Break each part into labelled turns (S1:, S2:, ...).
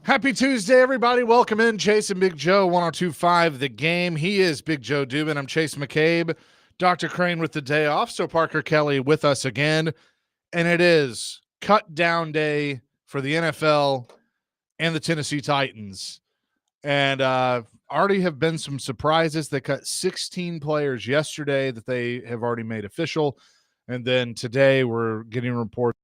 S1: Happy Tuesday, everybody. Welcome in. Chase and Big Joe, 1025 The Game. He is Big Joe Dubin. I'm Chase McCabe. Dr. Crane with the day off. So Parker Kelly with us again. And it is cut down day for the NFL and the Tennessee Titans. And already have been some surprises. They cut 16 players yesterday that they have already made official. And then today we're getting reports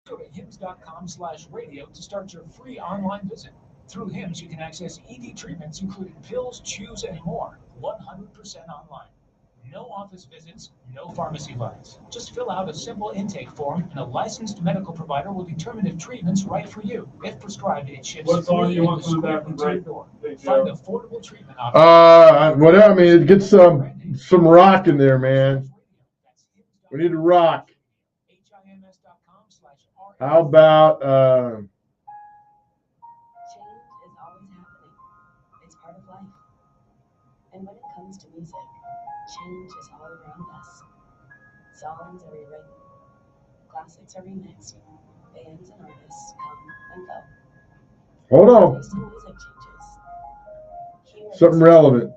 S2: Go to hims.com/radio to start your free online visit. Through Hims, you can access ED treatments, including pills, chews, and more, 100% online. No office visits, no pharmacy lines. Just fill out a simple intake form, and a licensed medical provider will determine if treatment's right for you. If prescribed, it ships
S3: What's all
S2: free
S3: you
S2: and
S3: want from that
S2: discreetly to your
S3: break?
S2: door.
S3: Big
S2: Find
S3: Joe?
S2: affordable treatment options.
S4: Whatever. I mean, get some rock in there, man. We need a rock. How about
S5: Change is always happening. It's part of life. And when it comes to music, change is all around us. Songs are rewritten, classics are remixed, bands and artists come and go.
S4: hold on,
S5: Taste in music changes. Here
S4: something relevant.
S5: we know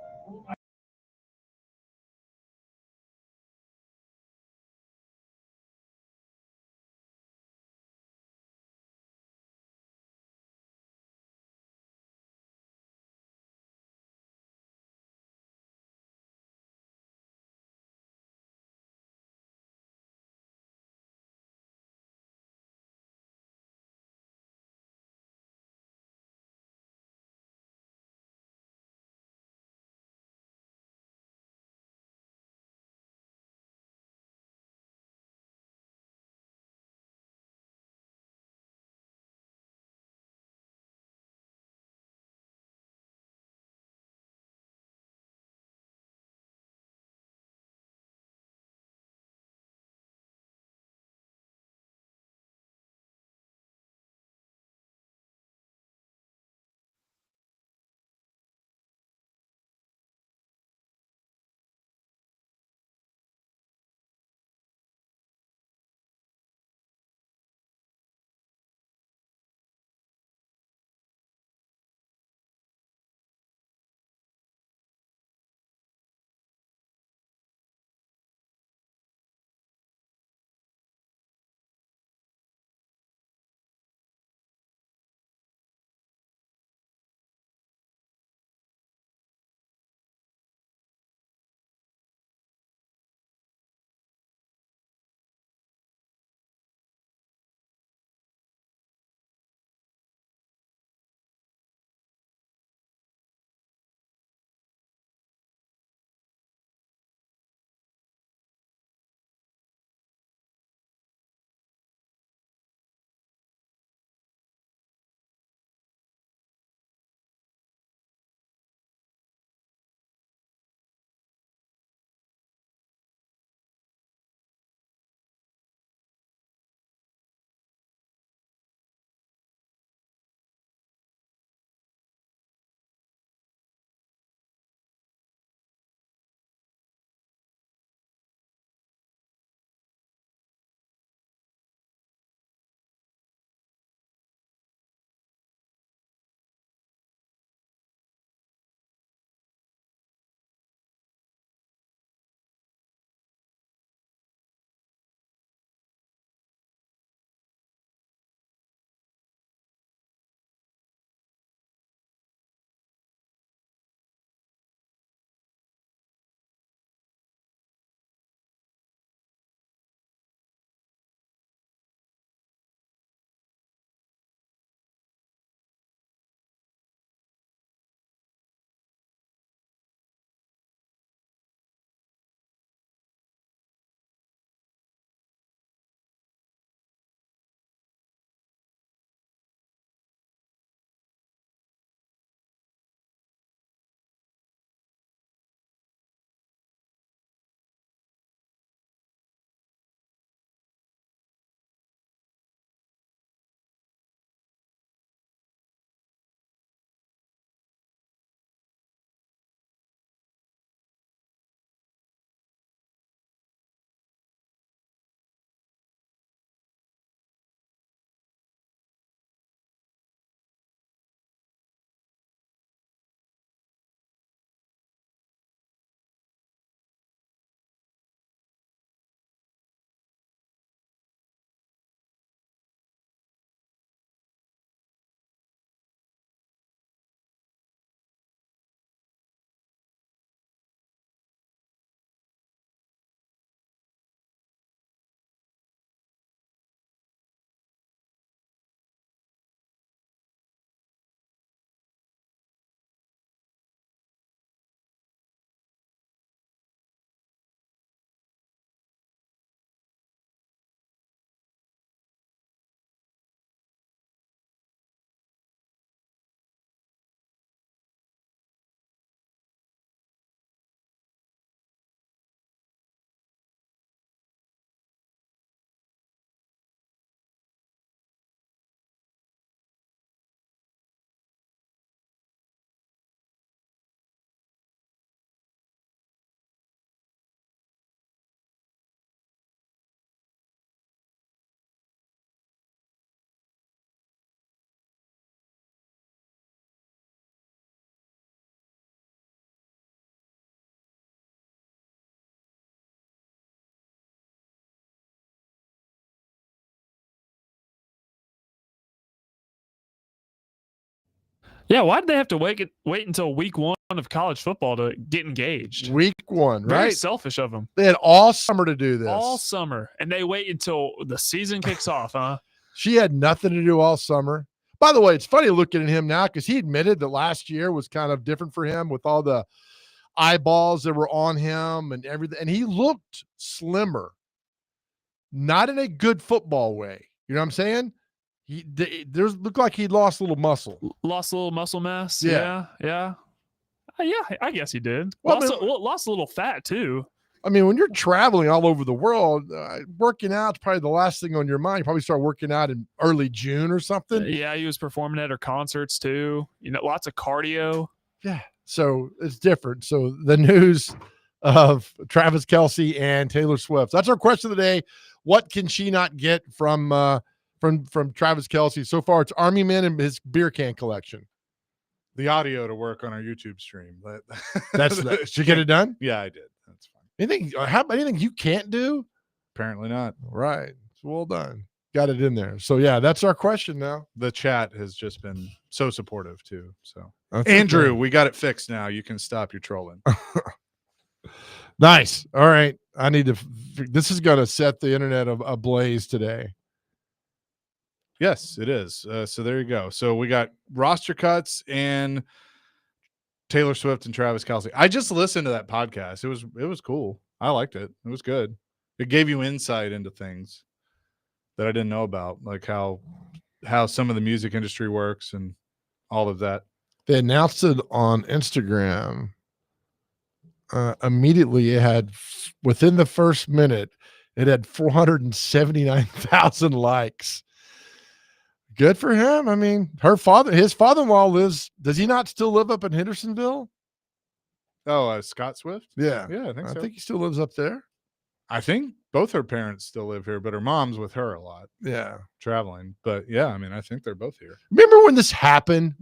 S3: Yeah, why did they have to wait until week 1 of college football to get engaged?
S1: Week 1,
S3: Very
S1: right?
S3: selfish of them.
S1: They had all summer to do this.
S3: All summer, and they wait until the season kicks off, huh?
S1: She had nothing to do all summer. By the way, it's funny looking at him now because he admitted that last year was kind of different for him with all the eyeballs that were on him and everything. And he looked slimmer, not in a good football way. You know what I'm saying? There's looked like he lost a little muscle.
S3: Lost a little muscle mass.
S1: Yeah.
S3: Yeah. Yeah, I guess he did.
S1: Well,
S3: Lost a little fat too.
S1: I mean, when you're traveling all over the world, working out is probably the last thing on your mind. You probably start working out in early June or something.
S3: Yeah, he was performing at her concerts too. Lots of cardio.
S1: Yeah, so it's different. So the news of Travis Kelce and Taylor Swift. That's our question of the day. What can she not get from Travis Kelce? So far, it's Army Men and his beer can collection.
S6: The audio to work on our YouTube stream.
S1: Did you get it done?
S6: Yeah, I did. That's fine.
S1: Anything you can't do?
S6: Apparently not.
S1: Right. Well done. Got it in there. So yeah, that's our question now.
S6: The chat has just been so supportive too. So
S1: That's
S6: Andrew,
S1: okay.
S6: we got it fixed now. You can stop your trolling.
S1: Nice. All right. I need to. This is going to set the internet ablaze today.
S6: Yes, it is. So there you go. So we got roster cuts and Taylor Swift and Travis Kelce. I just listened to that podcast. It was cool. I liked it. It was good. It gave you insight into things that I didn't know about, like how some of the music industry works and all of that.
S1: They announced it on Instagram. Immediately, it had within the first minute, it had 479,000 likes. Good for him. I mean, his father-in-law lives. Does he not still live up in Hendersonville?
S6: Oh, Scott Swift?
S1: Yeah,
S6: Yeah, I think
S1: he still lives up there.
S6: I think both her parents still live here, but her mom's with her a lot.
S1: Yeah,
S6: traveling. But yeah, I mean, I think they're both here.
S1: Remember when this happened?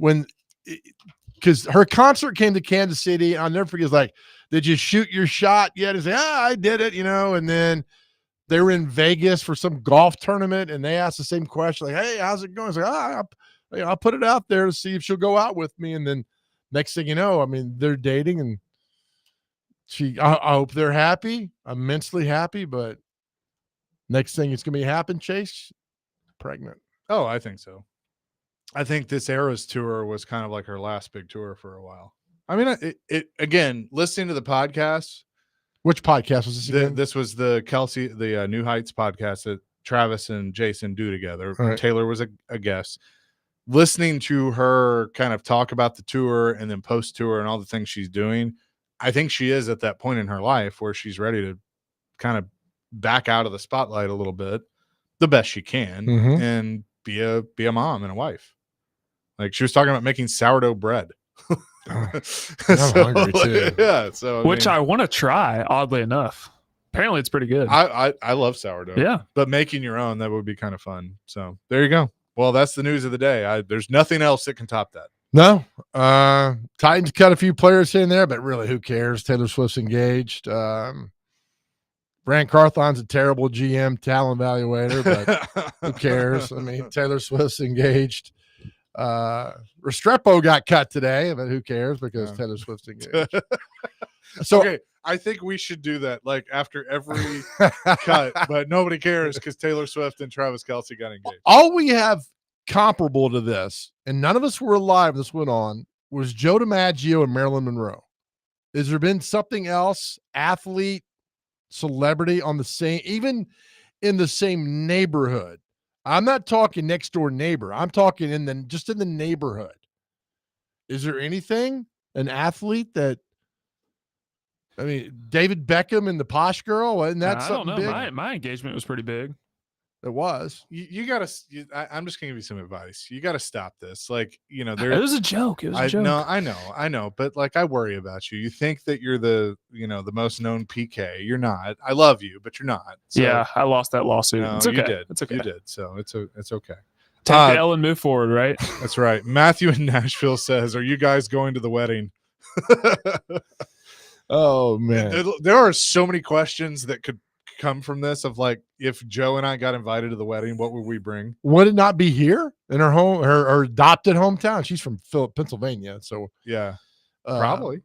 S1: Because her concert came to Kansas City. I'll never forget. It's like, did you shoot your shot yet? And say, I did it, and then they were in Vegas for some golf tournament, and they asked the same question, like, "Hey, how's it going?" It's like, I'll put it out there to see if she'll go out with me. And then next thing you know, I mean, they're dating, and I hope they're happy, immensely happy. But next thing it's gonna happen, Chase, pregnant.
S6: Oh, I think so. I think this Eras tour was kind of like her last big tour for a while. I mean, it again, listening to the podcast.
S1: Which podcast was this again?
S6: This was the Kelce, the New Heights podcast that Travis and Jason do together.
S1: Right.
S6: Taylor was a guest. Listening to her kind of talk about the tour and then post tour and all the things she's doing, I think she is at that point in her life where she's ready to kind of back out of the spotlight a little bit, the best she can, and be a mom and a wife. Like she was talking about making sourdough bread.
S1: I'm hungry too.
S6: Yeah, so
S3: I want to try. Oddly enough, apparently it's pretty good.
S6: I love sourdough.
S3: Yeah,
S6: but making your own, that would be kind of fun. So there you go. Well, that's the news of the day. There's nothing else that can top that.
S1: No, Titans cut a few players here and there, but really, who cares? Taylor Swift's engaged. Brand Carthon's a terrible GM talent evaluator, but who cares? I mean, Taylor Swift's engaged. Restrepo got cut today, but who cares because Taylor Swift's engaged. So
S6: okay, I think we should do that like after every cut, but nobody cares because Taylor Swift and Travis Kelce got engaged.
S1: All we have comparable to this, and none of us were alive this went on, was Joe DiMaggio and Marilyn Monroe. Has there been something else, athlete, celebrity on the same, even in the same neighborhood? I'm not talking next door neighbor. I'm talking just in the neighborhood. Is there anything, an athlete that, I mean, David Beckham and the Posh Girl? Wasn't that something big?
S3: My engagement was pretty big.
S1: It was.
S6: You got to, I'm just going to give you some advice. You got to stop this. Like,
S3: it was a joke. It was a joke.
S6: No, I know. But like, I worry about you. You think that you're the most known PK. You're not. I love you, but you're not. So,
S3: yeah, I lost that lawsuit.
S6: No,
S3: it's okay.
S6: You did.
S3: It's okay.
S6: You did. So it's okay.
S3: Take the L and move forward, right?
S6: That's right. Matthew in Nashville says, "Are you guys going to the wedding?"
S1: Oh man,
S6: there are so many questions that could
S1: come from this of like, if Joe and I got invited to the wedding, what would we bring?
S6: Would it not be here in her home, her adopted hometown? She's from Pennsylvania, so
S1: Yeah,
S6: uh,
S1: probably.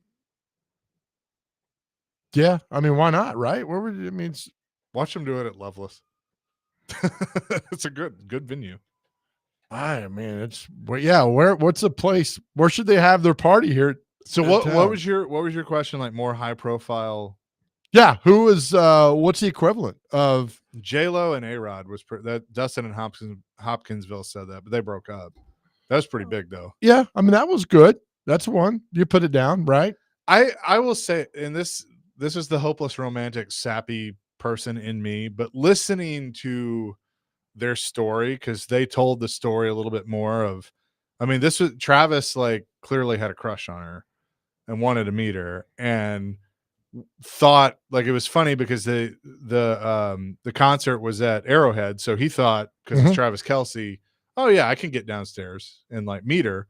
S6: Yeah, I mean, why not? Right? Where would I mean?
S1: Watch them do it at Loveless. It's a good venue.
S6: I mean, it's yeah. What's the place? Where should they have their party here?
S1: So
S6: in
S1: what
S6: town?
S1: was your question? Like more high profile?
S6: Yeah, who is what's the equivalent of
S1: J-Lo and A-Rod was that Dustin and Hopkinsville said that, but they broke up. That was pretty big though.
S6: Yeah, I mean that was good. That's one. You put it down, right?
S1: I will say, and this is the hopeless romantic sappy person in me, but listening to their story, because they told the story a little bit more of, I mean, this was Travis like clearly had a crush on her and wanted to meet her and thought like it was funny because the concert was at Arrowhead, so he thought because it's Travis Kelce, oh yeah, I can get downstairs and like meet her.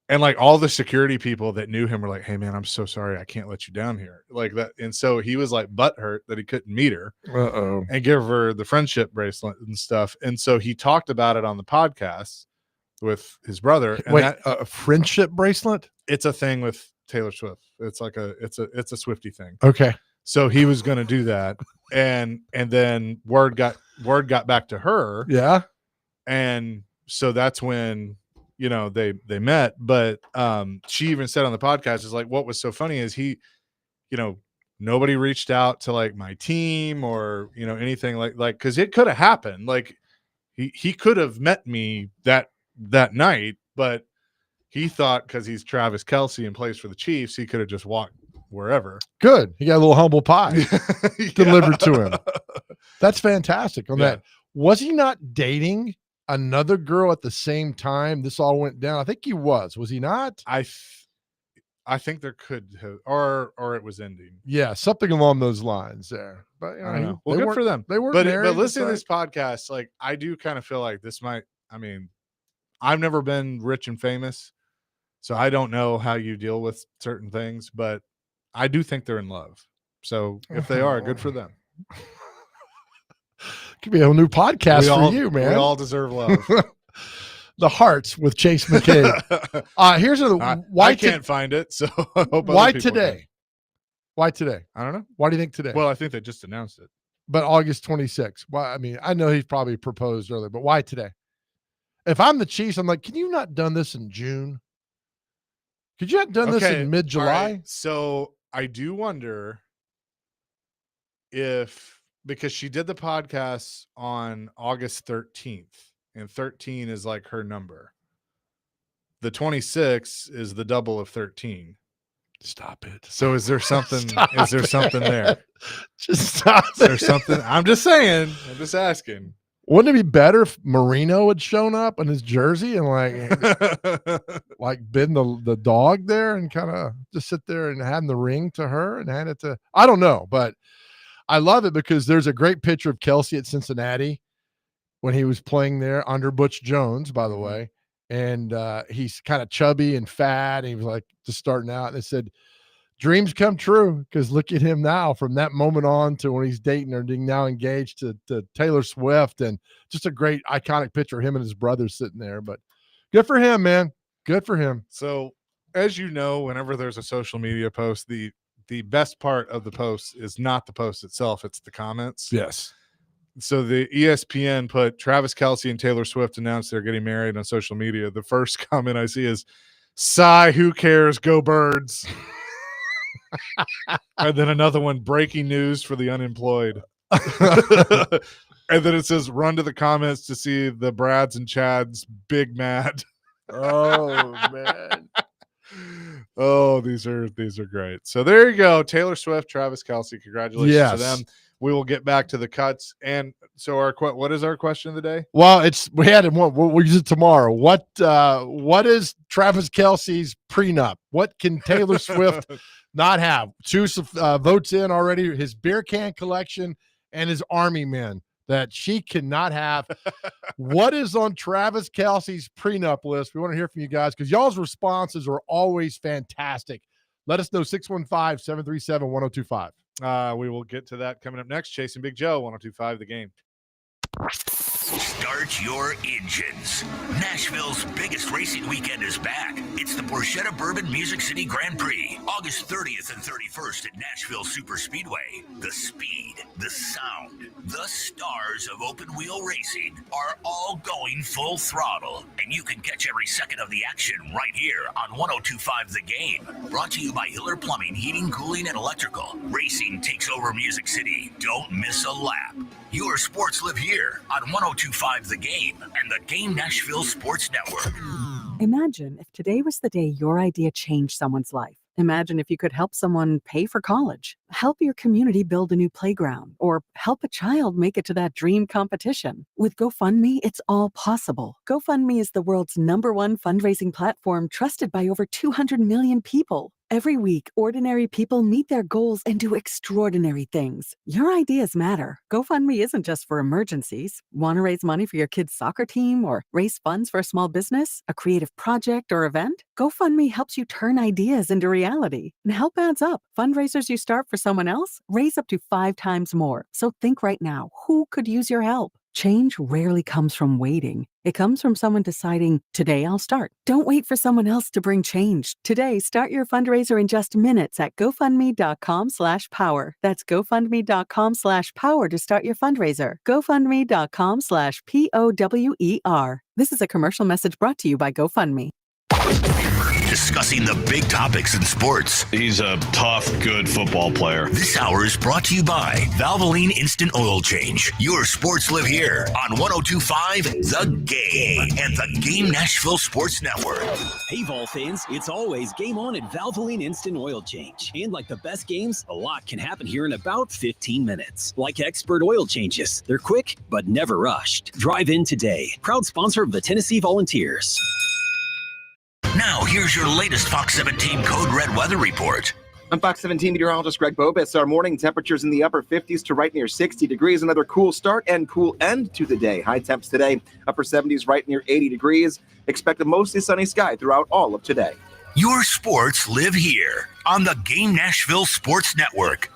S1: And like all the security people that knew him were like, hey man, I'm so sorry, I can't let you down here like that. And so he was like butthurt that he couldn't meet her and give her the friendship bracelet and stuff. And so he talked about it on the podcast with his brother. And
S6: Wait, a friendship bracelet?
S1: It's a thing with Taylor Swift. It's like it's a Swiftie thing.
S6: Okay.
S1: So he was going to do that. And then word got back to her.
S6: Yeah.
S1: And so that's when, you know, they met, but she even said on the podcast is like, what was so funny is he, you know, nobody reached out to like my team or, you know, anything like, cause it could have happened. Like he could have met me that night, but he thought cause he's Travis Kelce and plays for the Chiefs, he could have just walked wherever.
S6: Good. He got a little humble pie delivered to him. That's fantastic on that. Was he not dating another girl at the same time this all went down? I think he was he not?
S1: I think there could have, or it was ending.
S6: Yeah, something along those lines there. But you know,
S1: I don't know. Well, good for them.
S6: They were
S1: but
S6: married,
S1: listen to this podcast. Like I do kind of feel like this might. I mean, I've never been rich and famous, so I don't know how you deal with certain things. But I do think they're in love. So if they are, good for them.
S6: Could be a whole new podcast for you, man.
S1: We all deserve love.
S6: The Hearts with Chase McCabe. Here's another. Why
S1: I can't find it. So I hope
S6: why today? Can. Why today?
S1: I don't know.
S6: Why do you think today?
S1: Well, I think they just announced it.
S6: But August 26th. Why? I mean, I know he's probably proposed earlier, but why today? If I'm the Chiefs, I'm like, can you not done this in June? Could you not done this in mid-July?
S1: Right. So I do wonder if, because she did the podcast on August 13th, and 13 is like her number. The 26 is the double of 13.
S6: Stop it.
S1: So is there something? Something there?
S6: Just stop.
S1: Is there something? I'm just saying. I'm just asking.
S6: Wouldn't it be better if Marino had shown up in his jersey and like been the dog there and kind of just sit there and hand the ring to her and hand it to? I don't know, but I love it because there's a great picture of Kelce at Cincinnati when he was playing there under Butch Jones, by the way. And he's kind of chubby and fat. And he was like just starting out. And they said, dreams come true, because look at him now from that moment on to when he's dating or being now engaged to Taylor Swift. And just a great iconic picture of him and his brother sitting there. But good for him, man. Good for him.
S1: So as you know, whenever there's a social media post, the best part of the post is not the post itself, it's the comments.
S6: Yes.
S1: So the ESPN put Travis Kelce and Taylor Swift announced they're getting married on social media. The first comment I see is, sigh, who cares, go Birds. And then another one, breaking news for the unemployed. And then it says, run to the comments to see the Brads and Chads big mad.
S6: Oh, man.
S1: Oh, these are great. So there you go. Taylor Swift, Travis Kelce. Congratulations to them. We will get back to the cuts. And so what is our question of the day?
S6: Well, we had it. We'll use it tomorrow. What is Travis Kelce's prenup? What can Taylor Swift not have? 2 votes in already. His beer can collection and his army men that she cannot have. What is on Travis Kelce's prenup list? We want to hear from you guys because y'all's responses are always fantastic. Let us know, 615-737-1025. We will get to that coming up next. Chasing Big Joe, 102.5 The Game.
S7: Start your engines. Nashville's biggest racing weekend is back. It's the Borchetta Bourbon Music City Grand Prix, August 30th and 31st at Nashville Super Speedway. The speed, the sound, the stars of open wheel racing are all going full throttle, and you can catch every second of the action right here on 102.5 The Game. Brought to you by Hiller Plumbing, Heating, Cooling, and Electrical. Racing takes over Music City. Don't miss a lap. Your sports live here on 102.5 The Game and the Game Nashville Sports Network.
S8: Imagine if today was the day your idea changed someone's life. Imagine if you could help someone pay for college, help your community build a new playground, or help a child make it to that dream competition. With GoFundMe, it's all possible. GoFundMe is the world's #1 fundraising platform trusted by over 200 million people. Every week, ordinary people meet their goals and do extraordinary things. Your ideas matter. GoFundMe isn't just for emergencies. Want to raise money for your kid's soccer team or raise funds for a small business, a creative project, or event? GoFundMe helps you turn ideas into reality. And help adds up. Fundraisers you start for someone else raise up to 5 times more. So think right now, who could use your help? Change rarely comes from waiting. It comes from someone deciding, today I'll start. Don't wait for someone else to bring change. Today, start your fundraiser in just minutes at GoFundMe.com/power. That's GoFundMe.com/power to start your fundraiser. GoFundMe.com/POWER. This is a commercial message brought to you by GoFundMe.
S7: Discussing the big topics in sports.
S9: He's a tough, good football player.
S7: This hour is brought to you by Valvoline Instant Oil Change. Your sports live here on 102.5 The Game and the Game Nashville Sports Network.
S10: Hey, Vol fans, it's always game on at Valvoline Instant Oil Change. And like the best games, a lot can happen here in about 15 minutes. Like expert oil changes. They're quick, but never rushed. Drive in today. Proud sponsor of the Tennessee Volunteers.
S7: Now, here's your latest Fox 17 Code Red weather report.
S11: I'm Fox 17 meteorologist Greg Bobis. Our morning temperatures in the upper 50s to right near 60 degrees. Another cool start and cool end to the day. High temps today, upper 70s right near 80 degrees. Expect a mostly sunny sky throughout all of today.
S7: Your sports live here on the Game Nashville Sports Network.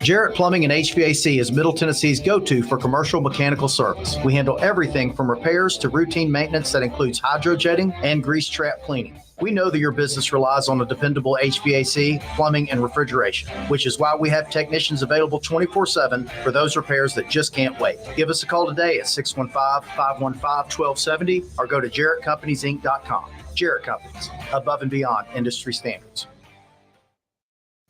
S12: Jarrett Plumbing and HVAC is Middle Tennessee's go-to for commercial mechanical service. We handle everything from repairs to routine maintenance that includes hydrojetting and grease trap cleaning. We know that your business relies on a dependable HVAC, plumbing, and refrigeration, which is why we have technicians available 24/7 for those repairs that just can't wait. Give us a call today at 615-515-1270 or go to JarrettCompaniesInc.com. Jarrett Companies, above and beyond industry standards.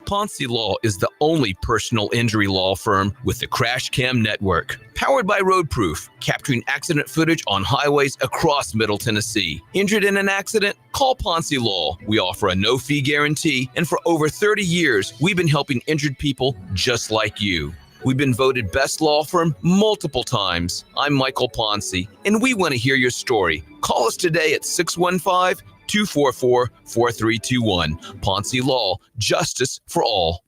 S13: Ponce Law is the only personal injury law firm with the Crash Cam Network. Powered by Roadproof, capturing accident footage on highways across Middle Tennessee. Injured in an accident? Call Ponce Law. We offer a no-fee guarantee, and for over 30 years, we've been helping injured people just like you. We've been voted best law firm multiple times. I'm Michael Ponce, and we want to hear your story. Call us today at 615-244-4321. Ponce Law, justice for all.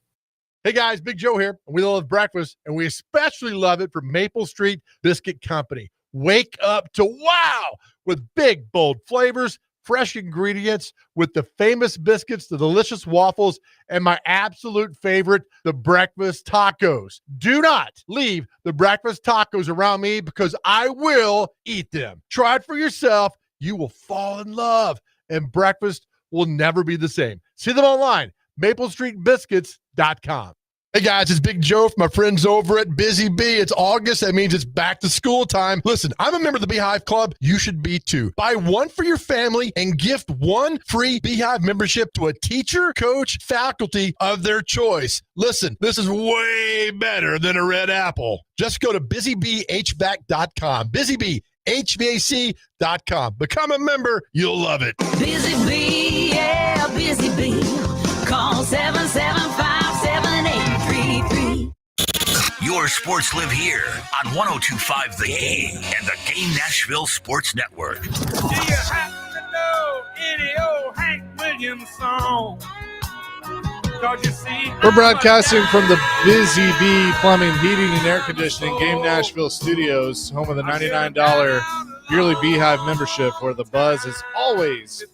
S4: Hey guys, Big Joe here. We love breakfast, and we especially love it from Maple Street Biscuit Company. Wake up to wow with big, bold flavors, fresh ingredients with the famous biscuits, the delicious waffles, and my absolute favorite, the breakfast tacos. Do not leave the breakfast tacos around me because I will eat them. Try it for yourself. You will fall in love, and breakfast will never be the same. See them online, maplestreetbiscuits.com. Hey guys, it's Big Joe from my friends over at Busy Bee. It's August. That means it's back to school time. Listen, I'm a member of the Beehive Club. You should be too. Buy one for your family and gift one free Beehive membership to a teacher, coach, faculty of their choice. Listen, this is way better than a red apple. Just go to busybhvac.com. busybhvac.com. Become a member. You'll love it.
S14: Busy Bee, yeah, Busy Bee. Call 775-7833.
S7: Your sports live here on 102.5 The Game and the Game Nashville Sports Network.
S15: Do you happen to know any old Hank Williams song?
S6: We're broadcasting from the Busy Bee Plumbing, Heating, and Air Conditioning Game Nashville Studios, home of the $99 yearly Beehive membership, where the buzz is always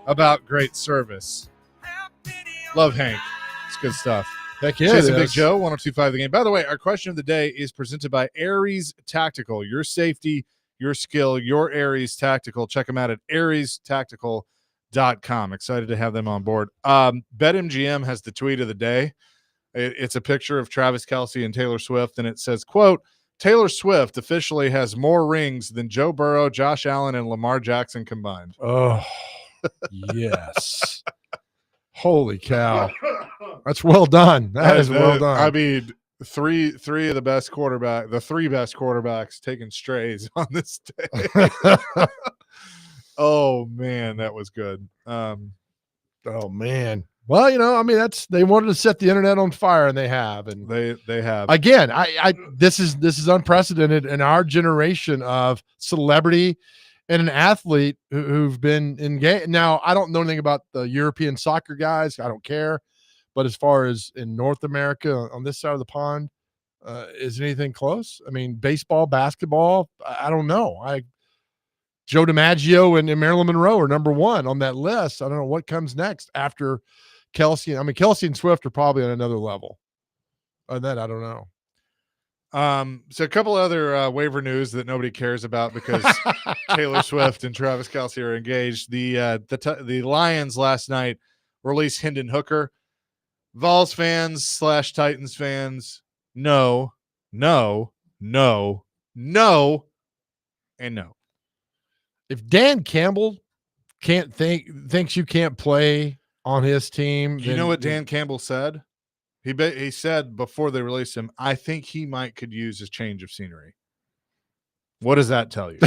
S6: about great service. Love Hank. It's good stuff.
S4: Heck yeah,
S1: Jason
S4: it
S1: Big
S4: is.
S1: Joe, 102.5 The Game. By the way, our question of the day is presented by Aries Tactical. Your safety, your skill, your Aries Tactical. Check them out at ariestactical.com. Excited to have them on board. BetMGM has the tweet of the day. It's a picture of Travis Kelce and Taylor Swift, and it says, quote, Taylor Swift officially has more rings than Joe Burrow, Josh Allen, and Lamar Jackson combined.
S4: Oh, yes. Holy cow. That's well done. That is well done.
S1: I mean, three of the best quarterback, the three best quarterbacks taking strays on this day. Oh man, that was good.
S4: Oh man. Well, you know, I mean, they wanted to set the internet on fire, and they have. And
S1: they have.
S4: Again, this is unprecedented in our generation of celebrity and an athlete who've been engaged. Now, I don't know anything about the European soccer guys. I don't care. But as far as in North America on this side of the pond, is anything close? I mean, baseball, basketball, I don't know. Joe DiMaggio and Marilyn Monroe are number one on that list. I don't know what comes next after Kelce. I mean, Kelce and Swift are probably on another level. Other than that, I don't know.
S1: So a couple other waiver news that nobody cares about because Taylor Swift and Travis Kelce are engaged. The Lions last night released Hendon Hooker. Vols fans / Titans fans, no, and no.
S4: If Dan Campbell thinks you can't play on his team,
S1: Do you know what Dan Campbell said? He said before they released him, I think he could use a change of scenery. What does that tell you?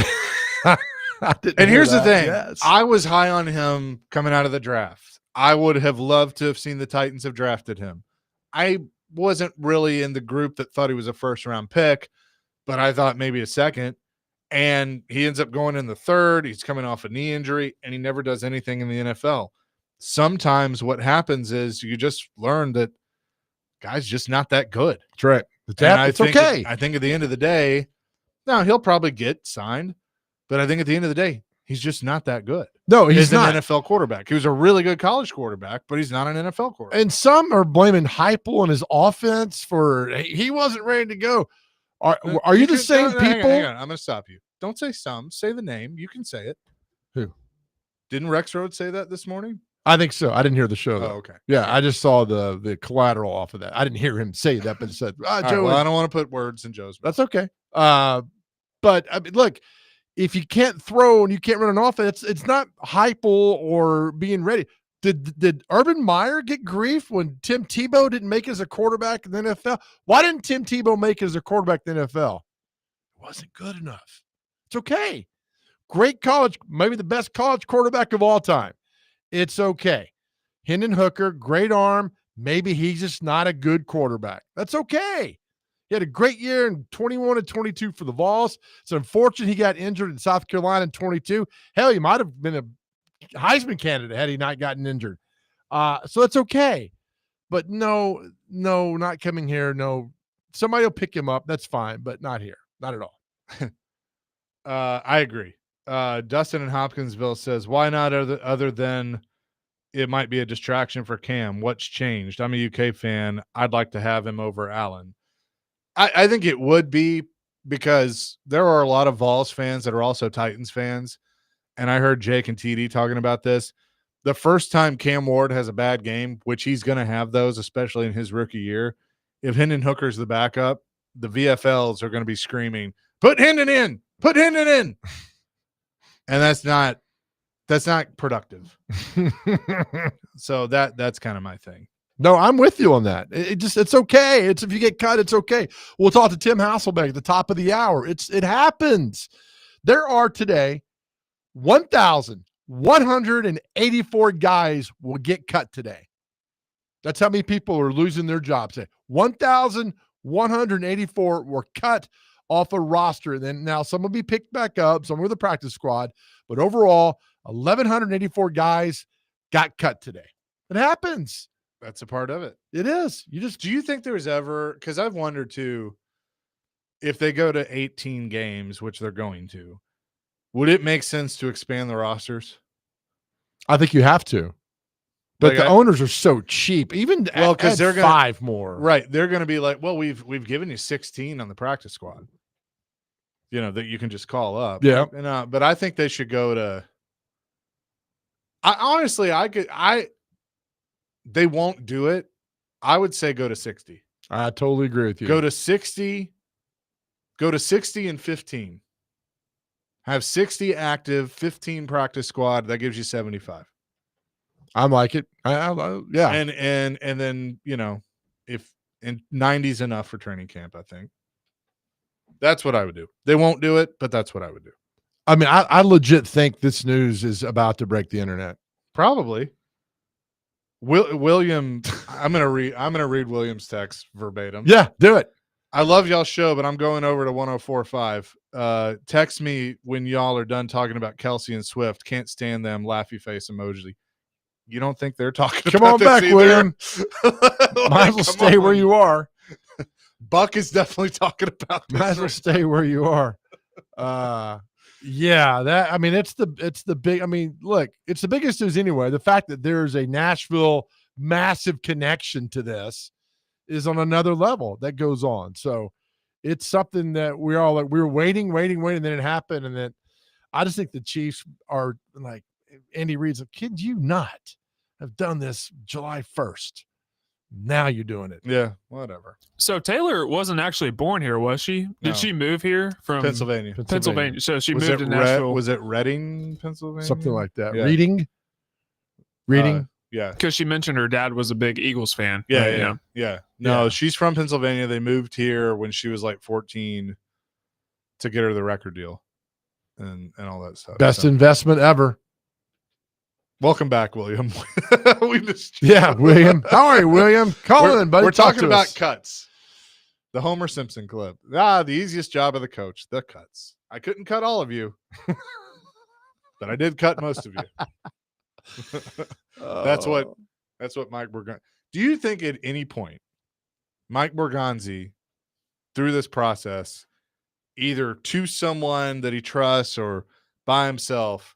S1: And here's the thing. Yes. I was high on him coming out of the draft. I would have loved to have seen the Titans have drafted him. I wasn't really in the group that thought he was a first-round pick, but I thought maybe a second. And he ends up going in the third. He's coming off a knee injury, and he never does anything in the NFL. Sometimes what happens is you just learn that guy's just not that good.
S4: That's right. It's okay.
S1: I think at the end of the day, now he'll probably get signed, but I think at the end of the day, he's just not that good.
S4: No, he's not
S1: an NFL quarterback. He was a really good college quarterback, but he's not an NFL quarterback.
S4: And some are blaming Heupel and his offense for he wasn't ready to go. Are you the same people?
S1: Hang on. I'm going to stop you. Don't say some. Say the name. You can say it.
S4: Who?
S1: Didn't Rex Rhodes say that this morning?
S4: I think so. I didn't hear the show, though.
S1: Oh, okay.
S4: Yeah, I just saw the collateral off of that. I didn't hear him say that, but said, Joe.
S1: Right, well, I don't want to put words in Joe's mouth.
S4: That's okay. But I mean, look, if you can't throw and you can't run an offense, it's not Heupel or being ready. Did Urban Meyer get grief when Tim Tebow didn't make it as a quarterback in the NFL? Why didn't Tim Tebow make it as a quarterback in the NFL? It wasn't good enough. It's okay. Great college, maybe the best college quarterback of all time. It's okay. Hendon Hooker, great arm. Maybe he's just not a good quarterback. That's okay. He had a great year in 21 and 22 for the Vols. It's unfortunate he got injured in South Carolina in 22. Hell, he might have been a Heisman candidate had he not gotten injured. So it's okay. But no, not coming here. No, somebody will pick him up. That's fine, but not here. Not at all.
S1: I agree. Dustin in Hopkinsville says, why not other than it might be a distraction for Cam? What's changed? I'm a UK fan. I'd like to have him over Allen. I think it would be because there are a lot of Vols fans that are also Titans fans. And I heard Jake and TD talking about this. The first time Cam Ward has a bad game, which he's going to have those, especially in his rookie year, if Hendon Hooker's the backup, the VFLs are going to be screaming, put Hendon in, put Hendon in. And that's not productive. So that's kind of my thing.
S4: No, I'm with you on that. It's okay. It's if you get cut, it's okay. We'll talk to Tim Hasselbeck at the top of the hour. It happens. There are today 1,184 guys will get cut today. That's how many people are losing their jobs. 1,184 were cut off a roster. And then now some will be picked back up. Some were the practice squad. But overall, 1,184 guys got cut today. It happens.
S1: That's a part of it.
S4: It is.
S1: Do you think there was ever, because I've wondered too, if they go to 18 games, which they're going to, would it make sense to expand the rosters?
S4: I think you have to. But
S1: Like,
S4: the owners are so cheap. Even
S1: because they're gonna
S4: 5 more.
S1: Right. They're going to be like, well, we've given you 16 on the practice squad. That you can just call up.
S4: Yeah.
S1: And, but I think they should go to. They won't do it. I would say go to 60.
S4: I totally agree with you.
S1: Go to 60. Go to 60 and 15. Have 60 active, 15 practice squad. That gives you 75.
S4: I like it. Yeah.
S1: And then, if 90's enough for training camp, I think. That's what I would do. They won't do it, but that's what I would do.
S4: I mean, I legit think this news is about to break the internet.
S1: Probably. William, I'm gonna read William's text verbatim.
S4: Yeah, do it.
S1: I love y'all's show, but I'm going over to 104.5. Text me when y'all are done talking about Kelsey and Swift. Can't stand them. Laughy face emoji. You don't think they're talking
S4: Come
S1: about
S4: on
S1: this
S4: back,
S1: either?
S4: William. Might as well stay where you are.
S1: Buck is definitely talking about this.
S4: Might as well stay where you are. Yeah, it's the big, look, it's the biggest news anyway. The fact that there's a Nashville massive connection to this is on another level that goes on. So it's something that we're all like, we were waiting, and then it happened. And then I just think the Chiefs are like, Andy Reid's like, kid you not have done this July 1st. Now you're doing it.
S1: Yeah, whatever.
S3: So Taylor wasn't actually born here, was she? Did
S1: No.
S3: she move here from
S1: Pennsylvania.
S3: So she
S1: Was
S3: moved
S1: it
S3: to Nashville.
S1: Was it Reading, Pennsylvania?
S4: Something like that.
S1: Yeah.
S4: Reading.
S1: Yeah.
S3: Because she mentioned her dad was a big Eagles fan.
S1: Yeah,
S3: right?
S1: yeah. No,
S4: Yeah.
S1: she's from Pennsylvania. They moved here when she was like 14 to get her the record deal and all that stuff.
S4: Best investment ever.
S1: Welcome back, William. We just
S4: William. How are you, William? Call in, buddy.
S1: We're
S4: Talk
S1: talking
S4: to
S1: about
S4: us.
S1: cuts. The Homer Simpson clip. The easiest job of the coach, the cuts. I couldn't cut all of you, but I did cut most of you. That's what Mike Berganzi. Do you think at any point Mike Berganzi, through this process, either to someone that he trusts or by himself,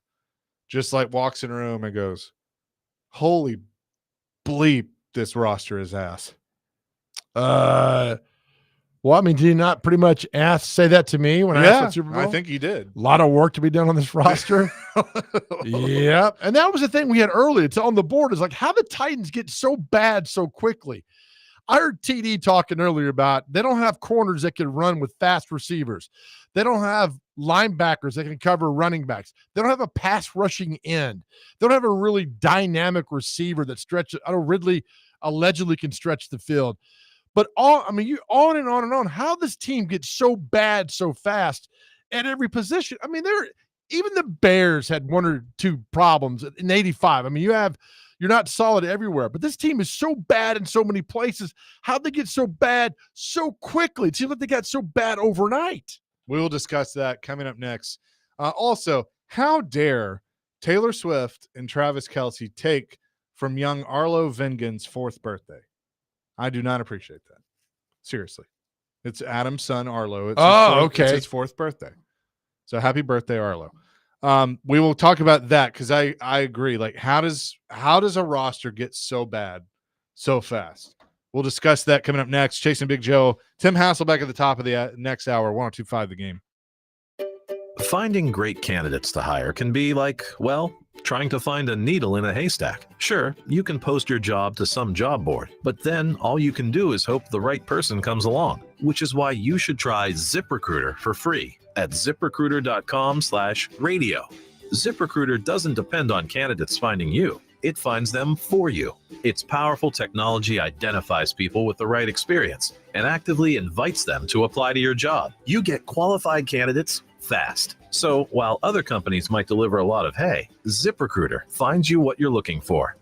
S1: just like walks in a room and goes, holy bleep, this roster is ass?
S4: Well, did he not pretty much say that to me when I asked about Super Bowl?
S1: I think he did.
S4: A lot of work to be done on this roster. Yep. And that was the thing we had earlier. It's on the board. Is like how the Titans get so bad so quickly. I heard TD talking earlier about they don't have corners that can run with fast receivers. They don't have linebackers that can cover running backs. They don't have a pass rushing end. They don't have a really dynamic receiver that stretches. I know Ridley allegedly can stretch the field. But you on and on and on. How this team gets so bad so fast at every position. Even the Bears had one or two problems in '85. You're not solid everywhere, but this team is so bad in so many places. How'd they get so bad so quickly? It seems like they got so bad overnight.
S1: We will discuss that coming up next. Also, how dare Taylor Swift and Travis Kelce take from young Arlo Vengen's 4th birthday? I do not appreciate that. Seriously. It's Adam's son, Arlo. It's
S4: okay.
S1: It's his 4th birthday. So happy birthday, Arlo. We will talk about that because I agree. Like, how does a roster get so bad so fast? We'll discuss that coming up next. Chasing Big Joe, Tim Hasselbeck at the top of the next hour. 102.5 The Game.
S16: Finding great candidates to hire can be like, well, trying to find a needle in a haystack. Sure, you can post your job to some job board, but then all you can do is hope the right person comes along, which is why you should try ZipRecruiter for free at ZipRecruiter.com/radio. ZipRecruiter doesn't depend on candidates finding you. It finds them for you. Its powerful technology identifies people with the right experience and actively invites them to apply to your job. You get qualified candidates fast. So while other companies might deliver a lot of hay, ZipRecruiter finds you what you're looking for.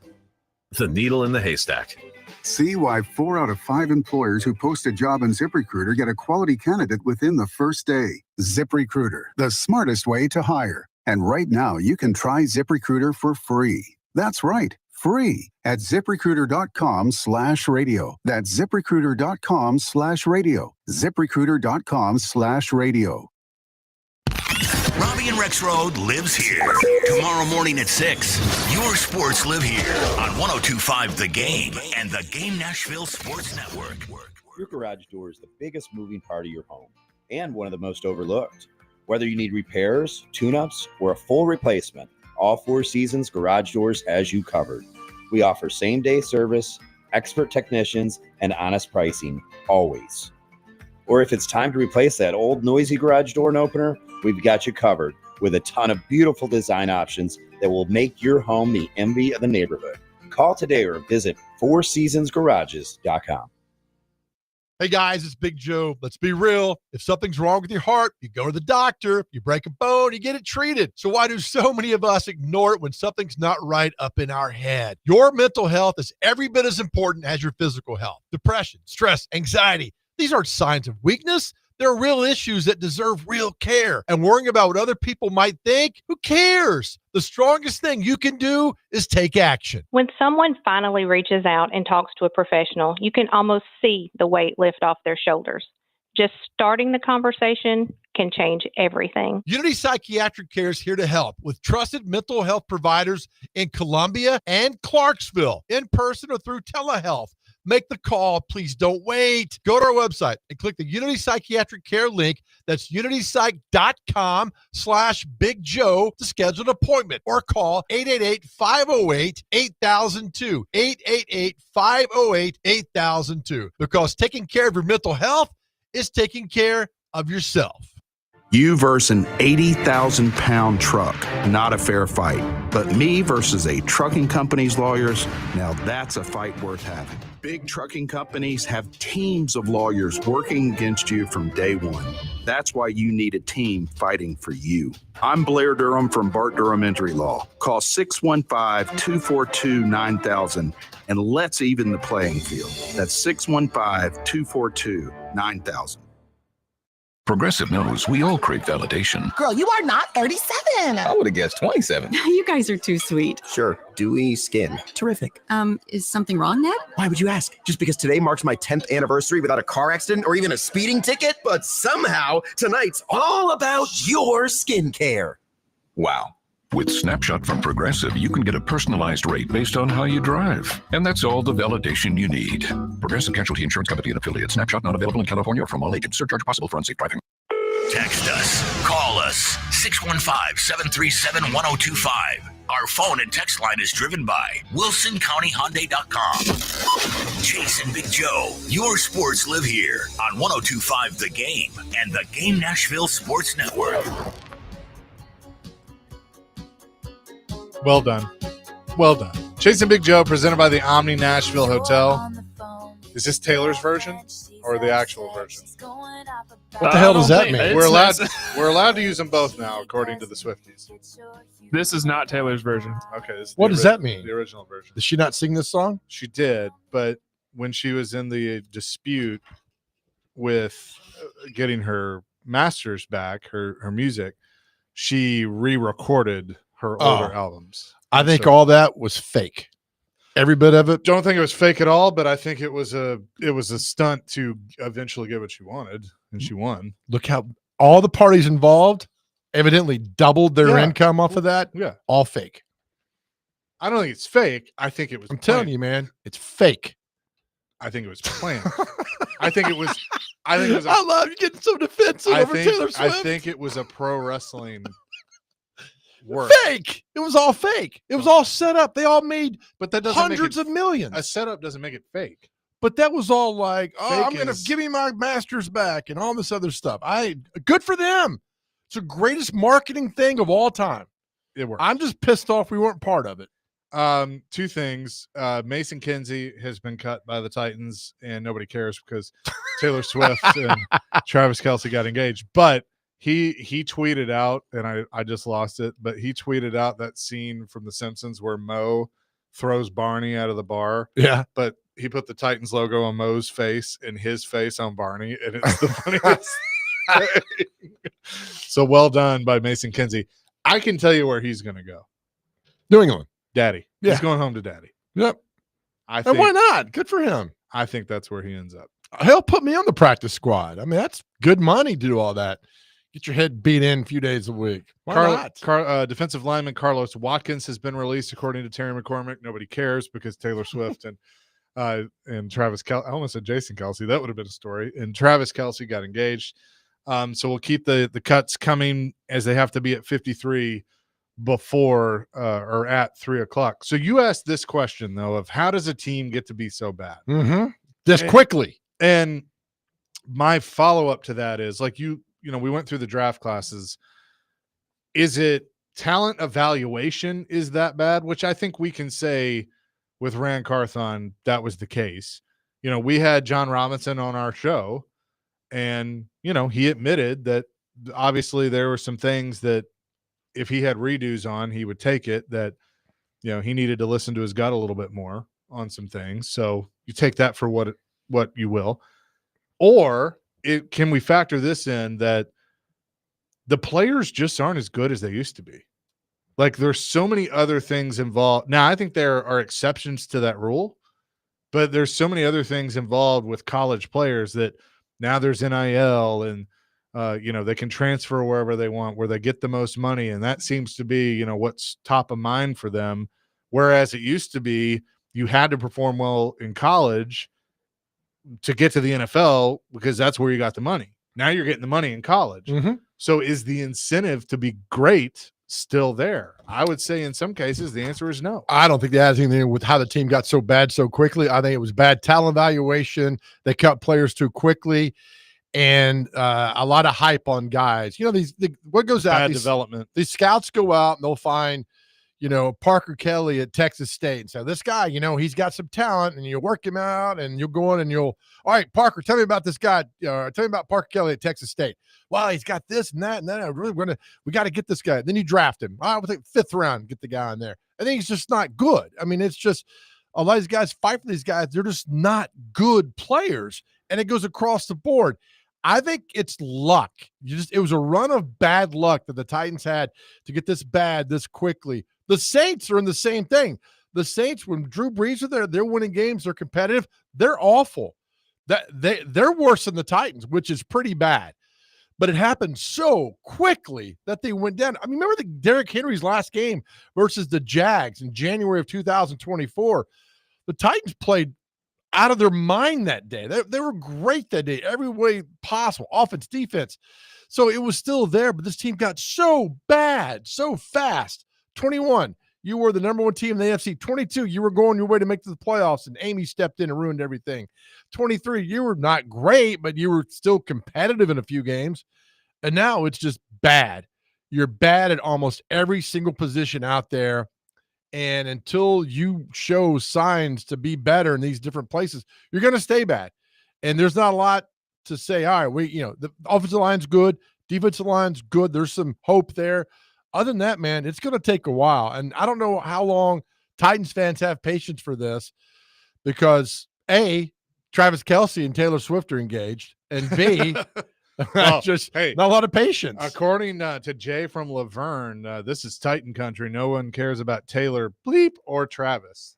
S16: The needle in the haystack.
S17: See why 4 out of 5 employers who post a job on ZipRecruiter get a quality candidate within the first day. ZipRecruiter, the smartest way to hire. And right now, you can try ZipRecruiter for free. That's right, free at ZipRecruiter.com/radio. That's ZipRecruiter.com/radio. ZipRecruiter.com/radio.
S7: Darby and Rex Road lives here. Tomorrow morning at 6, your sports live here on 102.5 The Game and the Game Nashville Sports Network.
S18: Your garage door is the biggest moving part of your home and one of the most overlooked. Whether you need repairs, tune-ups, or a full replacement, all Four Seasons Garage Doors has you covered. We offer same-day service, expert technicians, and honest pricing, always. Or if it's time to replace that old noisy garage door and opener, we've got you covered with a ton of beautiful design options that will make your home the envy of the neighborhood. Call today or visit fourseasonsgarages.com.
S4: Hey guys, it's Big Joe. Let's be real. If something's wrong with your heart, you go to the doctor. You break a bone, you get it treated. So why do so many of us ignore it when something's not right up in our head? Your mental health is every bit as important as your physical health. Depression, stress, anxiety, these aren't signs of weakness. They're real issues that deserve real care. And worrying about what other people might think, who cares? The strongest thing you can do is take action.
S19: When someone finally reaches out and talks to a professional, you can almost see the weight lift off their shoulders. Just starting the conversation can change everything.
S4: Unity Psychiatric Care is here to help with trusted mental health providers in Columbia and Clarksville, in person or through telehealth. Make the call. Please don't wait. Go to our website and click the Unity Psychiatric Care link. That's unitypsych.com/Big Joe to schedule an appointment or call 888-508-8002. 888-508-8002. Because taking care of your mental health is taking care of yourself.
S20: You versus an 80,000-pound truck, not a fair fight. But me versus a trucking company's lawyers, now that's a fight worth having. Big trucking companies have teams of lawyers working against you from day one. That's why you need a team fighting for you. I'm Blair Durham from Bart Durham Injury Law. Call 615-242-9000 and let's even the playing field. That's 615-242-9000.
S21: Progressive knows we all crave validation.
S22: Girl, you are not 37.
S23: I would have guessed 27.
S22: You guys are too sweet.
S23: Sure. Dewy skin. Terrific.
S22: Is something wrong, Ned?
S23: Why would you ask? Just because today marks my 10th anniversary without a car accident or even a speeding ticket? But somehow, tonight's all about your skincare.
S21: Wow. With Snapshot from Progressive, you can get a personalized rate based on how you drive. And that's all the validation you need. Progressive Casualty Insurance Company and affiliates. Snapshot not available in California or from all agents. Surcharge possible for unsafe driving.
S7: Text us. Call us. 615-737-1025. Our phone and text line is driven by WilsonCountyHyundai.com. Chase and Big Joe, your sports live here on 102.5 The Game and the Game Nashville Sports Network.
S1: Well done. Well done. Chase and Big Joe, presented by the Omni Nashville Hotel. Is this Taylor's version or the actual version?
S4: What the hell does that mean?
S1: We're allowed to use them both now, according to the Swifties.
S3: This is not Taylor's version.
S1: Okay. This is
S4: What does that mean?
S1: The original version.
S4: Did she not sing this song?
S1: She did, but when she was in the dispute with getting her masters back, her music, she re-recorded her older albums.
S4: I think all that was fake. Every bit of it.
S1: Don't think it was fake at all, but I think it was a stunt to eventually get what she wanted, and she won.
S4: Look how all the parties involved evidently doubled their income off of that.
S1: Yeah.
S4: All fake.
S1: I don't think it's fake. I think it was.
S4: I'm telling you, man, it's fake.
S1: I think it was planned. I think it was.
S4: I love you getting so defensive over Taylor Swift.
S1: I think it was a pro wrestling work.
S4: Fake. It was all fake. It was all set up. They all made
S1: but that doesn't
S4: hundreds
S1: make it,
S4: of millions.
S1: A setup doesn't make it fake.
S4: But that was all like,
S1: Fake
S4: I'm going to give me my masters back and all this other stuff. Good for them. It's the greatest marketing thing of all time.
S1: It worked.
S4: I'm just pissed off we weren't part of it.
S1: Two things. Mason Kinsey has been cut by the Titans, and nobody cares because Taylor Swift and Travis Kelce got engaged. But he tweeted out, and I just lost it, but he tweeted out that scene from The Simpsons where Moe throws Barney out of the bar.
S4: Yeah.
S1: But he put the Titans logo on Moe's face and his face on Barney, and it's the funniest thing. So well done by Mason Kinsey. I can tell you where he's going to go.
S4: New England.
S1: Daddy.
S4: Yeah.
S1: He's going home to Daddy.
S4: Yep. And why not? Good for him.
S1: I think that's where he ends up.
S4: He'll put me on the practice squad. I mean, that's good money to do all that. get your head beat in a few days a week. Why not?
S1: Defensive lineman Carlos Watkins has been released, according to Terry McCormick. Nobody cares because Taylor Swift and Travis Kelce. I almost said Jason Kelce. That would have been a story. And Travis Kelce got engaged. So we'll keep the cuts coming as they have to be at 53 before or at 3 o'clock. So you asked this question, though, of how does a team get to be so bad?
S4: This quickly.
S1: And my follow-up to that is, like, we went through the draft classes. Is it talent evaluation is that bad? Which I think we can say with Ran Carthon, that was the case. We had John Robinson on our show, and, he admitted that obviously there were some things that if he had redos on, he would take it, that, he needed to listen to his gut a little bit more on some things. So you take that for what you will. Or can we factor this in, that the players just aren't as good as they used to be? Like, there's so many other things involved. Now, I think there are exceptions to that rule, but there's so many other things involved with college players that now there's NIL and, they can transfer wherever they want, where they get the most money. And that seems to be, what's top of mind for them. Whereas it used to be you had to perform well in college to get to the NFL because that's where you got the money. Now you're getting the money in college. So is the incentive to be great still there? I would say in some cases the answer is no.
S4: I don't think that has anything to do with how the team got so bad so quickly. I think it was bad talent evaluation. They cut players too quickly, and a lot of hype on guys. What goes out?
S1: Bad development.
S4: These scouts go out and they'll find, Parker Kelly at Texas State. And so this guy, he's got some talent, and you work him out, and you'll go in and all right, Parker, tell me about this guy. Tell me about Parker Kelly at Texas State. Well, he's got this and that, and then we got to get this guy. Then you draft him. I would think 5th round, get the guy in there. I think he's just not good. I mean, it's just a lot of these guys fight for these guys. They're just not good players, and it goes across the board. I think it's luck. It was a run of bad luck that the Titans had to get this bad this quickly. The Saints are in the same thing. The Saints, when Drew Brees are there, they're winning games. They're competitive. They're awful. They're worse than the Titans, which is pretty bad. But it happened so quickly that they went down. I mean, remember Derrick Henry's last game versus the Jags in January of 2024? The Titans played out of their mind that day. They were great that day, every way possible, offense, defense. So it was still there, but this team got so bad, so fast. 21, you were the number 1 team in the AFC. 22, you were going your way to make to the playoffs, and Amy stepped in and ruined everything. 23, you were not great, but you were still competitive in a few games. And now it's just bad. You're bad at almost every single position out there. And until you show signs to be better in these different places, you're going to stay bad. And there's not a lot to say, all right, the offensive line's good, defensive line's good. There's some hope there. Other than that, man, it's going to take a while. And I don't know how long Titans fans have patience for this, because A, Travis Kelce and Taylor Swift are engaged, and B, not a lot of patience.
S1: According to Jay from Laverne, this is Titan country. No one cares about Taylor bleep or Travis.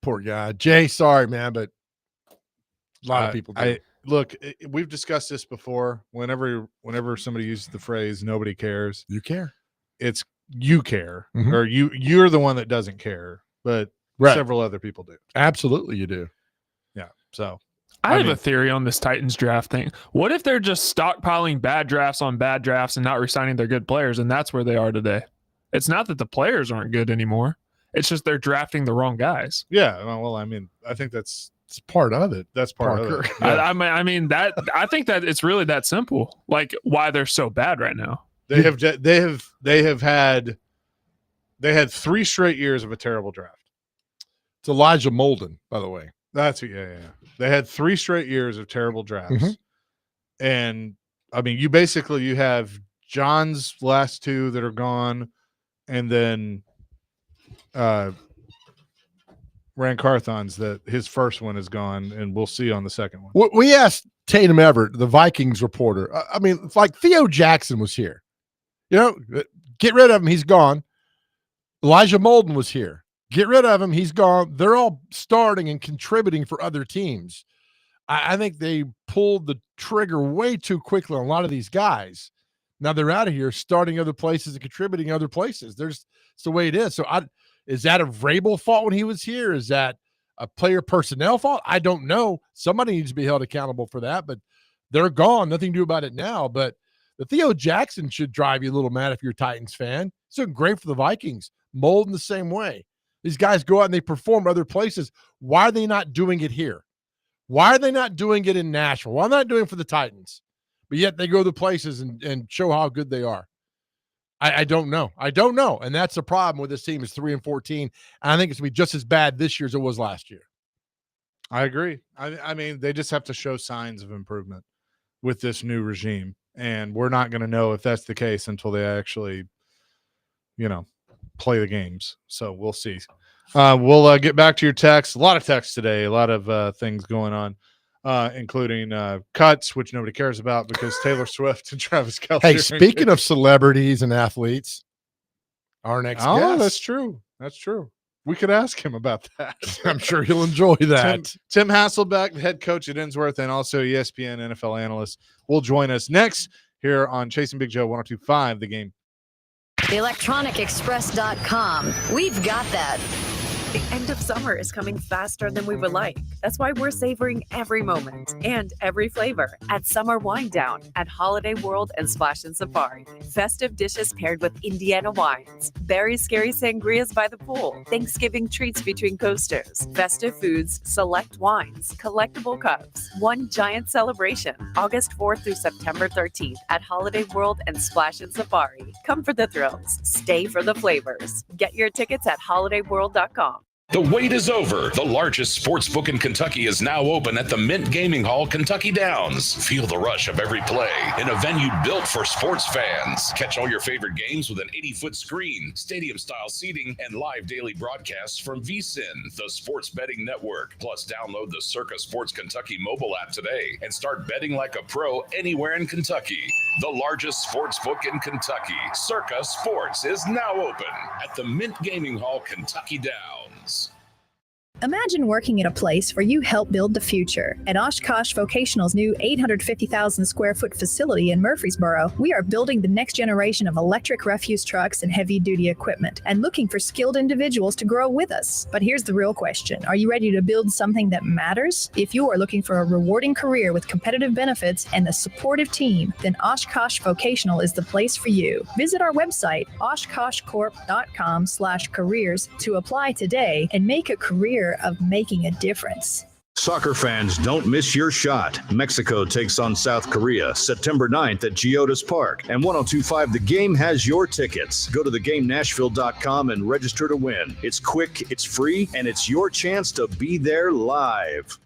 S4: Poor guy. Jay, sorry, man, but a lot of people do.
S1: Look, we've discussed this before. Whenever somebody uses the phrase "nobody cares,"
S4: you care.
S1: It's you care, or you're the one that doesn't care, but several other people do.
S4: Absolutely, you do.
S1: Yeah. So
S3: I have a theory on this Titans draft thing. What if they're just stockpiling bad drafts on bad drafts and not re-signing their good players, and that's where they are today? It's not that the players aren't good anymore. It's just they're drafting the wrong guys.
S1: Yeah. Well, I mean, I think it's
S4: part of it.
S1: That's part of it.
S3: Yeah. I think that it's really that simple. Like, why they're so bad right now.
S1: They had 3 straight years of a terrible draft.
S4: It's Elijah Molden, by the way.
S1: That's yeah. They had 3 straight years of terrible drafts. And I mean, you have John's last 2 that are gone, and then Ran Carthon's his first one is gone, and we'll see on the second one.
S4: We asked Tatum Everett, the Vikings reporter. I mean, it's like Theo Jackson was here. Get rid of him. He's gone. Elijah Molden was here. Get rid of him. He's gone. They're all starting and contributing for other teams. I think they pulled the trigger way too quickly on a lot of these guys. Now they're out of here, starting other places and contributing other places. It's the way it is. So is that a Vrabel fault when he was here? Is that a player personnel fault? I don't know. Somebody needs to be held accountable for that, but they're gone. Nothing to do about it now. But the Theo Jackson should drive you a little mad if you're a Titans fan. He's doing great for the Vikings, molding the same way. These guys go out and they perform other places. Why are they not doing it here? Why are they not doing it in Nashville? Why are they not doing it for the Titans? But yet they go to places and show how good they are. I don't know. I don't know. And that's the problem with this team is 3-14. And I think it's going to be just as bad this year as it was last year.
S1: I agree. I mean, they just have to show signs of improvement with this new regime. And we're not going to know if that's the case until they actually, play the games. So we'll see. We'll get back to your text. A lot of texts today. A lot of things going on. Including cuts, which nobody cares about because Taylor Swift and Travis Kelce.
S4: Hey, speaking of celebrities and athletes, our next guest.
S1: That's true. That's true. We could ask him about that.
S4: I'm sure he'll enjoy that.
S1: Tim Hasselbeck, the head coach at Innsworth and also ESPN NFL analyst, will join us next here on Chasing Big Joe 102.5 The Game.
S2: ElectronicExpress.com. We've got that.
S5: The end of summer is coming faster than we would like. That's why we're savoring every moment and every flavor at Summer Wine Down at Holiday World and Splash and Safari. Festive dishes paired with Indiana wines, berry scary sangrias by the pool, Thanksgiving treats between coasters, festive foods, select wines, collectible cups. One giant celebration, August 4th through September 13th at Holiday World and Splash and Safari. Come for the thrills, stay for the flavors. Get your tickets at holidayworld.com.
S8: The wait is over. The largest sports book in Kentucky is now open at the Mint Gaming Hall, Kentucky Downs. Feel the rush of every play in a venue built for sports fans. Catch all your favorite games with an 80-foot screen, stadium-style seating, and live daily broadcasts from VSiN, the sports betting network. Plus, download the Circa Sports Kentucky mobile app today and start betting like a pro anywhere in Kentucky. The largest sports book in Kentucky, Circa Sports, is now open at the Mint Gaming Hall, Kentucky Downs.
S24: Imagine working at a place where you help build the future. At Oshkosh Vocational's new 850,000 square foot facility in Murfreesboro, we are building the next generation of electric refuse trucks and heavy duty equipment and looking for skilled individuals to grow with us. But here's the real question. Are you ready to build something that matters? If you are looking for a rewarding career with competitive benefits and a supportive team, then Oshkosh Vocational is the place for you. Visit our website, oshkoshcorp.com/careers to apply today and make a career of making a difference.
S9: Soccer fans, don't miss your shot. Mexico takes on South Korea September 9th at Geodis Park, and 102.5 The Game has your tickets. Go to thegamenashville.com and register to win. It's quick, it's free, and it's your chance to be there live.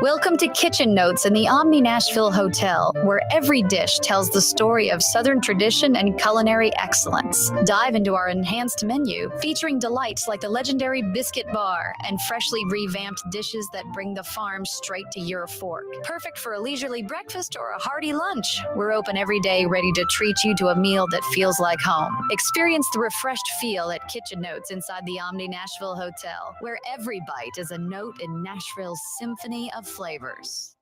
S2: Welcome to Kitchen Notes in the Omni Nashville Hotel, where every dish tells the story of Southern tradition and culinary excellence. Dive into our enhanced menu, featuring delights like the legendary biscuit bar and freshly revamped dishes that bring the farm straight to your fork. Perfect for a leisurely breakfast or a hearty lunch. We're open every day, ready to treat you to a meal that feels like home. Experience the refreshed feel at Kitchen Notes inside the Omni Nashville Hotel, where every bite is a note in Nashville's symphony of flavors.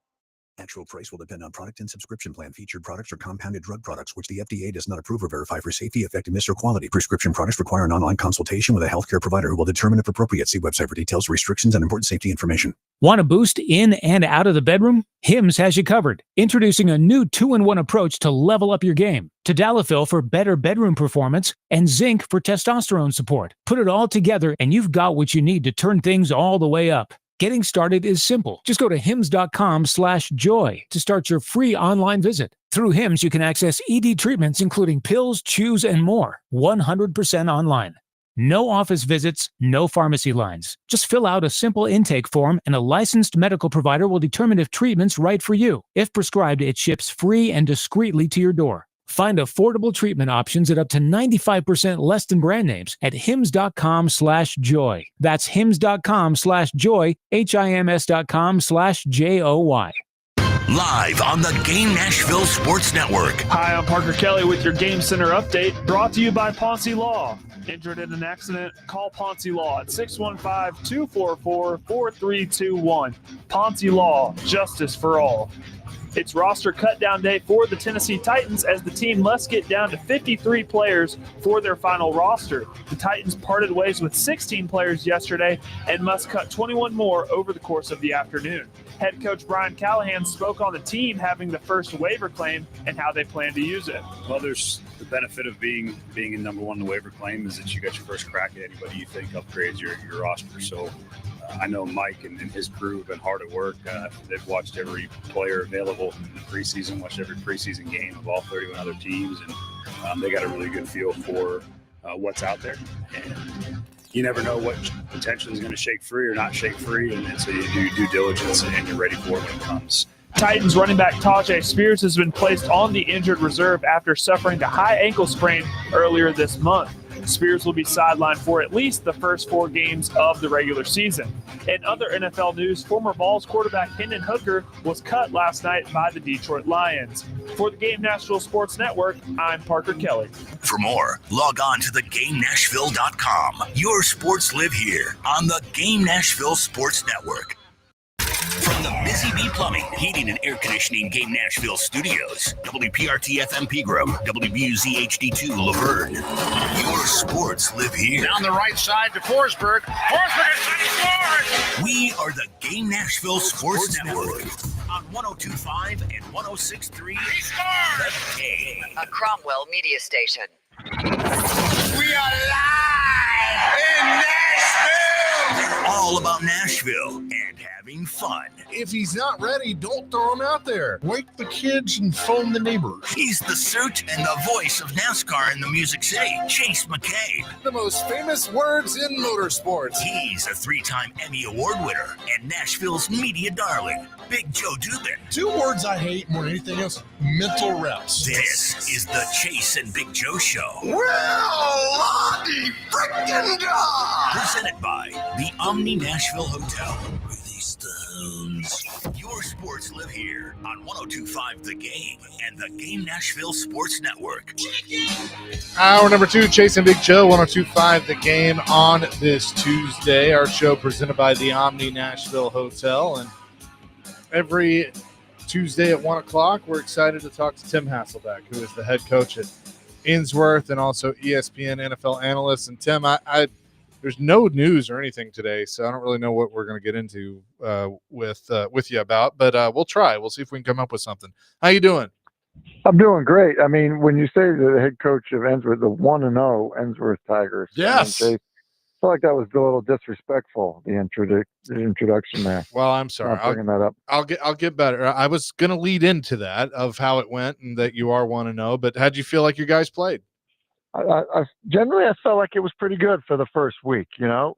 S25: Actual price will depend on product and subscription plan. Featured products are compounded drug products, which the FDA does not approve or verify for safety, effectiveness, or quality. Prescription products require an online consultation with a healthcare provider who will determine if appropriate. See website for details, restrictions, and important safety information.
S26: Want a boost in and out of the bedroom? Hims has you covered. Introducing a new 2-in-1 approach to level up your game. Tadalafil for better bedroom performance and zinc for testosterone support. Put it all together and you've got what you need to turn things all the way up. Getting started is simple. Just go to hims.com/joy to start your free online visit. Through Hims, you can access ED treatments, including pills, chews, and more, 100% online. No office visits, no pharmacy lines. Just fill out a simple intake form and a licensed medical provider will determine if treatment's right for you. If prescribed, it ships free and discreetly to your door. Find affordable treatment options at up to 95% less than brand names at hims.com/joy. That's hims.com/joy, hims.com/joy.
S7: Live on the Game Nashville Sports Network.
S3: Hi, I'm Parker Kelly with your Game Center update, brought to you by Ponce Law. Injured in an accident? Call Ponce Law at 615-244-4321. Ponce Law, justice for all. It's roster cutdown day for the Tennessee Titans as the team must get down to 53 players for their final roster. The Titans parted ways with 16 players yesterday and must cut 21 more over the course of the afternoon. Head coach Brian Callahan spoke on the team having the first waiver claim and how they plan to use it.
S10: Well, there's the benefit of being in number one in the waiver claim is that you got your first crack at anybody you think upgrades your roster. So I know Mike and his crew have been hard at work. They've watched every player available in the preseason, watched every preseason game of all 31 other teams, and they got a really good feel for what's out there. And you never know what potentially is going to shake free or not shake free, and so you do your due diligence and you're ready for it when it comes.
S3: Titans running back Tajay Spears has been placed on the injured reserve after suffering a high ankle sprain earlier this month. Spears will be sidelined for at least the first 4 games of the regular season. In other NFL news, former Vols quarterback Hendon Hooker was cut last night by the Detroit Lions. For the Game Nashville Sports Network, I'm Parker Kelly.
S7: For more, log on to theGameNashville.com. Your sports live here on the Game Nashville Sports Network. From the Busy Bee Plumbing, Heating, and Air Conditioning Game Nashville Studios, WPRT FM Pegram, WBUZ HD2 Laverne. Your sports live here.
S11: Down the right side to Forsberg. Forsberg scores!
S7: We are the Game Nashville Sports Network on 102.5 and 106.3.
S11: He scores!
S7: The Game.
S12: A Cromwell media station.
S11: We are live in Nashville!
S7: They're all about Nashville and having fun.
S4: If he's not ready, don't throw him out there. Wake the kids and phone the neighbors.
S7: He's the suit and the voice of NASCAR in the Music City, Chase McCabe.
S13: The most famous words in motorsports.
S7: He's a 3-time Emmy Award winner and Nashville's media darling, Big Joe Dubin.
S4: 2 words I hate more than anything else: mental reps.
S7: This is the Chase and Big Joe Show.
S11: Well, Lottie frickin' God!
S7: Presented by the Omni Nashville Hotel. Stones. Your sports live here on 102.5 The Game and the Game Nashville Sports Network.
S1: Hour number 2, Chase and Big Joe, 102.5 The Game on this Tuesday. Our show presented by the Omni Nashville Hotel. And every Tuesday at 1 o'clock, we're excited to talk to Tim Hasselbeck, who is the head coach at Innsworth and also ESPN NFL analyst. And Tim, there's no news or anything today, so I don't really know what we're going to get into with you about, but we'll try. We'll see if we can come up with something. How you doing?
S14: I'm doing great. I mean, when you say the head coach of Innsworth, the 1-0 Innsworth Tigers.
S1: Yes.
S14: I feel like that was a little disrespectful, the introduction there.
S1: Well, I'm sorry.
S14: Not bringing that up.
S1: I'll get better. I was going to lead into that of how it went and that you are 1-0, but how'd you feel like your guys played?
S14: I generally felt like it was pretty good for the first week. Joe's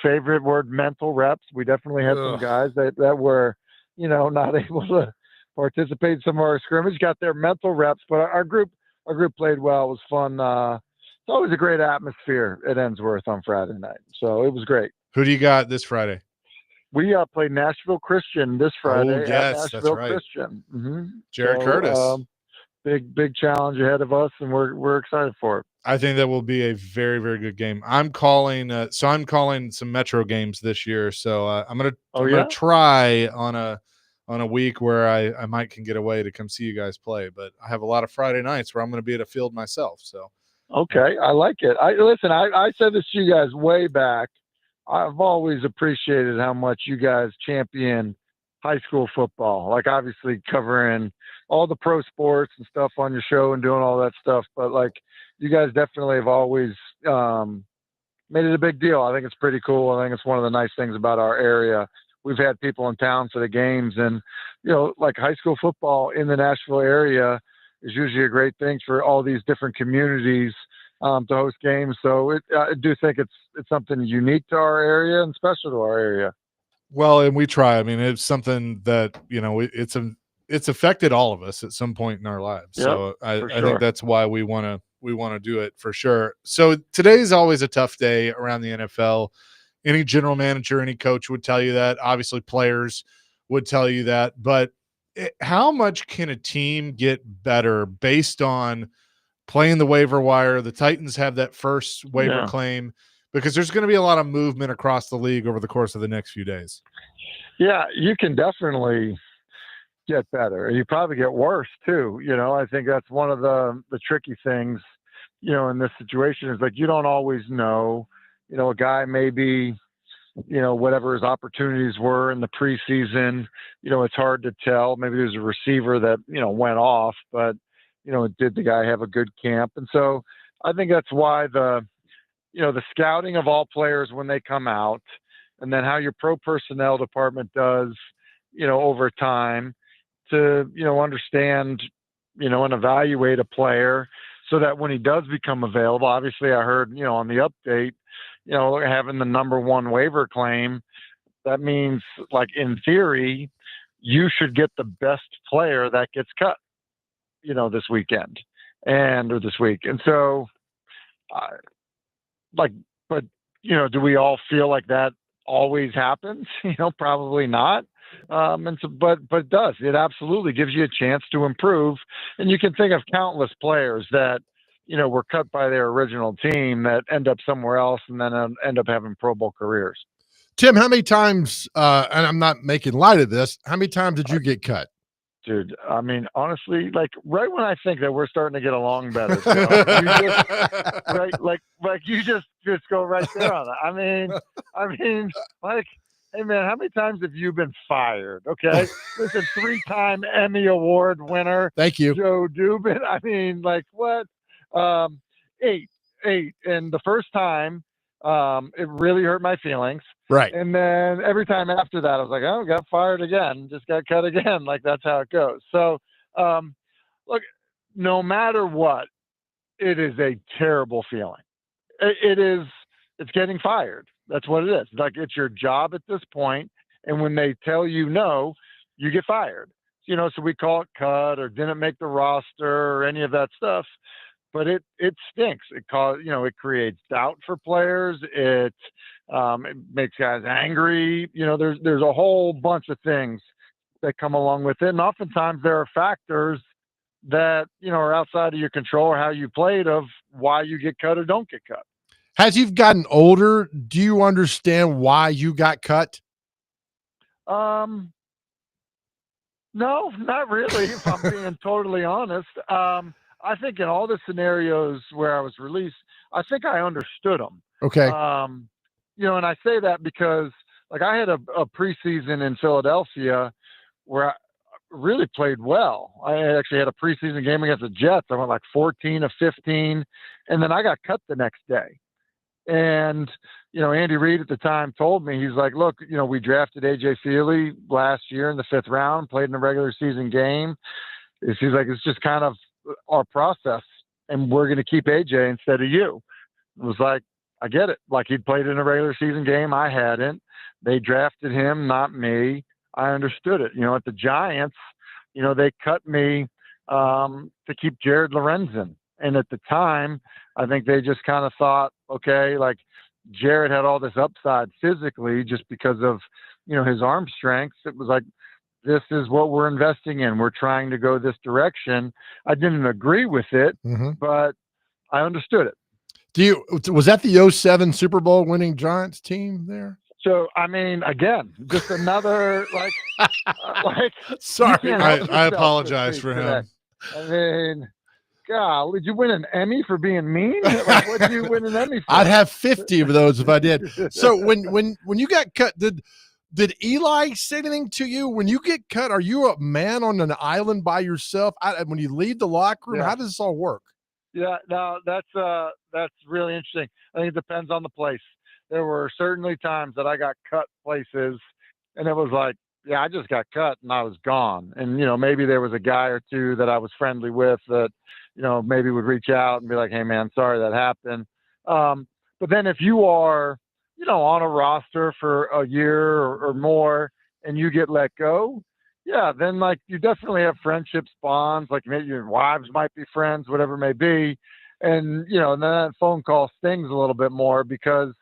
S14: favorite word, mental reps. We definitely had some guys that were, not able to participate in some of our scrimmage, got their mental reps, but our group played well. It was fun. It's always a great atmosphere at Innsworth on Friday night, so it was great.
S1: Who do you got this Friday?
S14: We played Nashville Christian this Friday.
S1: Oh, yes,
S14: at Nashville
S1: that's right.
S14: Christian. Mm-hmm.
S1: Jared Curtis.
S14: Big challenge ahead of us, and we're excited for it.
S1: I think that will be a very, very good game. I'm calling some Metro games this year. So I'm gonna try on a week where I might can get away to come see you guys play. But I have a lot of Friday nights where I'm gonna be at a field myself. So
S14: okay, I like it. I said this to you guys way back. I've always appreciated how much you guys champion high school football, like obviously covering all the pro sports and stuff on your show and doing all that stuff. But like you guys definitely have always made it a big deal. I think it's pretty cool. I think it's one of the nice things about our area. We've had people in town for the games, and, like high school football in the Nashville area is usually a great thing for all these different communities to host games. So I do think it's something unique to our area and special to our area.
S1: well, and we try. I mean, it's something that it's affected all of us at some point in our lives.
S14: Yep,
S1: so I
S14: for
S1: think
S14: sure.
S1: that's why we want to do it for sure. So today's always a tough day around the NFL. Any general manager, any coach would tell you that. Obviously, players would tell you that. But how much can a team get better based on playing the waiver wire? The Titans have that first waiver claim because there's going to be a lot of movement across the league over the course of the next few days.
S14: Yeah, you can definitely get better. You probably get worse too. I think that's one of the tricky things, in this situation is like, you don't always know, a guy maybe, whatever his opportunities were in the preseason, it's hard to tell. Maybe there's a receiver that, went off, but, did the guy have a good camp? And so I think that's why the scouting of all players when they come out, and then how your pro personnel department does, over time to, understand, and evaluate a player so that when he does become available, obviously I heard, on the update, having the number one waiver claim, that means like in theory, you should get the best player that gets cut, this weekend or this week. And so but, do we all feel like that always happens? Probably not. And so, but it does. It absolutely gives you a chance to improve. And you can think of countless players that, were cut by their original team that end up somewhere else and then end up having Pro Bowl careers.
S4: Tim, how many times, and I'm not making light of this, how many times did you get cut?
S14: Dude, I mean, honestly, like right when I think that we're starting to get along better, you just go right there on it. I mean, like, hey man, how many times have you been fired? Okay, listen, 3-time Emmy Award winner.
S4: Thank you,
S14: Joe Dubin. I mean, like what? 8, and the first time, it really hurt my feelings.
S4: Right.
S14: And then every time after that, I was like, oh, got fired again, just got cut again. Like that's how it goes. So, look, no matter what, it is a terrible feeling. It's getting fired. That's what it is. Like it's your job at this point. And when they tell you no, you get fired. So we call it cut or didn't make the roster or any of that stuff. But it stinks. It creates doubt for players. It makes guys angry. There's a whole bunch of things that come along with it. And oftentimes there are factors that, are outside of your control or how you played of why you get cut or don't get cut.
S4: As you've gotten older, do you understand why you got cut?
S14: No, not really, if I'm being totally honest. I think in all the scenarios where I was released, I think I understood them.
S4: Okay.
S14: And I say that because like I had a preseason in Philadelphia where I really played well. I actually had a preseason game against the Jets. I went like 14 of 15, and then I got cut the next day. And, Andy Reid at the time told me, he's like, look, we drafted A.J. Feely last year in the 5th round, played in a regular season game. He's like, it's just kind of our process, and we're going to keep AJ instead of you. It was like, I get it. Like he'd played in a regular season game. I hadn't. They drafted him, not me. I understood it. At the Giants, they cut me to keep Jared Lorenzen. And at the time, I think they just kind of thought, okay, like Jared had all this upside physically just because of, his arm strength. It was like, this is what we're investing in. We're trying to go this direction. I didn't agree with it, but I understood it.
S4: Was that the 07 Super Bowl winning Giants team there?
S14: So, I mean, again, just another
S4: sorry, I apologize for him.
S14: I mean, God, did you win an Emmy for being mean? Like, what did you win an Emmy for?
S4: I'd have 50 of those if I did. So when you got cut, did Eli say anything to you when you get cut? Are you a man on an island by yourself? When you leave the locker room, how does this all work?
S14: Yeah, no, that's really interesting. I think it depends on the place. There were certainly times that I got cut places, and it was like, yeah, I just got cut and I was gone. And maybe there was a guy or two that I was friendly with that maybe would reach out and be like, hey man, sorry that happened. But then if you are on a roster for a year or more and you get let go, yeah, then like you definitely have friendships, bonds, like maybe your wives might be friends, whatever it may be. And, and then that phone call stings a little bit more because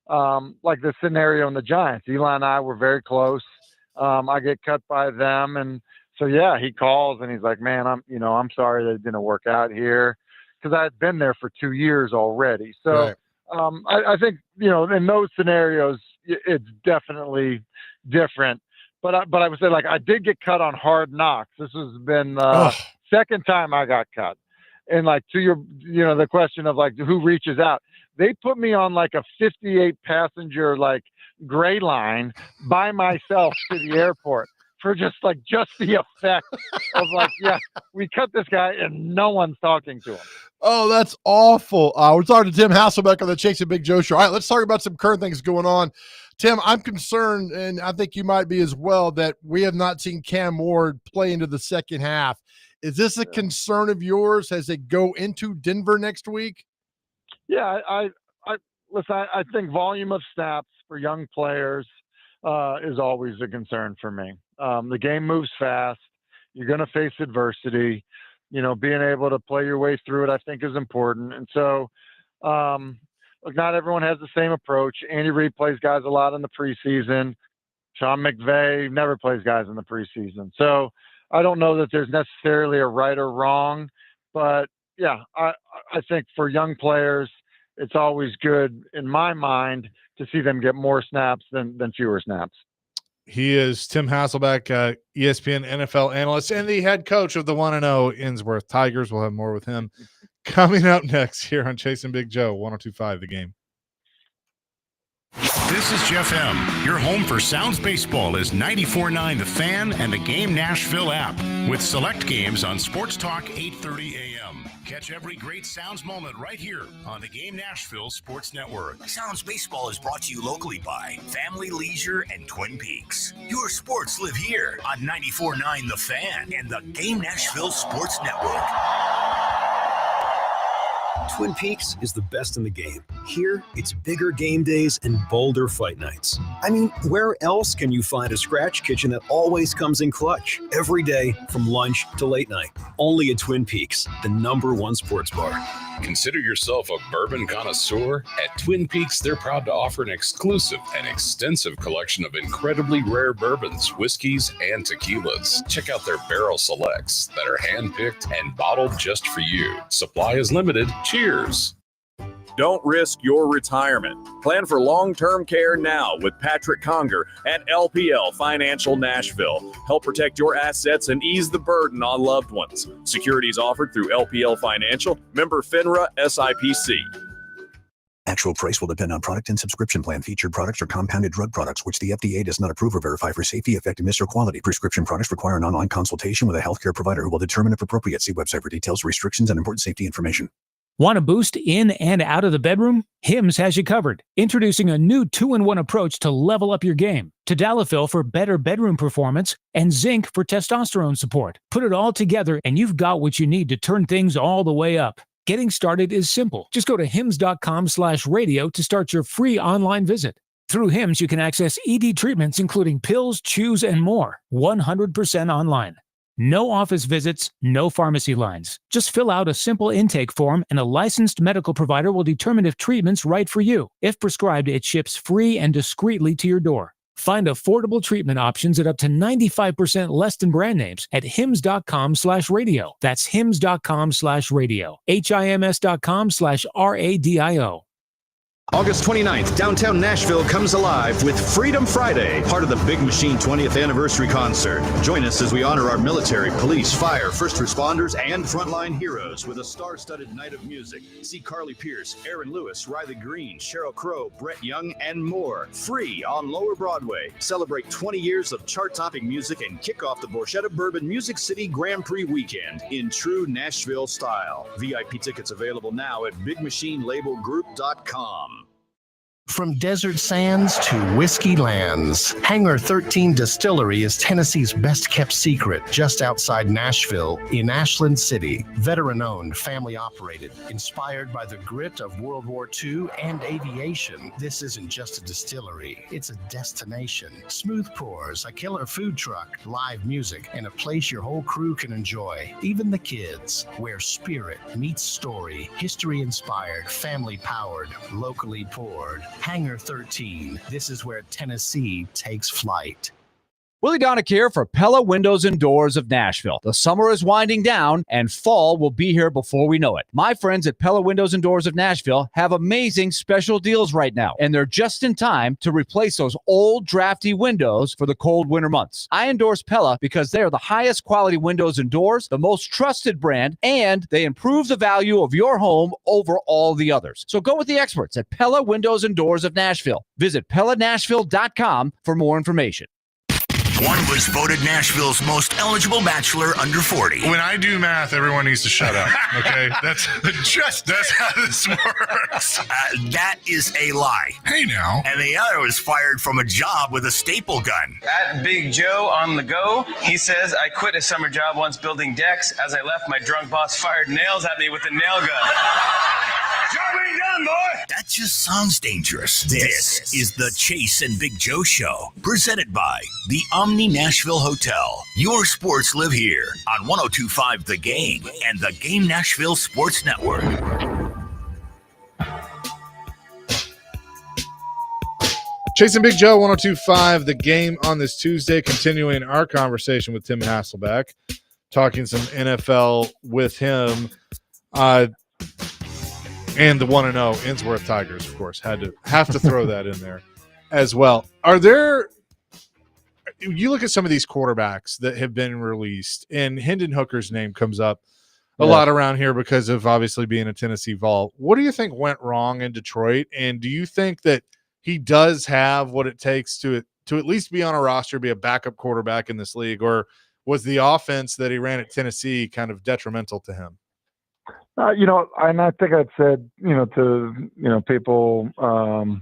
S14: like the scenario in the Giants, Eli and I were very close. I get cut by them. And so, yeah, he calls and he's like, man, I'm sorry that it didn't work out here. Cause I had been there for 2 years already. So,
S4: right.
S14: I think, in those scenarios, it's definitely different. But I would say, like, I did get cut on Hard Knocks. This has been second time I got cut. And like to your, the question of like who reaches out, they put me on like a 58 passenger like gray line by myself to the airport for just the effect of like, yeah, we cut this guy and no one's talking to him.
S4: Oh, that's awful. We're talking to Tim Hasselbeck on the Chase and Big Joe show. All right, let's talk about some current things going on. Tim, I'm concerned, and I think you might be as well, that we have not seen Cam Ward play into the second half. Is this a concern of yours as they go into Denver next week?
S14: Yeah, listen, I think volume of snaps for young players is always a concern for me. The game moves fast. You're going to face adversity. Being able to play your way through it, I think, is important. And so, look, not everyone has the same approach. Andy Reid plays guys a lot in the preseason. Sean McVay never plays guys in the preseason. So I don't know that there's necessarily a right or wrong, but yeah, I think for young players, it's always good in my mind to see them get more snaps than fewer snaps.
S1: He is Tim Hasselbeck, ESPN NFL analyst and the head coach of the 1-0 Innsworth Tigers. We'll have more with him coming up next here on Chase and Big Joe, 102.5 The Game.
S6: This is Jeff M. Your home for Sounds Baseball is 94.9 The Fan and the Game Nashville app with select games on Sports Talk 8:30 a.m. Catch every great Sounds moment right here on the Game Nashville Sports Network.
S7: Sounds Baseball is brought to you locally by Family Leisure and Twin Peaks. Your sports live here on 94.9 The Fan and the Game Nashville Sports Network.
S15: Twin Peaks is the best in the game. Here, it's bigger game days and bolder fight nights. I mean, where else can you find a scratch kitchen that always comes in clutch? Every day, from lunch to late night. Only at Twin Peaks, the #1 sports bar.
S8: Consider yourself a bourbon connoisseur? At Twin Peaks, they're proud to offer an exclusive and extensive collection of incredibly rare bourbons, whiskeys, and tequilas. Check out their barrel selects that are handpicked and bottled just for you. Supply is limited. Cheers.
S16: Don't risk your retirement. Plan for long-term care now with Patrick Conger at LPL Financial Nashville. Help protect your assets and ease the burden on loved ones. Securities offered through LPL Financial, member FINRA SIPC.
S25: Actual price will depend on product and subscription plan. Featured products are compounded drug products, which the FDA does not approve or verify for safety, effectiveness, or quality. Prescription products require an online consultation with a healthcare provider who will determine if appropriate. See website for details, restrictions, and important safety information.
S26: Want a boost in and out of the bedroom? Hims has you covered. Introducing a new 2-in-1 approach to level up your game. Tadalafil for better bedroom performance and zinc for testosterone support. Put it all together and you've got what you need to turn things all the way up. Getting started is simple. Just go to hims.com/radio to start your free online visit. Through Hims, you can access ED treatments including pills, chews, and more. 100% online. No office visits, no pharmacy lines. Just fill out a simple intake form and a licensed medical provider will determine if treatment's right for you. If prescribed, it ships free and discreetly to your door. Find affordable treatment options at up to 95% less than brand names at hims.com/radio. That's hims.com/radio. HIMS.com/RADIO.
S9: August 29th, downtown Nashville comes alive with Freedom Friday, part of the Big Machine 20th Anniversary Concert. Join us as we honor our military, police, fire, first responders, and frontline heroes with a star-studded night of music. See Carly Pierce, Aaron Lewis, Riley Green, Sheryl Crow, Brett Young, and more. Free on Lower Broadway. Celebrate 20 years of chart-topping music and kick off the Borchetta Bourbon Music City Grand Prix weekend in true Nashville style. VIP tickets available now at BigMachineLabelGroup.com.
S17: From desert sands to whiskey lands, Hangar 13 Distillery is Tennessee's best-kept secret just outside Nashville in Ashland City. Veteran-owned, family-operated, inspired by the grit of World War II and aviation, this isn't just a distillery, it's a destination. Smooth pours, a killer food truck, live music, and a place your whole crew can enjoy, even the kids, where spirit meets story, history-inspired, family-powered, locally poured. Hangar 13. This is where Tennessee takes flight.
S18: Willie Donick here for Pella Windows and Doors of Nashville. The summer is winding down and fall will be here before we know it. My friends at Pella Windows and Doors of Nashville have amazing special deals right now, and they're just in time to replace those old drafty windows for the cold winter months. I endorse Pella because they are the highest quality windows and doors, the most trusted brand, and they improve the value of your home over all the others. So go with the experts at Pella Windows and Doors of Nashville. Visit PellaNashville.com for more information.
S7: One was voted Nashville's most eligible bachelor under 40.
S19: When I do math, everyone needs to shut up. Okay, that's how this works.
S7: That is a lie.
S19: Hey now.
S7: And the other was fired from a job with a staple gun.
S20: At Big Joe on the go, he says, I quit a summer job once building decks. As I left, my drunk boss fired nails at me with a nail gun.
S7: Job ain't done, boy. That just sounds dangerous. This is the Chase and Big Joe Show, presented by the Omni Nashville Hotel. Your sports live here on 102.5 The Game and the Game Nashville Sports Network.
S1: Chase and Big Joe, 102.5 The Game on this Tuesday, continuing our conversation with Tim Hasselbeck, talking some NFL with him. And the 1-0 Innsworth Tigers, of course, have to throw that in there as well. You look at some of these quarterbacks that have been released, and Hendon Hooker's name comes up a lot around here because of obviously being a Tennessee Vol. What do you think went wrong in Detroit? And do you think that he does have what it takes to at least be on a roster, be a backup quarterback in this league? Or was the offense that he ran at Tennessee kind of detrimental to him?
S14: And I think I'd said, to, people, when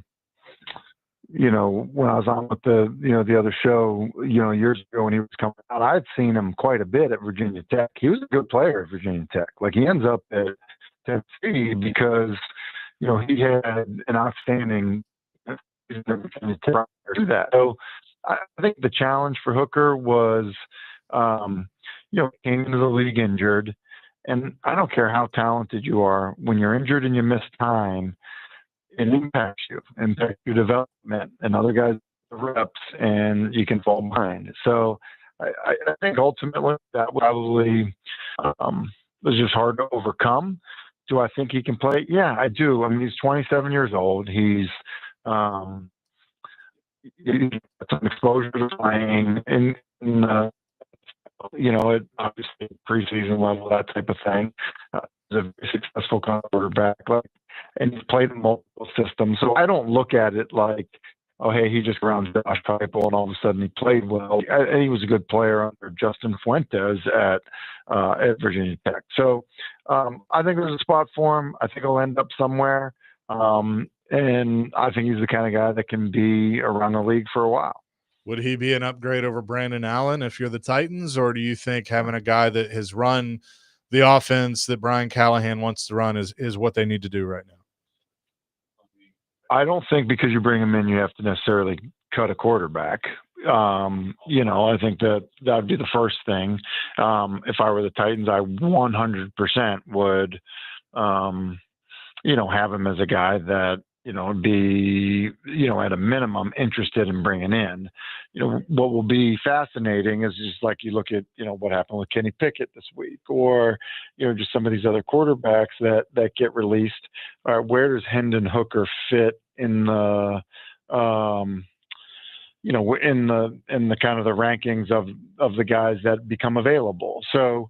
S14: I was on with the other show, years ago when he was coming out, I'd seen him quite a bit at Virginia Tech. He was a good player at Virginia Tech. Like, he ends up at Tennessee because, he had an outstanding Virginia Tech to that. So I think the challenge for Hooker was, came into the league injured. And I don't care how talented you are, when you're injured and you miss time, it impacts your development, and other guys have reps, and you can fall behind. So I think ultimately that probably was just hard to overcome. Do I think he can play? Yeah, I do. I mean, he's 27 years old. He's got some exposure to playing in obviously preseason level, that type of thing. He's a very successful quarterback, and he's played in multiple systems. So I don't look at it like, oh, hey, he just grounds Josh Heupel and all of a sudden he played well. He was a good player under Justin Fuentes at Virginia Tech. So I think there's a spot for him. I think he'll end up somewhere. And I think he's the kind of guy that can be around the league for a while.
S1: Would he be an upgrade over Brandon Allen if you're the Titans, or do you think having a guy that has run the offense that Brian Callahan wants to run is what they need to do right now?
S14: I don't think because you bring him in, you have to necessarily cut a quarterback. I think that would be the first thing. If I were the Titans, I 100% would, have him as a guy that, be, at a minimum interested in bringing in. What will be fascinating is just like you look at, what happened with Kenny Pickett this week, or, just some of these other quarterbacks that get released. Where does Hendon Hooker fit in the, in the kind of the rankings of the guys that become available? So,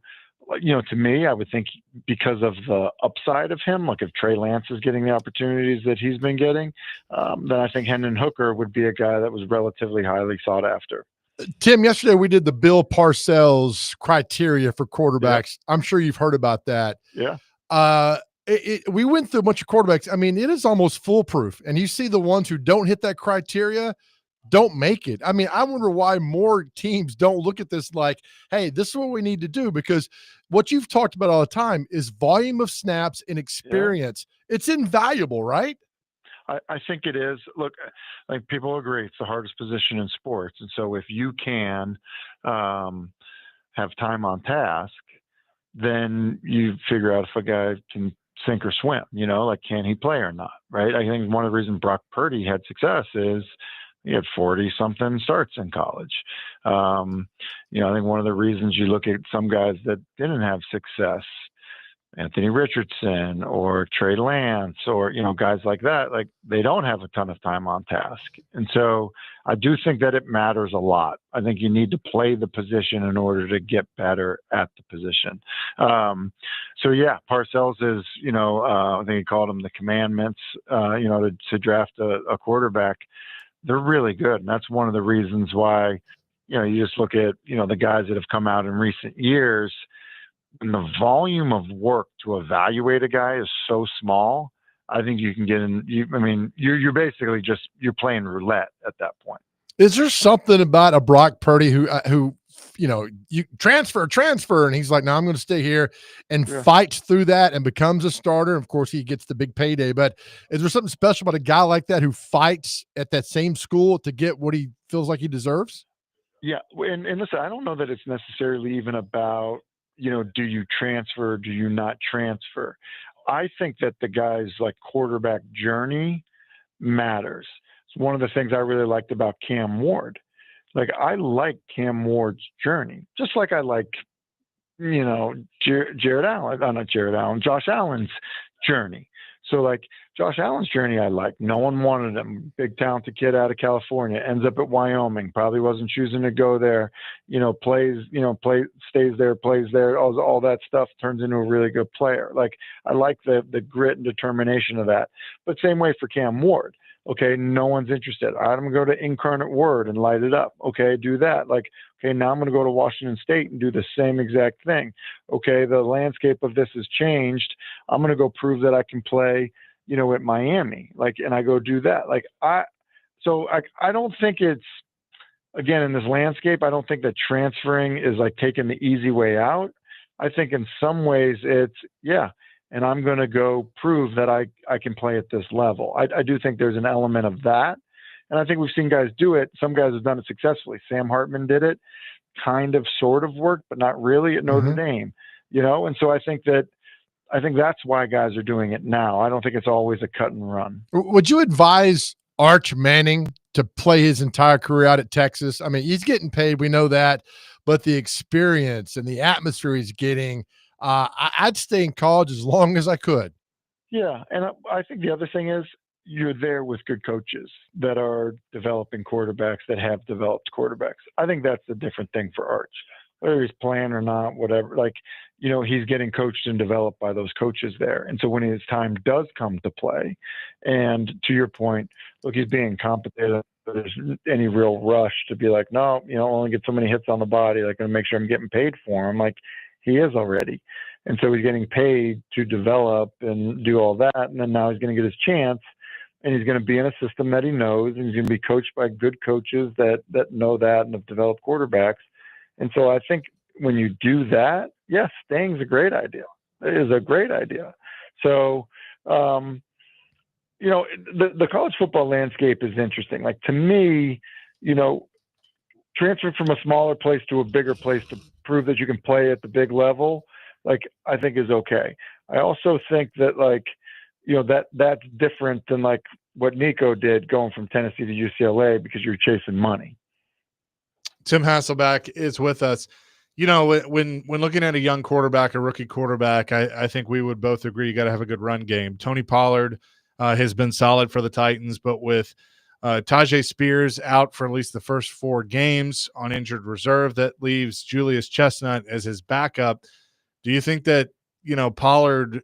S14: to me, I would think because of the upside of him, like if Trey Lance is getting the opportunities that he's been getting, then I think Hendon Hooker would be a guy that was relatively highly sought after.
S4: Tim, yesterday we did the Bill Parcells criteria for quarterbacks. Yeah. I'm sure you've heard about that.
S14: Yeah.
S4: We went through a bunch of quarterbacks. I mean, it is almost foolproof. And you see the ones who don't hit that criteria don't make it. I mean, I wonder why more teams don't look at this like, hey, this is what we need to do, because what you've talked about all the time is volume of snaps and experience. Yeah. It's invaluable, right?
S14: I think it is. Look, like people agree, it's the hardest position in sports. And so if you can have time on task, then you figure out if a guy can sink or swim, like can he play or not, right? I think one of the reasons Brock Purdy had success is He had 40-something starts in college. I think one of the reasons you look at some guys that didn't have success, Anthony Richardson or Trey Lance or, guys like that, like they don't have a ton of time on task. And so I do think that it matters a lot. I think you need to play the position in order to get better at the position. Parcells is, I think he called them the commandments, to draft a quarterback. They're really good. And that's one of the reasons why, you just look at, the guys that have come out in recent years, and the volume of work to evaluate a guy is so small. I think you can get in. You're basically you're playing roulette at that point.
S4: Is there something about a Brock Purdy who you transfer, and he's like, no, I'm going to stay here and fights through that and becomes a starter. Of course, he gets the big payday. But is there something special about a guy like that who fights at that same school to get what he feels like he deserves?
S14: Yeah, and listen, I don't know that it's necessarily even about, do you transfer, do you not transfer? I think that the guy's like quarterback journey matters. It's one of the things I really liked about Cam Ward. Like, I like Cam Ward's journey, just like I like, Josh Allen's journey. So like Josh Allen's journey, I like. No one wanted him. Big talented kid out of California, ends up at Wyoming. Probably wasn't choosing to go there. Stays there, plays there. All that stuff turns into a really good player. Like, I like the grit and determination of that. But same way for Cam Ward. Okay, no one's interested. I'm going to go to Incarnate Word and light it up. Okay, do that. Like, okay, now I'm going to go to Washington State and do the same exact thing. Okay, the landscape of this has changed. I'm going to go prove that I can play, at Miami. Like, and I go do that. Like, I don't think it's, again, in this landscape, I don't think that transferring is like taking the easy way out. I think in some ways it's, and I'm going to go prove that I can play at this level. I do think there's an element of that. And I think we've seen guys do it. Some guys have done it successfully. Sam Hartman did it, kind of, sort of worked, but not really at Notre Dame, And so I think that's why guys are doing it now. I don't think it's always a cut and run.
S4: Would you advise Arch Manning to play his entire career out at Texas? I mean, he's getting paid. We know that. But the experience and the atmosphere he's getting, I'd stay in college as long as I could.
S14: Yeah, and I think the other thing is you're there with good coaches that are developing quarterbacks, that have developed quarterbacks. I think that's a different thing for Arch. Whether he's playing or not, whatever, he's getting coached and developed by those coaches there. And so when his time does come to play, and to your point, look, he's being competent. There's any real rush to be like, no, only get so many hits on the body. Like, I'm gonna make sure I'm getting paid for him. Like, he is already. And so he's getting paid to develop and do all that. And then now he's going to get his chance, and he's going to be in a system that he knows, and he's going to be coached by good coaches that know that and have developed quarterbacks. And so I think when you do that, yes, staying's a great idea. It is a great idea. So, the college football landscape is interesting. Like, to me, transferring from a smaller place to a bigger place to prove that you can play at the big level, like, I think is okay. I also think that, like, that's different than like what Nico did going from Tennessee to UCLA because you're chasing money.
S1: Tim Hasselback is with us. When looking at a young quarterback, a rookie quarterback, I think we would both agree you got to have a good run game. Tony Pollard has been solid for the Titans, but with Tajay Spears out for at least the first 4 games on injured reserve, that leaves Julius Chestnut as his backup. Do you think that, Pollard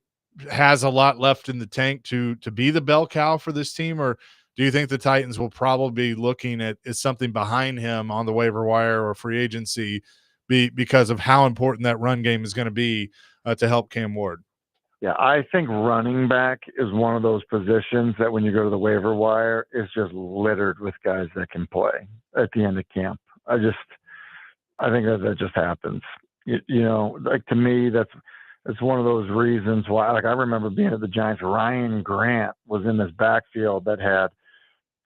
S1: has a lot left in the tank to be the bell cow for this team, or do you think the Titans will probably be looking at something behind him on the waiver wire or free agency because of how important that run game is going to be to help Cam Ward?
S14: Yeah, I think running back is one of those positions that when you go to the waiver wire, it's just littered with guys that can play at the end of camp. I think that just happens. Like, to me, it's one of those reasons why, like, I remember being at the Giants, Ryan Grant was in this backfield that had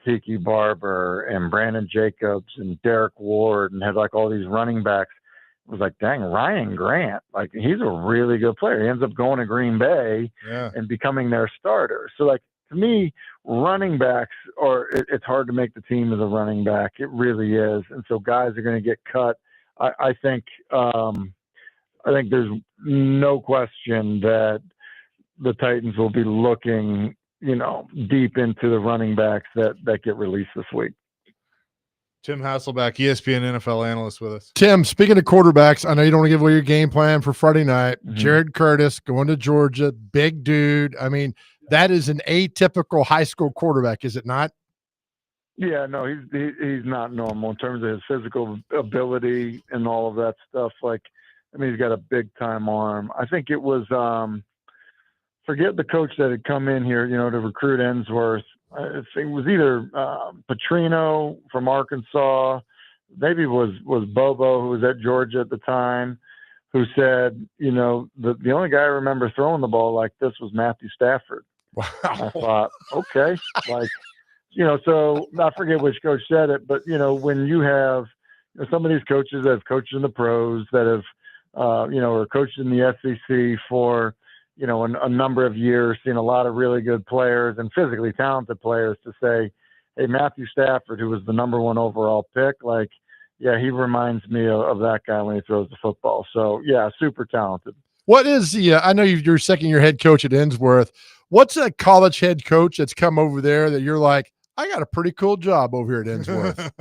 S14: Tiki Barber and Brandon Jacobs and Derek Ward and had like all these running backs. It was like, dang, Ryan Grant, like, he's a really good player. He ends up going to Green Bay and becoming their starter. So, like, to me, running backs it's hard to make the team as a running back. It really is. And so guys are going to get cut. I think there's no question that the Titans will be looking, deep into the running backs that get released this week.
S1: Tim Hasselback, ESPN NFL analyst with us.
S4: Tim, speaking of quarterbacks, I know you don't want to give away your game plan for Friday night. Jared Curtis going to Georgia, big dude. I mean, that is an atypical high school quarterback, is it not?
S14: Yeah, no, he's not normal in terms of his physical ability and all of that stuff. He's got a big time arm. I think it was forget the coach that had come in here, to recruit Ensworth. I think it was either Petrino from Arkansas, maybe it was Bobo, who was at Georgia at the time, who said, the only guy I remember throwing the ball like this was Matthew Stafford. Wow. I thought, okay, so I forget which coach said it, but when you have some of these coaches that have coached in the pros, that have or coached in the SEC for a number of years, seen a lot of really good players and physically talented players, to say, hey, Matthew Stafford, who was the number 1 overall pick, he reminds me of that guy when he throws the football. So yeah, super talented.
S4: What is I know you're second-year head coach at Ensworth. What's a college head coach that's come over there that you're like, I got a pretty cool job over here at Ensworth?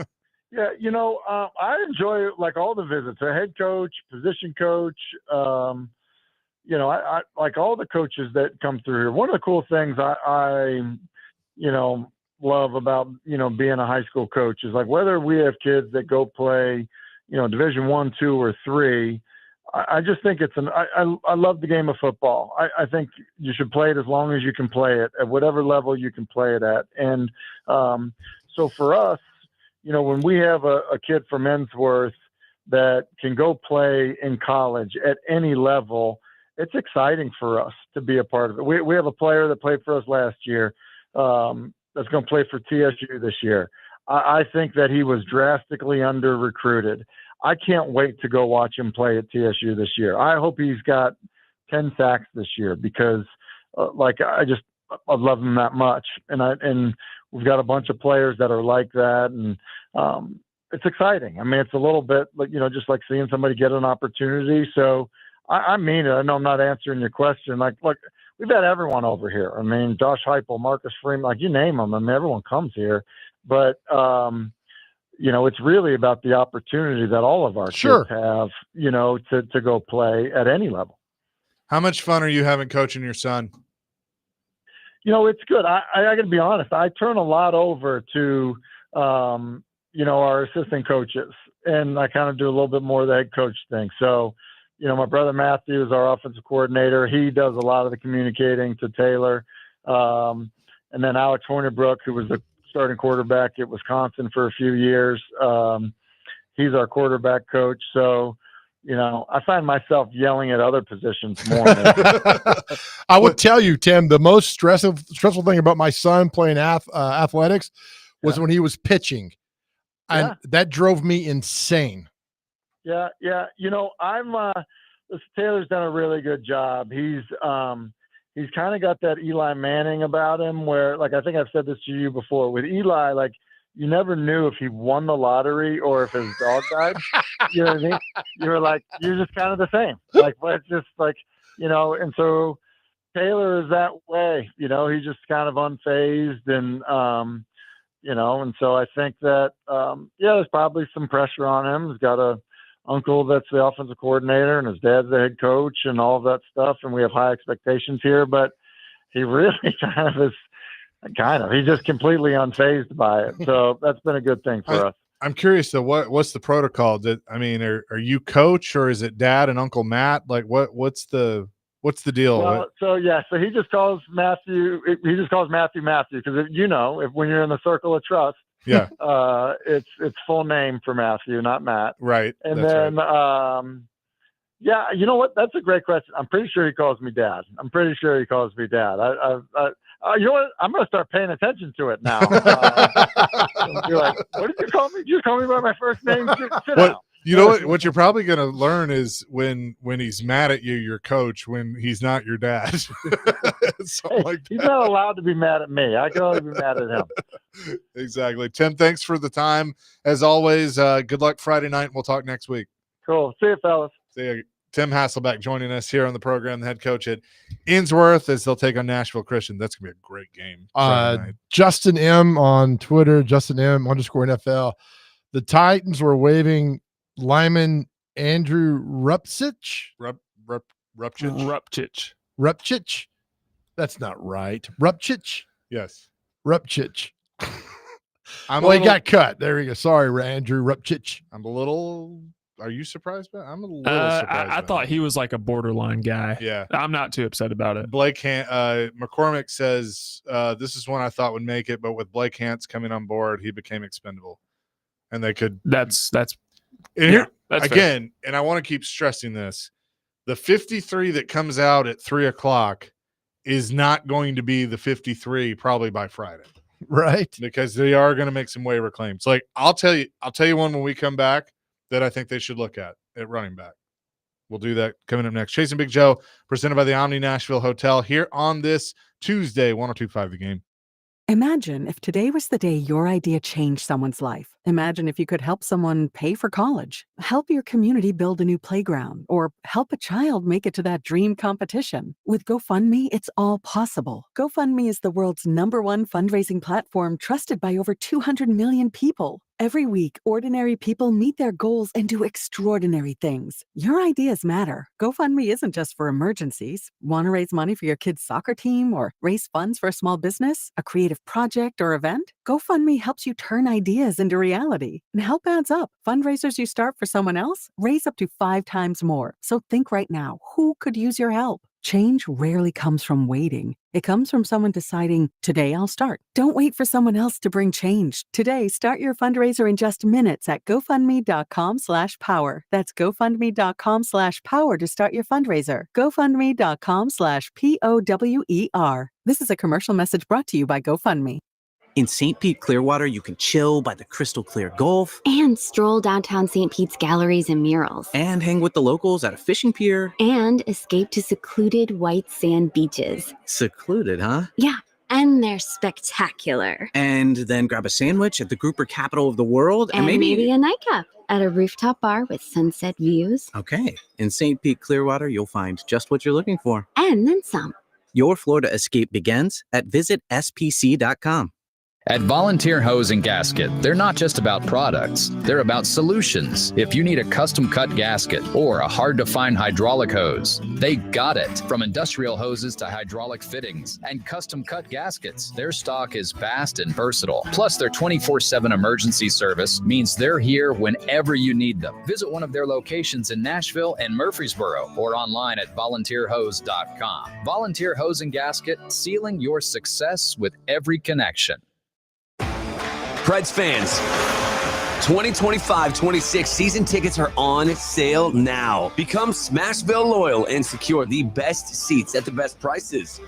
S14: Yeah, I enjoy all the visits. A head coach, position coach, I like all the coaches that come through here. One of the cool things I love about, being a high school coach is whether we have kids that go play, Division 1, 2, or 3, I just think I love the game of football. I think you should play it as long as you can play it at whatever level you can play it at. And so for us, when we have a kid from Ensworth that can go play in college at any level, it's exciting for us to be a part of it. We have a player that played for us last year that's going to play for TSU this year. I think that he was drastically under-recruited. I can't wait to go watch him play at TSU this year. I hope he's got 10 sacks this year because, I love him that much. And we've got a bunch of players that are like that. And it's exciting. I mean, it's a little bit just like seeing somebody get an opportunity. So I mean it. I know I'm not answering your question. Look, we've had everyone over here. I mean, Josh Heupel, Marcus Freeman, you name them. I mean, everyone comes here. But, it's really about the opportunity that all of our kids have, to go play at any level.
S1: How much fun are you having coaching your son?
S14: It's good. I got to be honest. I turn a lot over to, our assistant coaches, and I kind of do a little bit more of the head coach thing. So, my brother Matthew is our offensive coordinator. He does a lot of the communicating to Taylor. And then Alex Hornibrook, who was the starting quarterback at Wisconsin for a few years. He's our quarterback coach. So, I find myself yelling at other positions more.
S4: I would tell you, Tim, the most stressful thing about my son playing athletics was when he was pitching. And that drove me insane.
S14: Yeah. Taylor's done a really good job. He's kind of got that Eli Manning about him where, I think I've said this to you before, with Eli, you never knew if he won the lottery or if his dog died. You know what I mean? You were you're just kind of the same. It's just and so Taylor is that way, he's just kind of unfazed and, and so I think that, there's probably some pressure on him. He's got a uncle that's the offensive coordinator and his dad's the head coach and all of that stuff. And we have high expectations here, but he really he's just completely unfazed by it. So that's been a good thing for us.
S1: I'm curious though, what's the protocol? Are you coach or is it dad and Uncle Matt? What's the deal?
S14: Well, so he just calls Matthew. He just calls Matthew because if when you're in the circle of trust, it's full name for Matthew, not Matt.
S1: Right.
S14: And then, you know what? That's a great question. I'm pretty sure he calls me dad. You know what? I'm going to start paying attention to it now. You're like, what did you call me? Did you call me by my first name? Sit down.
S1: You know what you're probably going to learn is when he's mad at you, your coach, when he's not your dad. Something like that.
S14: He's not allowed to be mad at me. I can only be mad at him.
S1: Exactly. Tim, thanks for the time. As always, good luck Friday night. We'll talk next week.
S14: Cool. See you, fellas.
S1: See you. Tim Hasselbeck joining us here on the program, the head coach at Innsworth, as they'll take on Nashville Christian. That's going to be a great game.
S4: Justin M on Twitter, Justin M _NFL. The Titans were waiving lineman Andrew Rupcich. Rupcich. That's not right. Rupcich.
S1: Yes.
S4: Rupcich. He got cut. There we go. Sorry, Andrew Rupcich.
S1: Are you surprised by it? I'm a little surprised.
S3: I thought he was like a borderline guy.
S1: Yeah.
S3: I'm not too upset about it.
S1: McCormick says, this is one I thought would make it, but with Blake Hance coming on board, he became expendable. And they could.
S3: That's
S1: again,
S3: fair.
S1: and I want to keep stressing this. The 53 that comes out at 3:00 is not going to be the 53 probably by Friday.
S4: Right.
S1: Because they are going to make some waiver claims. Like I'll tell you one when we come back that I think they should look at running back. We'll do that coming up next. Chasing Big Joe, presented by the Omni Nashville Hotel here on this Tuesday, 102.5 The Game.
S2: Imagine if today was the day your idea changed someone's life. Imagine if you could help someone pay for college, help your community build a new playground, or help a child make it to that dream competition. With GoFundMe, it's all possible. GoFundMe is the world's #1 fundraising platform trusted by over 200 million people. Every week, ordinary people meet their goals and do extraordinary things. Your ideas matter. GoFundMe isn't just for emergencies. Want to raise money for your kid's soccer team or raise funds for a small business, a creative project, or event? GoFundMe helps you turn ideas into reality. And help adds up. Fundraisers you start for someone else raise up to 5 times more. So think right now, who could use your help? Change rarely comes from waiting. It comes from someone deciding, today I'll start. Don't wait for someone else to bring change. Today, start your fundraiser in just minutes at GoFundMe.com/power. That's GoFundMe.com/power to start your fundraiser. GoFundMe.com/POWER. This is a commercial message brought to you by GoFundMe.
S5: In St. Pete, Clearwater, you can chill by the crystal clear Gulf.
S21: And stroll downtown St. Pete's galleries and murals.
S5: And hang with the locals at a fishing pier.
S21: And escape to secluded white sand beaches.
S5: Secluded, huh?
S21: Yeah, and they're spectacular.
S5: And then grab a sandwich at the Grouper Capital of the World.
S21: And maybe a nightcap at a rooftop bar with sunset views.
S5: Okay. In St. Pete, Clearwater, you'll find just what you're looking for.
S21: And then some.
S5: Your Florida escape begins at visitspc.com.
S22: At Volunteer Hose and Gasket, they're not just about products, they're about solutions. If you need a custom cut gasket or a hard-to-find hydraulic hose, they got it. From industrial hoses to hydraulic fittings and custom cut gaskets, their stock is vast and versatile. Plus, their 24/7 emergency service means they're here whenever you need them. Visit one of their locations in Nashville and Murfreesboro or online at volunteerhose.com. Volunteer Hose and Gasket, sealing your success with every connection.
S23: Preds fans, 2025-26 season tickets are on sale now. Become Smashville loyal and secure the best seats at the best prices.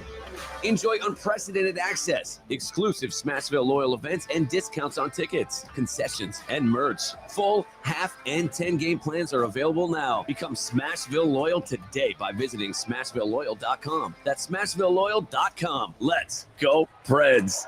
S23: Enjoy unprecedented access, exclusive Smashville loyal events and discounts on tickets, concessions, and merch. Full, half, and 10-game plans are available now. Become Smashville loyal today by visiting SmashvilleLoyal.com. That's SmashvilleLoyal.com. Let's go Preds.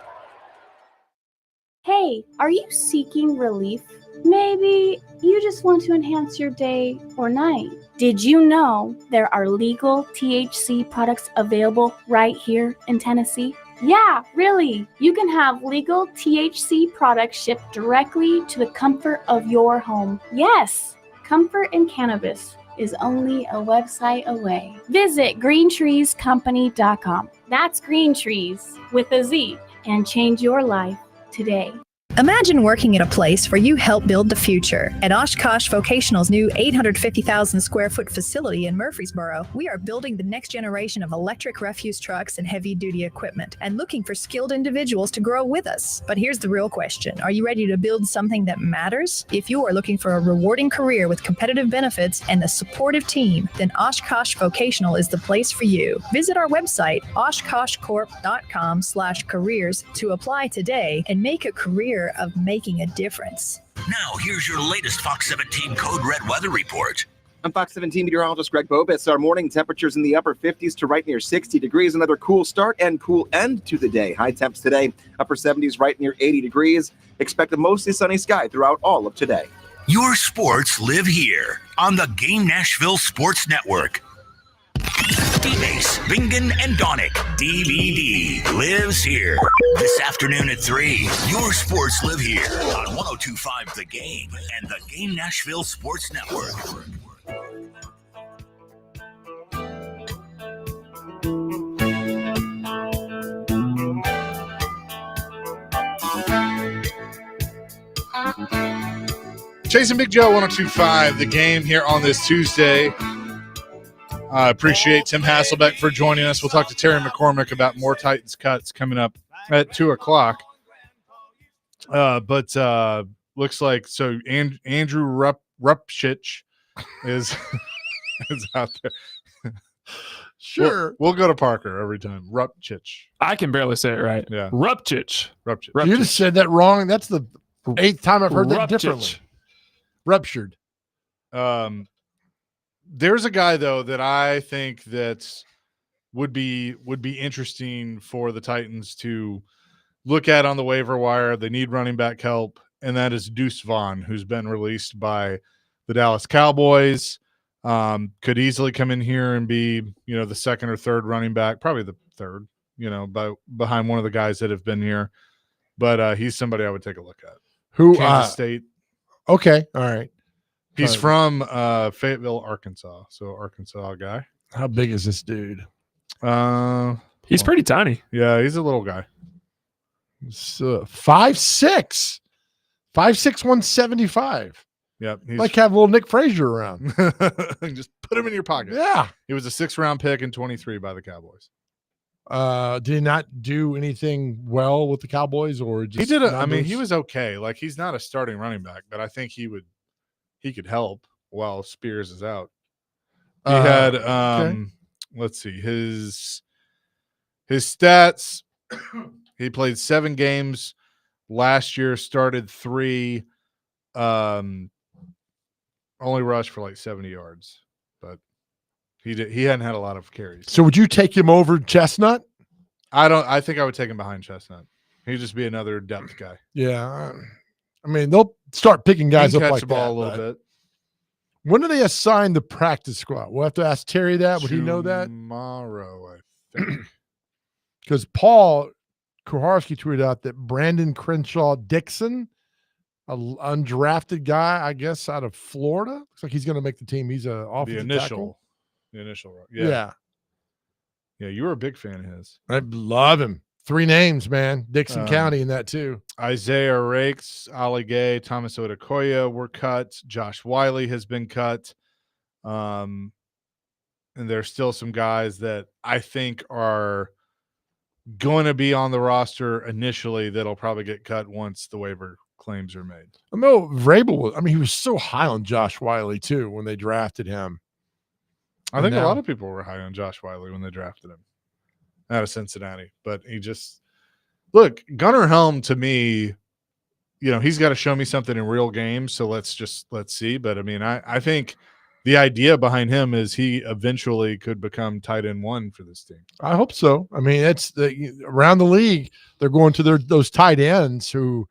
S24: Hey, are you seeking relief? Maybe you just want to enhance your day or night. Did you know there are legal THC products available right here in Tennessee? Yeah, really. You can have legal THC products shipped directly to the comfort of your home. Yes, comfort in cannabis is only a website away. Visit greentreescompany.com. That's Green Trees with a Z, and change your life today.
S27: Imagine working at a place where you help build the future. At Oshkosh Vocational's new 850,000 square foot facility in Murfreesboro, we are building the next generation of electric refuse trucks and heavy duty equipment and looking for skilled individuals to grow with us. But here's the real question. Are you ready to build something that matters? If you are looking for a rewarding career with competitive benefits and a supportive team, then Oshkosh Vocational is the place for you. Visit our website, oshkoshcorp.com/careers to apply today and make a career of making a difference.
S7: Now, here's your latest Fox 17 Code Red weather report.
S6: I'm Fox 17 meteorologist Greg Bobis. Our morning temperatures in the upper 50s to right near 60 degrees. Another cool start and cool end to the day. High temps today, upper 70s right near 80 degrees. Expect a mostly sunny sky throughout all of today.
S7: Your sports live here on the Game Nashville Sports Network. D-Base, Bingen, and Donick. DVD lives here. This afternoon at 3, your sports live here on 102.5 The Game and the Game Nashville Sports Network.
S1: Chasing Big Joe, 102.5 The Game here on this Tuesday. I appreciate Tim Hasselbeck for joining us. We'll talk to Terry McCormick about more Titans cuts coming up at 2 o'clock. But looks like so Andrew Rupchich is out there.
S4: Sure.
S1: We'll go to Parker every time. Rupchich.
S3: I can barely say it right.
S1: Yeah.
S3: Rupchich.
S4: You just said that wrong. That's the 8th time I've heard that differently. Ruptured.
S1: There's a guy though that I think that would be interesting for the Titans to look at on the waiver wire. They need running back help, and that is Deuce Vaughn, who's been released by the Dallas Cowboys. Could easily come in here and be, the second or third running back, probably the third, behind one of the guys that have been here. But he's somebody I would take a look at.
S4: Who?
S1: Kansas State.
S4: Okay. All right.
S1: He's from Fayetteville, Arkansas. So Arkansas guy.
S4: How big is this dude?
S3: He's pretty tiny.
S1: Yeah, he's a little guy.
S4: 5'6", 175.
S1: Yep.
S4: Like have little Nick Frazier around.
S1: Just put him in your pocket.
S4: Yeah.
S1: He was a 6th-round pick in 23 by the Cowboys.
S4: Did he not do anything well with the Cowboys, or just
S1: he did? He was okay. Like, he's not a starting running back, but I think he could help while Spears is out. He had
S4: okay.
S1: Let's see, his stats. He played 7 games last year, started 3, only rushed for like 70 yards, but he hadn't had a lot of carries.
S4: So would you take him over Chestnut?
S1: I think I would take him behind Chestnut. He'd just be another depth guy.
S4: Yeah. They'll start picking guys up
S1: catch
S4: like
S1: the ball
S4: that,
S1: a little bit.
S4: When do they assign the practice squad? We'll have to ask Terry that. Would he know that?
S1: Tomorrow, I think.
S4: Because Paul Kuharski tweeted out that Brandon Crenshaw Dixon, an undrafted guy, I guess, out of Florida. Looks like he's going to make the team. He's a offensive tackle.
S1: The initial.
S4: Yeah.
S1: Yeah, you were a big fan of his.
S4: I love him. 3 names, man. Dixon County in that too.
S1: Isaiah Rakes, Ali Gay, Thomas Odukoya were cut. Josh Wiley has been cut. And there's still some guys that I think are going to be on the roster initially that'll probably get cut once the waiver claims are made.
S4: I know Vrabel was, he was so high on Josh Wiley too when they drafted him.
S1: I think a lot of people were high on Josh Wiley when they drafted him out of Cincinnati, but look, Gunnar Helm to me, he's got to show me something in real games. So let's see. But I think the idea behind him is he eventually could become tight end 1 for this team.
S4: I hope so. It's around the league, they're going to those tight ends who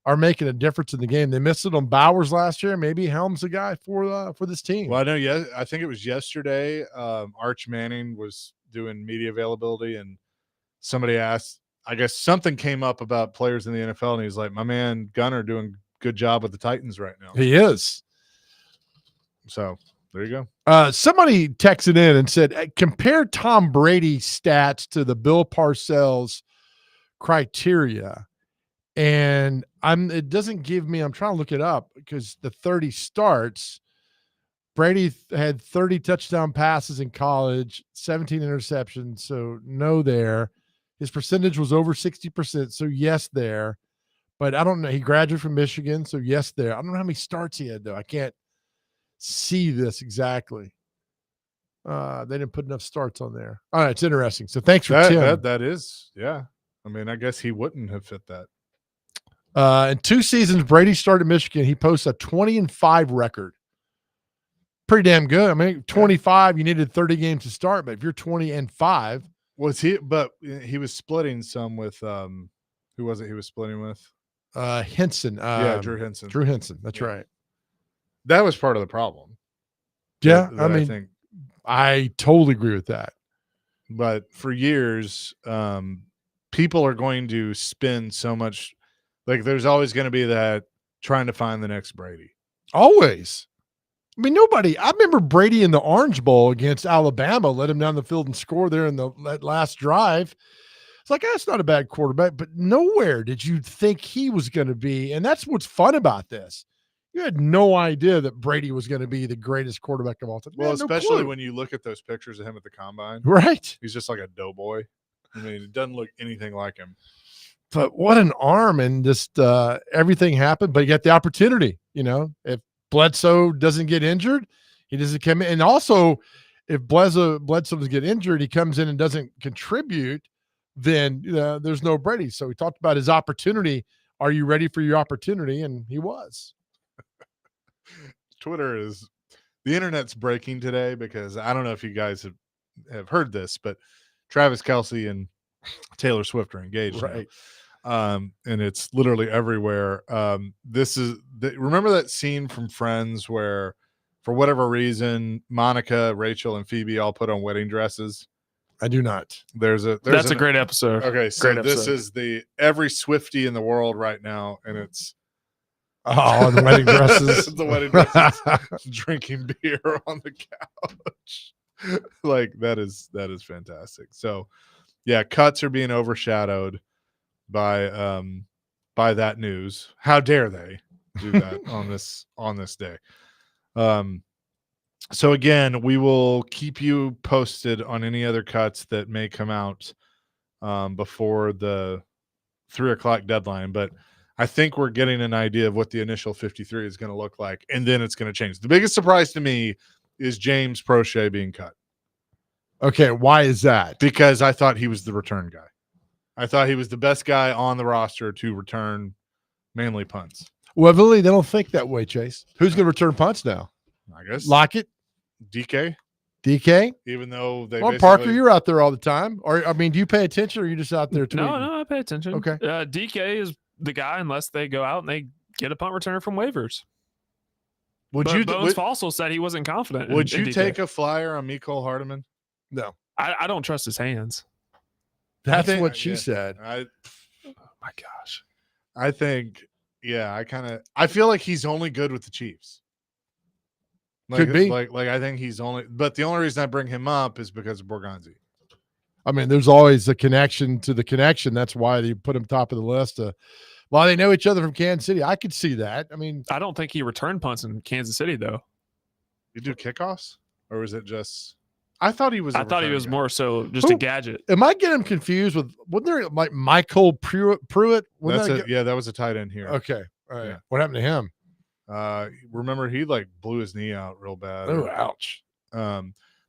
S4: are making a difference in the game. They missed it on Bowers last year. Maybe Helm's the guy for this team.
S1: Well, I know. I think it was yesterday. Arch Manning was doing media availability, and somebody asked. I guess something came up about players in the NFL, and he's like, "My man Gunnar doing good job with the Titans right now."
S4: He is.
S1: So there you go.
S4: Somebody texted in and said, compare Tom Brady's stats to the Bill Parcells criteria. And it doesn't give me, I'm trying to look it up because the 30 starts, Brady had 30 touchdown passes in college, 17 interceptions. So no there. His percentage was over 60%. So yes there. But I don't know. He graduated from Michigan. So yes there. I don't know how many starts he had though. I can't see this exactly. They didn't put enough starts on there. All right. It's interesting. So thanks for Tim.
S1: That is. Yeah. I guess he wouldn't have fit that.
S4: In 2 seasons, Brady started at Michigan. He posts a 20-5 record. Pretty damn good. I mean, 25, you needed 30 games to start, but if you're 20-5.
S1: Was he? But he was splitting some with who was it? He was splitting with
S4: Henson.
S1: Drew Henson.
S4: Drew Henson. That's right.
S1: That was part of the problem.
S4: Yeah,
S1: I think
S4: I totally agree with that.
S1: But for years, people are going to spend so much. Like, there's always going to be that trying to find the next Brady.
S4: Always. I mean, I remember Brady in the Orange Bowl against Alabama, let him down the field and score there in that last drive. It's like, that's not a bad quarterback, but nowhere did you think he was going to be. And that's what's fun about this. You had no idea that Brady was going to be the greatest quarterback of all time.
S1: Well, especially when you look at those pictures of him at the combine.
S4: Right.
S1: He's just like a doughboy. I mean, it doesn't look anything like him.
S4: But what an arm, and just everything happened. But you got the opportunity, if Bledsoe doesn't get injured, he doesn't come in. And also, if Bledsoe doesn't get injured, he comes in and doesn't contribute, then there's no Brady. So we talked about his opportunity. Are you ready for your opportunity? And he was.
S1: The internet's breaking today, because I don't know if you guys have heard this, but Travis Kelce and Taylor Swift are engaged.
S4: Right.
S1: And it's literally everywhere. Remember that scene from Friends where, for whatever reason, Monica, Rachel, and Phoebe all put on wedding dresses?
S4: I do not.
S3: That's a great episode.
S1: Okay, so this is every Swiftie in the world right now, and it's
S4: the wedding dresses.
S1: The wedding dresses, drinking beer on the couch. Like, that is fantastic. So yeah, cuts are being overshadowed by that news. How dare they do that on this day? So again, we will keep you posted on any other cuts that may come out before the 3:00 deadline. But I think we're getting an idea of what the initial 53 is going to look like, and then it's going to change. The biggest surprise to me is James Prochet being cut.
S4: Okay, why is that?
S1: Because I thought he was the return guy. I thought he was the best guy on the roster to return mainly punts.
S4: Well, Lily, they don't think that way, Chase. Who's going to return punts now?
S1: I guess
S4: Lockett,
S1: DK.
S4: Even
S1: though they
S4: Parker, you're out there all the time. Or do you pay attention, or are you just out there tweeting?
S3: No, I pay attention.
S4: Okay.
S3: DK is the guy unless they go out and they get a punt returner from waivers. Bones Fossil said he wasn't confident.
S1: Would you take a flyer on Mecole Hardman?
S4: No,
S3: I don't trust his hands.
S4: That's what she said.
S3: Oh my gosh.
S1: I think, I feel like he's only good with the Chiefs.
S4: Could be.
S1: Like I think he's but the only reason I bring him up is because of Borgonzi.
S4: I mean, there's always a connection to the connection. That's why they put him top of the list. Well, they know each other from Kansas City. I could see that. I mean,
S3: I don't think he returned punts in Kansas City, though.
S1: You do kickoffs? Or was it just... I thought he was
S3: more so just a gadget.
S4: Am I getting him confused with, wasn't there like Michael Pruitt?
S1: That was a tight end here.
S4: Okay. All right.
S1: Yeah.
S4: What happened to him?
S1: Remember, he blew his knee out real bad.
S4: Oh, ouch.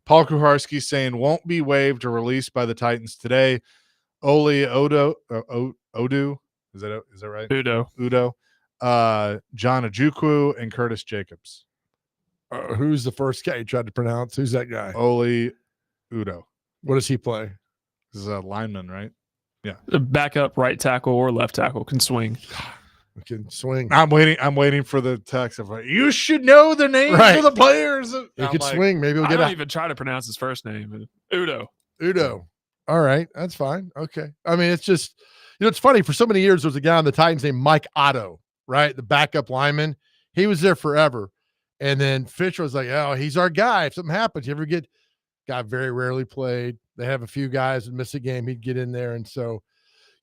S1: Paul Kuharski saying won't be waived or released by the Titans today. Oli Odo, Odu, is that right? Udo, John Ojukwu, and Curtis Jacobs.
S4: Who's the first guy you tried to pronounce? Who's that guy?
S1: Oli Udo.
S4: What does he play?
S1: This is a lineman, right? Yeah.
S3: A backup right tackle or left tackle, can swing.
S4: Can swing.
S1: I'm waiting for the text of you should know the names of the players.
S4: He could swing. Maybe we'll get
S3: I don't even try to pronounce his first name. Udo.
S4: All right. That's fine. Okay. I mean, it's just, it's funny. For so many years, there was a guy on the Titans named Mike Otto, right? The backup lineman. He was there forever. And then Fisher was like, oh, he's our guy. If something happens, you ever get, guy very rarely played. They have a few guys that miss a game. He'd get in there. And so,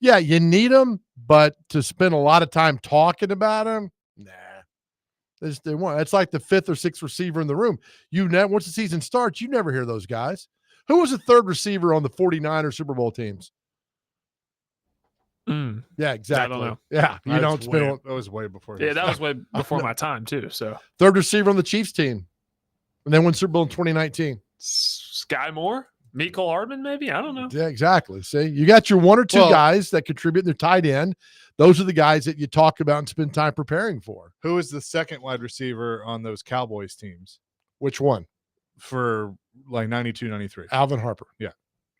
S4: yeah, you need him, but to spend a lot of time talking about him, nah. They won't. It's like the 5th or 6th receiver in the room. Once the season starts, you never hear those guys. Who was the 3rd receiver on the 49ers Super Bowl teams? Yeah, exactly.
S3: I don't know.
S4: Yeah,
S1: that was way before.
S3: That was way before my time too. So
S4: 3rd receiver on the Chiefs team, and they won Super Bowl in 2019.
S3: Sky Moore. Mecole Hardman, maybe? I don't know.
S4: Yeah, exactly. See, you got your one or two guys that contribute in their tight end. Those are the guys that you talk about and spend time preparing for.
S1: Who is the second wide receiver on those Cowboys teams?
S4: Which one?
S1: For like 92, 93.
S4: Alvin Harper.
S1: Yeah.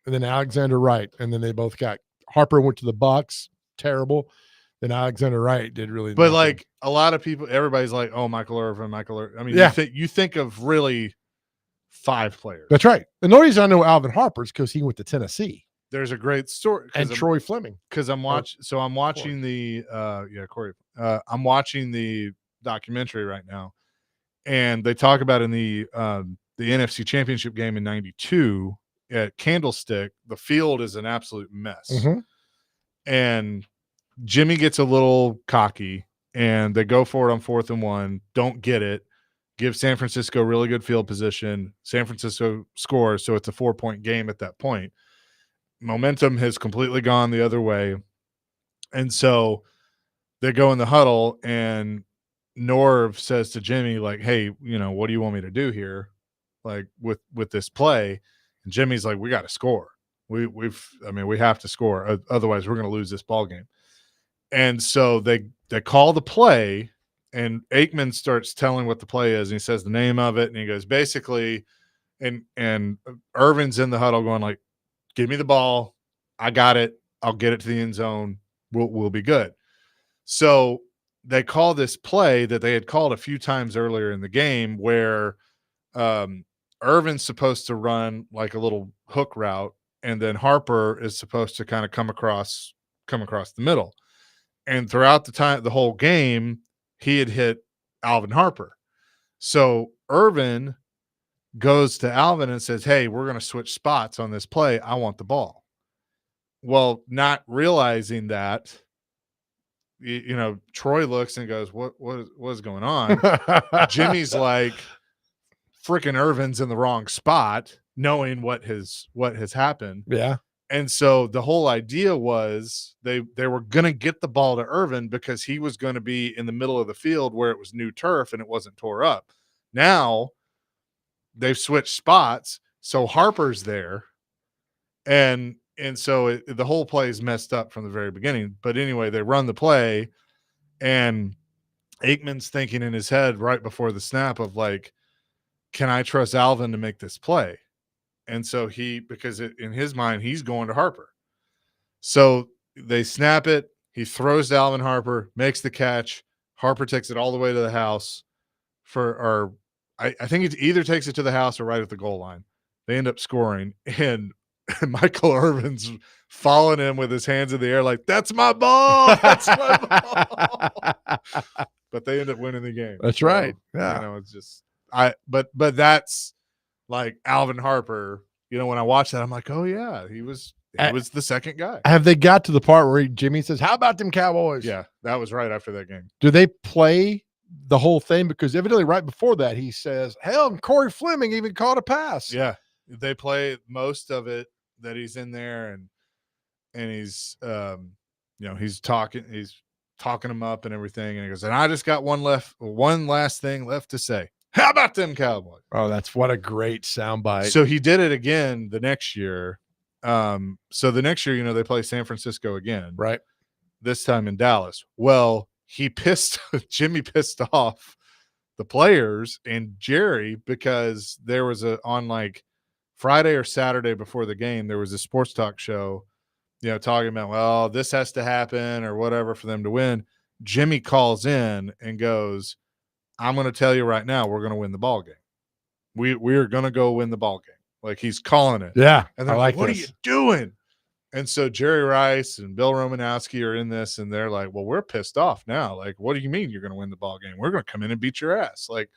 S4: And then Alexander Wright. And then they both got Harper went to the Bucks. Terrible. Then Alexander Wright did really
S1: But
S4: nothing.
S1: like a lot of people, everybody's like, oh, Michael Irvin. I mean,
S4: Yeah.
S1: you think of really 5 players.
S4: That's right. And the only reason I know Alvin Harper is because he went to Tennessee.
S1: There's a great story.
S4: And Troy Fleming.
S1: Because I'm watching. So I'm watching Corey. I'm watching the documentary right now, and they talk about in the NFC Championship game in '92 at Candlestick. The field is an absolute mess, and Jimmy gets a little cocky, and they go for it on 4th and 1. Don't get it. Give San Francisco really good field position. San Francisco scores, so it's a 4-point game at that point. Momentum has completely gone the other way. And so they go in the huddle, and Norv says to Jimmy, like, hey, what do you want me to do here? Like with this play. And Jimmy's like, we got to score. We have to score. Otherwise we're going to lose this ball game. And so they call the play, and Aikman starts telling what the play is. And he says the name of it. And he goes, basically, and Irvin's in the huddle going like, give me the ball. I got it. I'll get it to the end zone. We'll be good. So they call this play that they had called a few times earlier in the game where Irvin's supposed to run like a little hook route, and then Harper is supposed to kind of come across the middle. And throughout the whole game, he had hit Alvin Harper. So Irvin goes to Alvin and says, hey, we're going to switch spots on this play. I want the ball. Well, not realizing that, Troy looks and goes, what's going on? Jimmy's like, freaking Irvin's in the wrong spot, knowing what has happened.
S4: Yeah.
S1: And so the whole idea was they were going to get the ball to Irvin because he was going to be in the middle of the field where it was new turf and it wasn't tore up. Now they've switched spots, so Harper's there, and so the whole play is messed up from the very beginning. But anyway, they run the play, and Aikman's thinking in his head right before the snap of like, can I trust Alvin to make this play? And so in his mind, he's going to Harper. So they snap it. He throws to Alvin Harper, makes the catch. Harper takes it all the way to the house I think it either takes it to the house or right at the goal line. They end up scoring, and Michael Irvin's following him with his hands in the air like, that's my ball. That's my ball. But they end up winning the game.
S4: That's right. Yeah.
S1: It's just but that's like Alvin Harper. When I watch that, I'm like, oh yeah, he was the second guy.
S4: Have they got to the part where Jimmy says, how about them Cowboys?
S1: Yeah, that was right after that game.
S4: Do they play the whole thing? Because evidently right before that, he says, hell, Corey Fleming even caught a pass.
S1: Yeah, they play most of it that he's in there, and he's he's talking him up and everything, and he goes, and I just got one last thing left to say. How about them Cowboys?
S4: Oh, that's what a great soundbite.
S1: So he did it again the next year. So the next year, they play San Francisco again,
S4: right?
S1: This time in Dallas. Well, Jimmy pissed off the players and Jerry because there was on like Friday or Saturday before the game, there was a sports talk show, talking about, well, this has to happen or whatever for them to win. Jimmy calls in and goes, I'm going to tell you right now, we're going to win the ball game. We're going to go win the ball game. Like he's calling it.
S4: Yeah.
S1: And they're like, what are you doing? And so Jerry Rice and Bill Romanowski are in this, and they're like, well, we're pissed off now. Like, what do you mean you're going to win the ball game? We're going to come in and beat your ass. Like,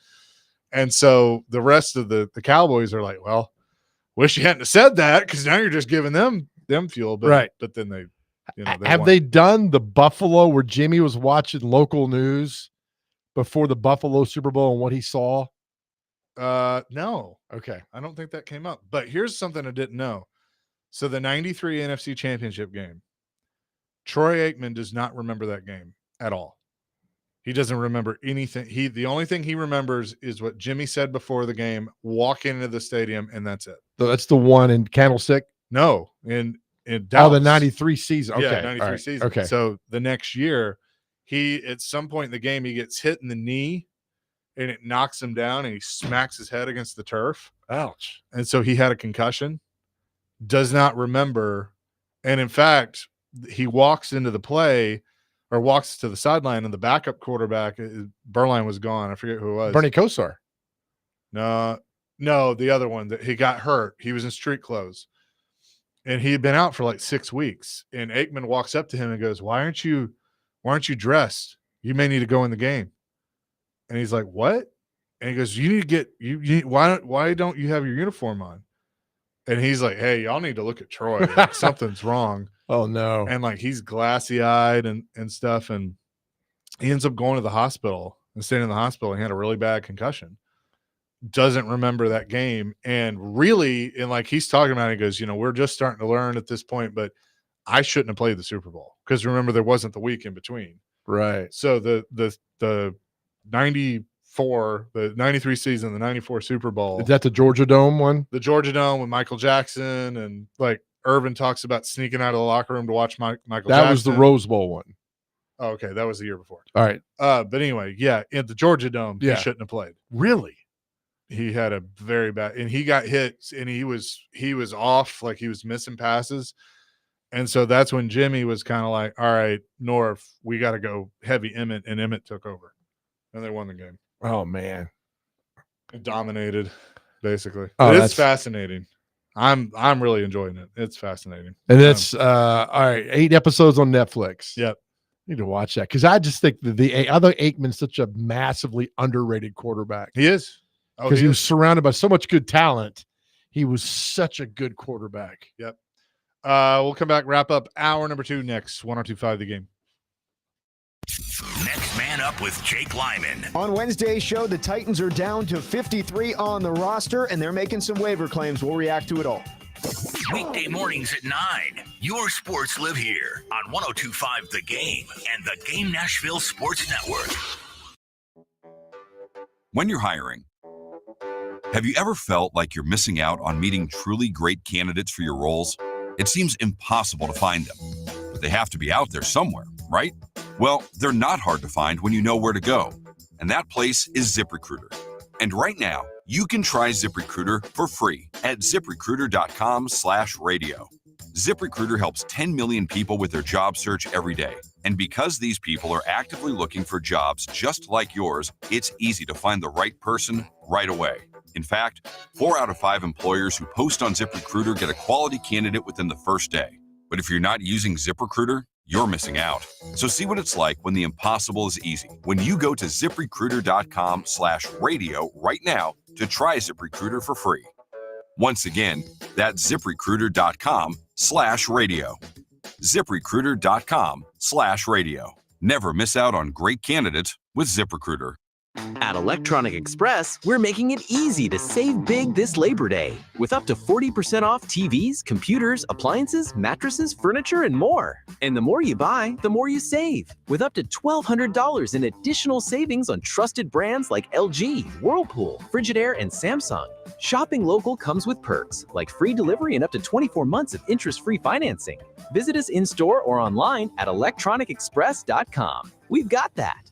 S1: and so the rest of the Cowboys are like, well, wish you hadn't have said that because now you're just giving them fuel. But,
S4: right.
S1: But then they
S4: have they done the Buffalo where Jimmy was watching local news before the Buffalo Super Bowl and what he saw?
S1: No.
S4: Okay.
S1: I don't think that came up. But here's something I didn't know. So the 93 NFC Championship game, Troy Aikman does not remember that game at all. He doesn't remember anything. The only thing he remembers is what Jimmy said before the game, walking into the stadium, and that's it.
S4: That's the one in Candlestick.
S1: No, in
S4: Oh,
S1: Dallas.
S4: the 93 season. Okay.
S1: Yeah, 93
S4: All right.
S1: season.
S4: Okay.
S1: So the next year, at some point in the game, he gets hit in the knee and it knocks him down and he smacks his head against the turf.
S4: Ouch.
S1: And so he had a concussion, does not remember. And in fact, he walks into the play or walks to the sideline, and the backup quarterback, Berline, was gone. I forget who it was.
S4: Bernie Kosar.
S1: No, the other one that he got hurt. He was in street clothes. And he had been out for like 6 weeks. And Aikman walks up to him and goes, Why aren't you dressed? You may need to go in the game. And he's like, What? And he goes, You need to get why don't you have your uniform on? And he's like, Hey, y'all need to look at Troy. Like, something's wrong.
S4: Oh no.
S1: And like he's glassy eyed and stuff. And he ends up going to the hospital and staying in the hospital. And he had a really bad concussion. Doesn't remember that game. And really, and like he's talking about it, he goes, we're just starting to learn at this point, but I shouldn't have played the Super Bowl. Because remember, there wasn't the week in between.
S4: Right.
S1: So the 94, the 93 season, the 94 Super Bowl.
S4: Is that the Georgia Dome one?
S1: The Georgia Dome with Michael Jackson, and like Irvin talks about sneaking out of the locker room to watch Michael Jackson.
S4: That was the Rose Bowl one.
S1: Oh, okay. That was the year before.
S4: All right.
S1: But anyway, yeah, in the Georgia Dome,
S4: Yeah.
S1: he shouldn't have played.
S4: Really?
S1: He had a very bad, and he got hit, and he was off, like he was missing passes. And so that's when Jimmy was kind of like, all right, North, we got to go heavy Emmett, and Emmett took over. And they won the game.
S4: Oh, man.
S1: It dominated, basically.
S4: Oh,
S1: But it's
S4: that's
S1: fascinating. I'm really enjoying it. It's fascinating.
S4: And it's all right, 8 episodes on Netflix.
S1: Yep.
S4: Need to watch that because I just think the other Aikman's such a massively underrated quarterback.
S1: He is.
S4: Because he was surrounded by so much good talent. He was such a good quarterback.
S1: Yep. We'll come back, wrap up hour number 2 next. 102.5 The Game.
S7: Next man up with Jake Lyman.
S8: On Wednesday's show, the Titans are down to 53 on the roster, and they're making some waiver claims. We'll react to it all.
S7: Weekday mornings at 9. Your sports live here on 102.5 The Game and the Game Nashville Sports Network.
S10: When you're hiring, have you ever felt like you're missing out on meeting truly great candidates for your roles? It seems impossible to find them, but they have to be out there somewhere, right? Well, they're not hard to find when you know where to go, and that place is ZipRecruiter. And right now, you can try ZipRecruiter for free at ZipRecruiter.com/radio. ZipRecruiter helps 10 million people with their job search every day. And because these people are actively looking for jobs just like yours, it's easy to find the right person right away. In fact, 4 out of 5 employers who post on ZipRecruiter get a quality candidate within the first day. But if you're not using ZipRecruiter, you're missing out. So see what it's like when the impossible is easy. When you go to ZipRecruiter.com/radio right now to try ZipRecruiter for free. Once again, that's ZipRecruiter.com/radio. ZipRecruiter.com/radio. Never miss out on great candidates with ZipRecruiter.
S11: At Electronic Express, we're making it easy to save big this Labor Day with up to 40% off TVs, computers, appliances, mattresses, furniture, and more. And the more you buy, the more you save, with up to $1,200 in additional savings on trusted brands like LG, Whirlpool, Frigidaire, and Samsung. Shopping local comes with perks like free delivery and up to 24 months of interest-free financing. Visit us in-store or online at electronicexpress.com. We've got that.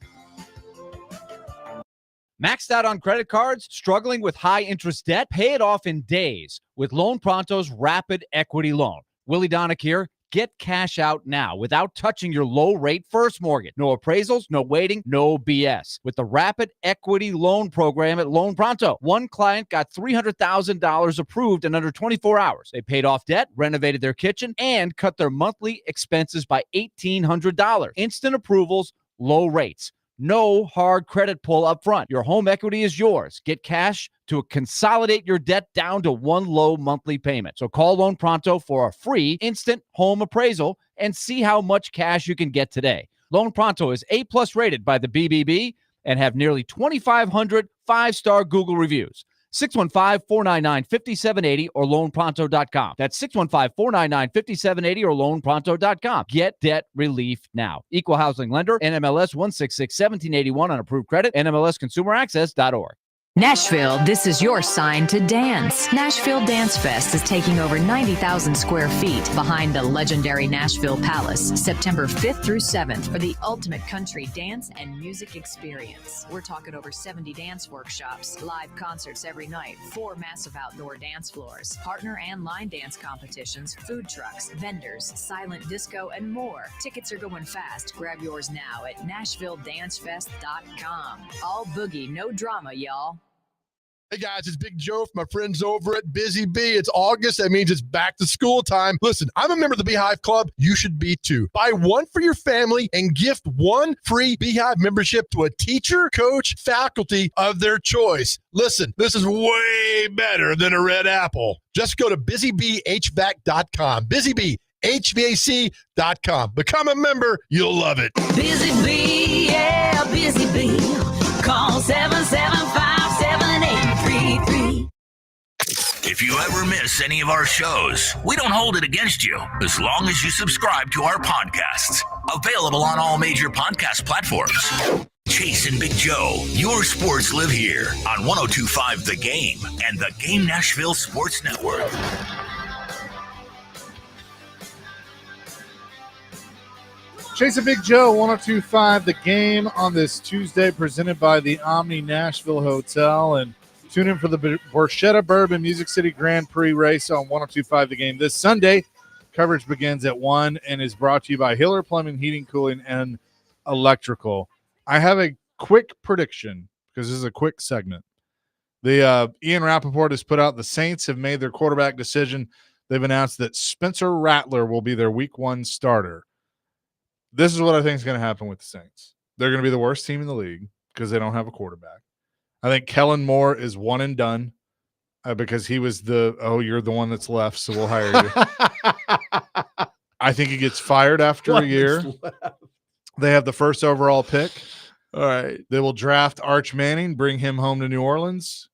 S18: Maxed out on credit cards? Struggling with high interest debt? Pay it off in days with Loan Pronto's Rapid Equity Loan. Willie Donick here. Get cash out now without touching your low-rate first mortgage. No appraisals, no waiting, no BS. With the Rapid Equity Loan Program at Loan Pronto, one client got $300,000 approved in under 24 hours. They paid off debt, renovated their kitchen, and cut their monthly expenses by $1,800. Instant approvals, low rates. No hard credit pull up front. Your home equity is yours. Get cash to consolidate your debt down to one low monthly payment. So call Loan Pronto for a free instant home appraisal and see how much cash you can get today. Loan Pronto is A+ rated by the BBB and have nearly 2,500 5-star Google reviews. 615-499-5780 or loanpronto.com. That's 615-499-5780 or loanpronto.com. Get debt relief now. Equal housing lender, NMLS 166-1781 on approved credit, NMLSconsumeraccess.org.
S9: Nashville, this is your sign to dance. Nashville Dance Fest is taking over 90,000 square feet behind the legendary Nashville Palace, September 5th through 7th for the ultimate country dance and music experience. We're talking over 70 dance workshops, live concerts every night, 4 massive outdoor dance floors, partner and line dance competitions, food trucks, vendors, silent disco, and more. Tickets are going fast. Grab yours now at NashvilleDanceFest.com. All boogie, no drama, y'all.
S4: Hey guys, it's Big Joe from my friends over at Busy Bee. It's August. That means it's back to school time. Listen, I'm a member of the Beehive Club. You should be too. Buy one for your family and gift one free Beehive membership to a teacher, coach, faculty of their choice. Listen, this is way better than a red apple. Just go to busybeehvac.com. busybeehvac.com. Become a member. You'll love it.
S12: Busy Bee, yeah, Busy Bee. Call 775-7833.
S7: If you ever miss any of our shows, we don't hold it against you as long as you subscribe to our podcasts. Available on all major podcast platforms. Chase and Big Joe, your sports live here on 102.5 The Game and The Game Nashville Sports Network.
S1: Chase and Big Joe, 102.5 The Game on this Tuesday, presented by the Omni Nashville Hotel. And tune in for the Borchetta Bourbon Music City Grand Prix race on 102.5 The Game this Sunday. Coverage begins at 1 and is brought to you by Hiller Plumbing, Heating, Cooling, and Electrical. I have a quick prediction because this is a quick segment. The Ian Rappaport has put out the Saints have made their quarterback decision. They've announced that Spencer Rattler will be their Week 1 starter. This is what I think is going to happen with the Saints. They're going to be the worst team in the league because they don't have a quarterback. I think Kellen Moore is one and done because he was you're the one that's left, so we'll hire you. I think he gets fired after a year. They have the first overall pick.
S3: All right.
S1: They will draft Arch Manning, bring him home to New Orleans,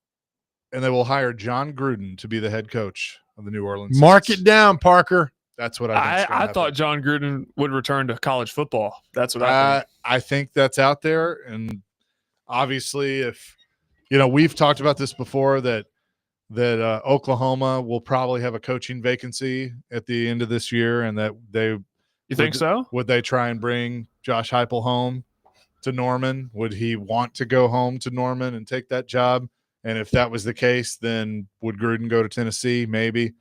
S1: and they will hire John Gruden to be the head coach of the New Orleans Saints.
S4: Mark it down, Parker.
S1: That's what I think.
S3: I thought John Gruden would return to college football. That's what I think.
S1: I think that's out there. And obviously, if we've talked about this before, that Oklahoma will probably have a coaching vacancy at the end of this year, and that
S3: You think so?
S1: Would they try and bring Josh Heupel home to Norman? Would he want to go home to Norman and take that job? And if that was the case, then would Gruden go to Tennessee? Maybe.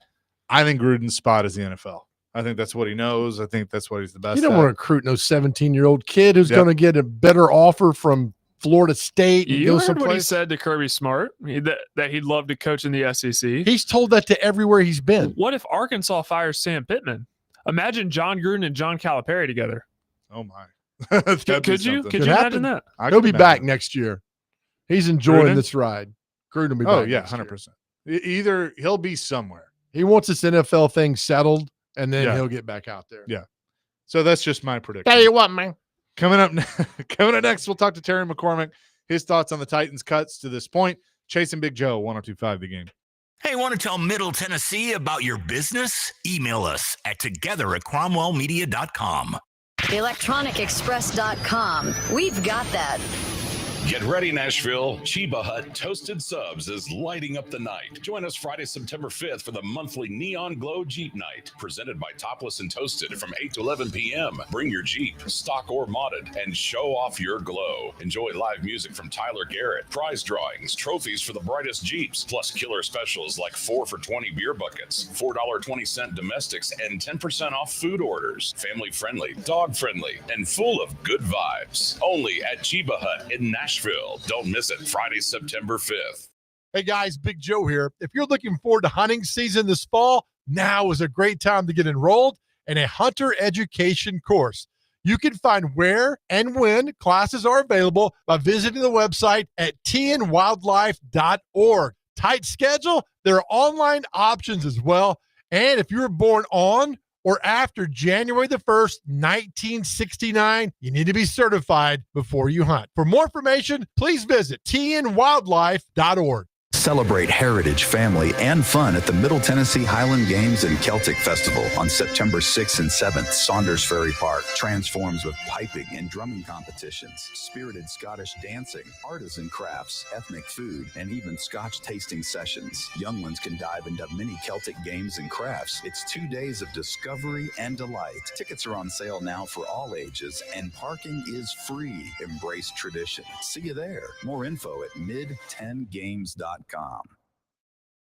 S1: I think Gruden's spot is the NFL. I think that's what he knows. I think that's what he's the best
S4: You don't
S1: at.
S4: want to recruit no 17-year-old kid who's going to get a better offer from Florida State. And
S3: You
S4: go
S3: heard
S4: someplace.
S3: what he said to Kirby Smart, that he'd love to coach in the SEC.
S4: He's told that to everywhere he's been.
S3: What if Arkansas fires Sam Pittman? Imagine John Gruden and John Calipari together.
S1: Oh, my.
S3: Could you
S4: Could
S3: imagine that?
S4: He'll be back next year. He's enjoying this ride. Gruden will be back.
S1: Oh, yeah,
S4: next year.
S1: 100%. Either he'll be somewhere.
S4: He wants this NFL thing settled, and then
S1: Yeah.
S4: he'll get back out there.
S1: Yeah. So that's just my prediction.
S4: Tell you what, man.
S1: Coming up next, we'll talk to Terry McCormick. His thoughts on the Titans' cuts to this point. Chase and Big Joe, 102.5 The Game.
S7: Hey, want to tell Middle Tennessee about your business? Email us at together@cromwellmedia.com.
S9: ElectronicExpress.com. We've got that.
S13: Get ready, Nashville. Chiba Hut Toasted Subs is lighting up the night. Join us Friday, September 5th for the monthly Neon Glow Jeep Night, presented by Topless and Toasted from 8 to 11 p.m. Bring your Jeep, stock or modded, and show off your glow. Enjoy live music from Tyler Garrett, prize drawings, trophies for the brightest Jeeps, plus killer specials like 4 for $20 beer buckets, $4.20 domestics, and 10% off food orders. Family friendly, dog friendly, and full of good vibes. Only at Chiba Hut in Nashville. Don't miss it. Friday, September 5th.
S4: Hey guys, Big Joe here. If you're looking forward to hunting season this fall, now is a great time to get enrolled in a hunter education course. You can find where and when classes are available by visiting the website at tnwildlife.org. Tight schedule, there are online options as well. And if you were born on or after January the 1st, 1969, you need to be certified before you hunt. For more information, please visit tnwildlife.org.
S15: Celebrate heritage, family, and fun at the Middle Tennessee Highland Games and Celtic Festival on September 6th and 7th. Saunders Ferry Park transforms with piping and drumming competitions, spirited Scottish dancing, artisan crafts, ethnic food, and even Scotch tasting sessions. Young ones can dive into many Celtic games and crafts. It's 2 days of discovery and delight. Tickets are on sale now for all ages, and parking is free. Embrace tradition. See you there. More info at mid10games.com.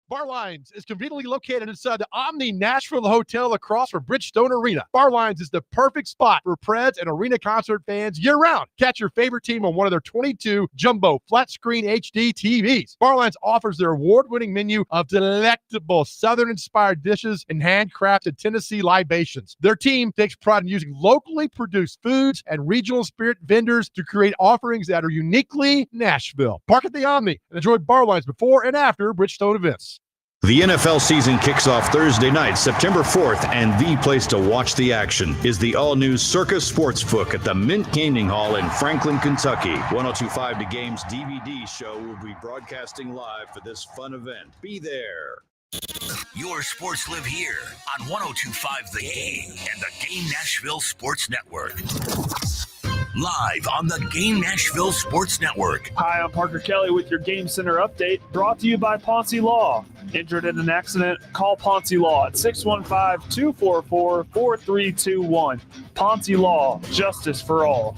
S4: Bar Lines is conveniently located inside the Omni Nashville Hotel across from Bridgestone Arena. Bar Lines is the perfect spot for Preds and arena concert fans year-round. Catch your favorite team on one of their 22 jumbo flat-screen HD TVs. Bar Lines offers their award-winning menu of delectable Southern-inspired dishes and handcrafted Tennessee libations. Their team takes pride in using locally produced foods and regional spirit vendors to create offerings that are uniquely Nashville. Park at the Omni and enjoy Bar Lines before and after Bridgestone events.
S16: The NFL season kicks off Thursday night, September 4th, and the place to watch the action is the all-new Circus Sportsbook at the Mint Gaming Hall in Franklin, Kentucky. 102.5 The Game's DVD show will be broadcasting live for this fun event. Be there.
S7: Your sports live here on 102.5 The Game and the Game Nashville Sports Network. Live on the Game Nashville Sports Network.
S3: Hi, I'm Parker Kelly with your Game Center update, brought to you by Ponce Law. Injured in an accident? Call Ponce Law at 615-244-4321. Ponce Law, justice for all.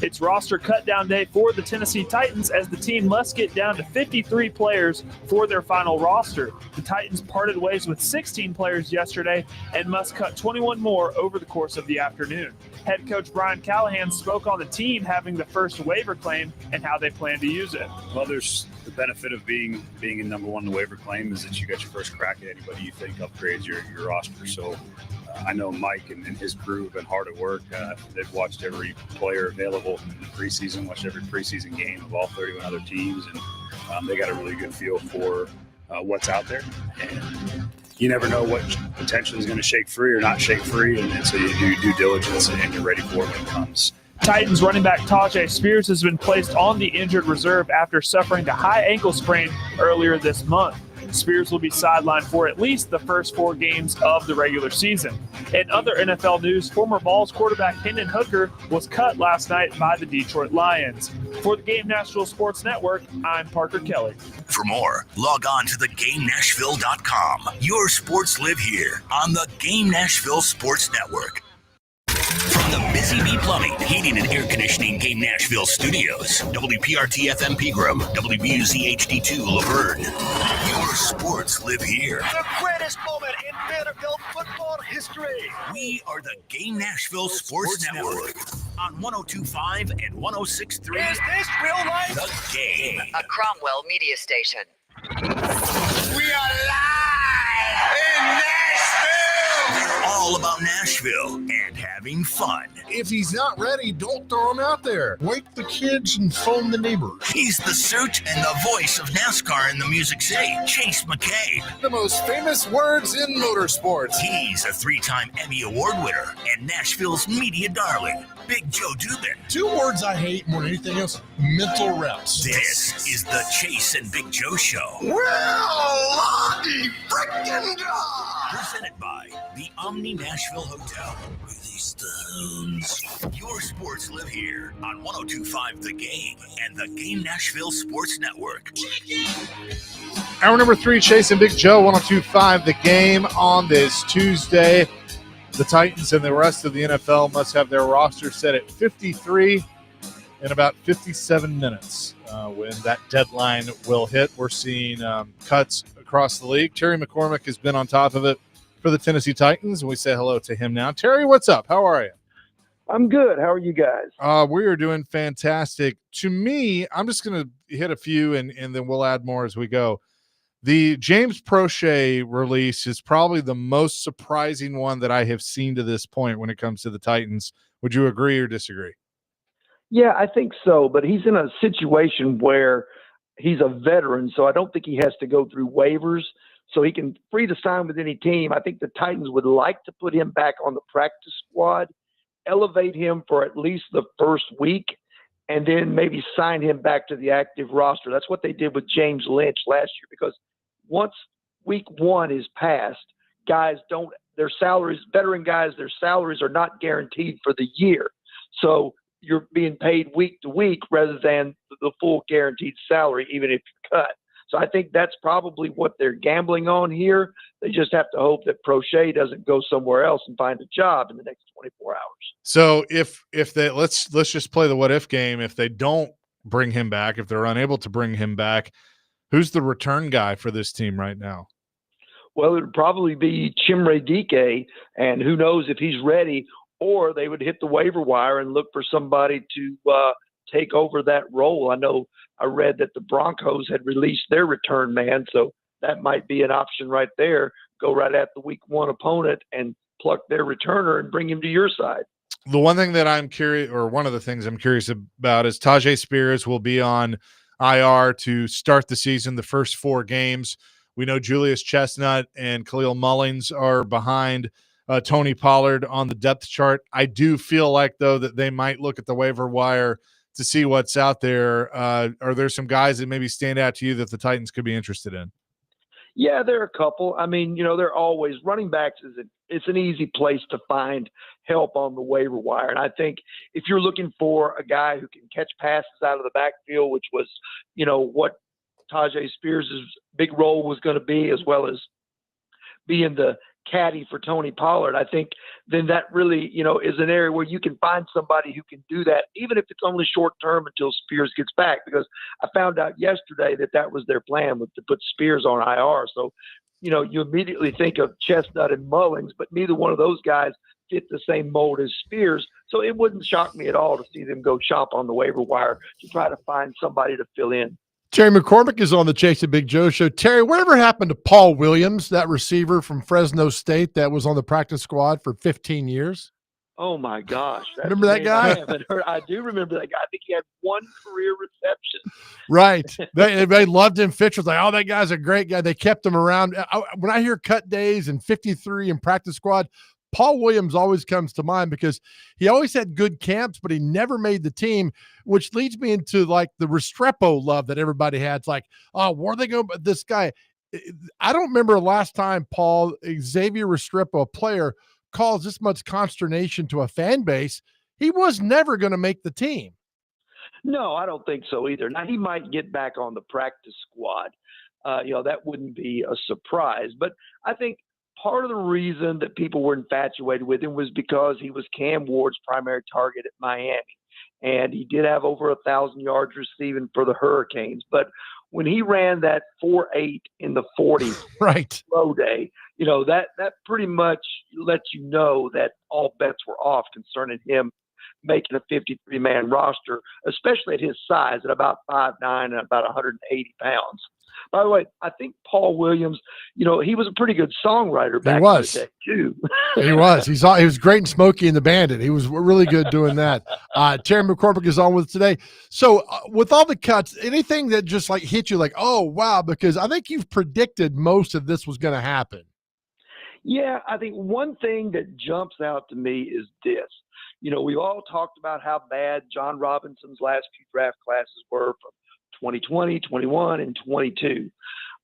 S3: It's roster cutdown day for the Tennessee Titans as the team must get down to 53 players for their final roster. The Titans parted ways with 16 players yesterday and must cut 21 more over the course of the afternoon. Head coach Brian Callahan spoke on the team having the first waiver claim and how they plan to use it.
S17: Well, there's the benefit of being in number one in the waiver claim is that you got your first crack at anybody you think upgrades your roster. So I know Mike and his crew have been hard at work. They've watched every player available in the preseason, watched every preseason game of all 31 other teams, and they got a really good feel for what's out there. And you never know what potentially is going to shake free or not shake free, and so you do your due diligence and you're ready for it when it comes.
S3: Titans running back Tajay Spears has been placed on the injured reserve after suffering a high ankle sprain earlier this month. Spears will be sidelined for at least the first 4 games of the regular season. In other NFL news, former Vols quarterback Hendon Hooker was cut last night by the Detroit Lions. For the Game Nashville Sports Network, I'm Parker Kelly.
S7: For more, log on to theGameNashville.com. Your sports live here on the Game Nashville Sports Network. From the Busy Bee Plumbing, Heating, and Air Conditioning Game Nashville Studios, WPRT FM Pegram, WBUZ HD2 Laverne. Your sports live here.
S19: The greatest moment in Vanderbilt football history.
S7: We are the Game Nashville Sports Network on 102.5 and 106.3.
S19: Is this real life?
S7: The Game.
S20: A Cromwell media station.
S19: We are live in Nashville.
S7: We're all about Nashville and having fun.
S4: If he's not ready, don't throw him out there. Wake the kids and phone the neighbors.
S7: He's the suit and the voice of NASCAR in the Music City, Chase McCabe.
S4: The most famous words in motorsports.
S7: He's a 3-time Emmy Award winner and Nashville's media darling, Big Joe Dubin.
S4: 2 words I hate more than anything else: mental reps.
S7: This is the Chase and Big Joe Show.
S19: Well, Lottie frickin' God.
S7: Presented by the Omni Nashville Hotel. Stones. Your sports live here on 102.5 The Game and the Game Nashville Sports Network.
S1: Hour number 3, Chase and Big Joe, 102.5 The Game on this Tuesday. The Titans and the rest of the NFL must have their roster set at 53 in about 57 minutes when that deadline will hit. We're seeing cuts across the league. Terry McCormick has been on top of it for the Tennessee Titans, and we say hello to him now. Terry, what's up? How are you?
S25: I'm good. How are you guys?
S1: We are doing fantastic. To me, I'm just going to hit a few, and then we'll add more as we go. The James Prochet release is probably the most surprising one that I have seen to this point when it comes to the Titans. Would you agree or disagree?
S25: Yeah, I think so, but he's in a situation where he's a veteran, so I don't think he has to go through waivers. So he can free to sign with any team. I think the Titans would like to put him back on the practice squad, elevate him for at least the first week, and then maybe sign him back to the active roster. That's what they did with James Lynch last year, because once week one is passed, veteran guys, their salaries are not guaranteed for the year. So you're being paid week to week rather than the full guaranteed salary, even if you're cut. So I think that's probably what they're gambling on here. They just have to hope that Prochet doesn't go somewhere else and find a job in the next 24 hours.
S1: So if they let's just play the what if game. If they don't bring him back, if they're unable to bring him back, who's the return guy for this team right now?
S25: Well, it would probably be Chimere Dike, and who knows if he's ready, or they would hit the waiver wire and look for somebody to take over that role. I know I read that the Broncos had released their return man, so that might be an option right there. Go right at the week one opponent and pluck their returner and bring him to your side.
S1: The one thing that I'm curious, or one of the things I'm curious about, is Tajay Spears will be on IR to start the season, the first 4 games. We know Julius Chestnut and Khalil Mullins are behind Tony Pollard on the depth chart. I do feel like, though, that they might look at the waiver wire to see what's out there. Are there some guys that maybe stand out to you that the Titans could be interested in?
S25: Yeah, there are a couple. I mean, they're always running backs. It's an easy place to find help on the waiver wire. And I think if you're looking for a guy who can catch passes out of the backfield, which was, what Tajay Spears' big role was going to be, as well as being the caddy for Tony Pollard, I think then that really, is an area where you can find somebody who can do that, even if it's only short term until Spears gets back. Because I found out yesterday that was their plan, was to put Spears on IR. So, you immediately think of Chestnut and Mullins, but neither one of those guys fit the same mold as Spears. So it wouldn't shock me at all to see them go shop on the waiver wire to try to find somebody to fill in.
S4: Terry McCormick is on the Chase and Big Joe show. Terry, whatever happened to Paul Williams, that receiver from Fresno State that was on the practice squad for 15 years?
S25: Oh, my gosh.
S4: Remember that guy?
S25: I do remember that guy. I think he had one career reception.
S4: Right. They loved him. Fitch was like, oh, that guy's a great guy. They kept him around. When I hear cut days and 53 and practice squad, Paul Williams always comes to mind because he always had good camps, but he never made the team, which leads me into like the Restrepo love that everybody had. It's like, oh, where are they going? But this guy, I don't remember last time Xavier Restrepo, a player, caused this much consternation to a fan base. He was never going to make the team.
S25: No, I don't think so either. Now, he might get back on the practice squad. That wouldn't be a surprise. But I think part of the reason that people were infatuated with him was because he was Cam Ward's primary target at Miami. And he did have over 1,000 yards receiving for the Hurricanes. But when he ran that 4.8 in the 40
S4: right
S25: slow day, that pretty much lets you know that all bets were off concerning him making a 53-man roster, especially at his size, at about 5'9" and about 180 pounds. By the way, I think Paul Williams, he was a pretty good songwriter back in the day, too.
S4: He was. He was great in Smokey and the Bandit. He was really good doing that. Terry McCormick is on with us today. So with all the cuts, anything that just like hit you like, oh, wow, because I think you've predicted most of this was going to happen.
S25: Yeah, I think one thing that jumps out to me is this. We've all talked about how bad John Robinson's last few draft classes were from 2020, 21, and 22.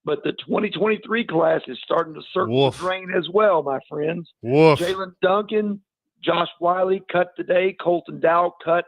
S25: But the 2023 class is starting to circle the drain as well, my friends. Jalen Duncan, Josh Wiley cut today. Colton Dowell cut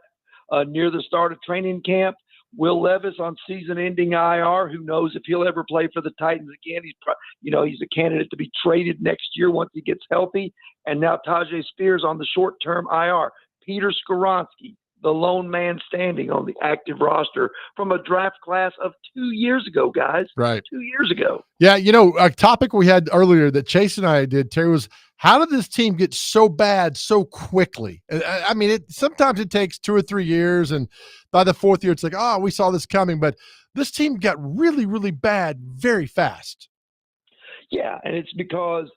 S25: near the start of training camp. Will Levis on season-ending IR. Who knows if he'll ever play for the Titans again? He's a candidate to be traded next year once he gets healthy. And now Tajay Spears on the short-term IR. Peter Skoronski, the lone man standing on the active roster from a draft class of 2 years ago, guys.
S4: Right.
S25: 2 years ago.
S4: Yeah, a topic we had earlier that Chase and I did, Terry, was how did this team get so bad so quickly? I mean, sometimes it takes 2 or 3 years, and by the 4th year, it's like, oh, we saw this coming. But this team got really, really bad very fast.
S25: Yeah, and it's because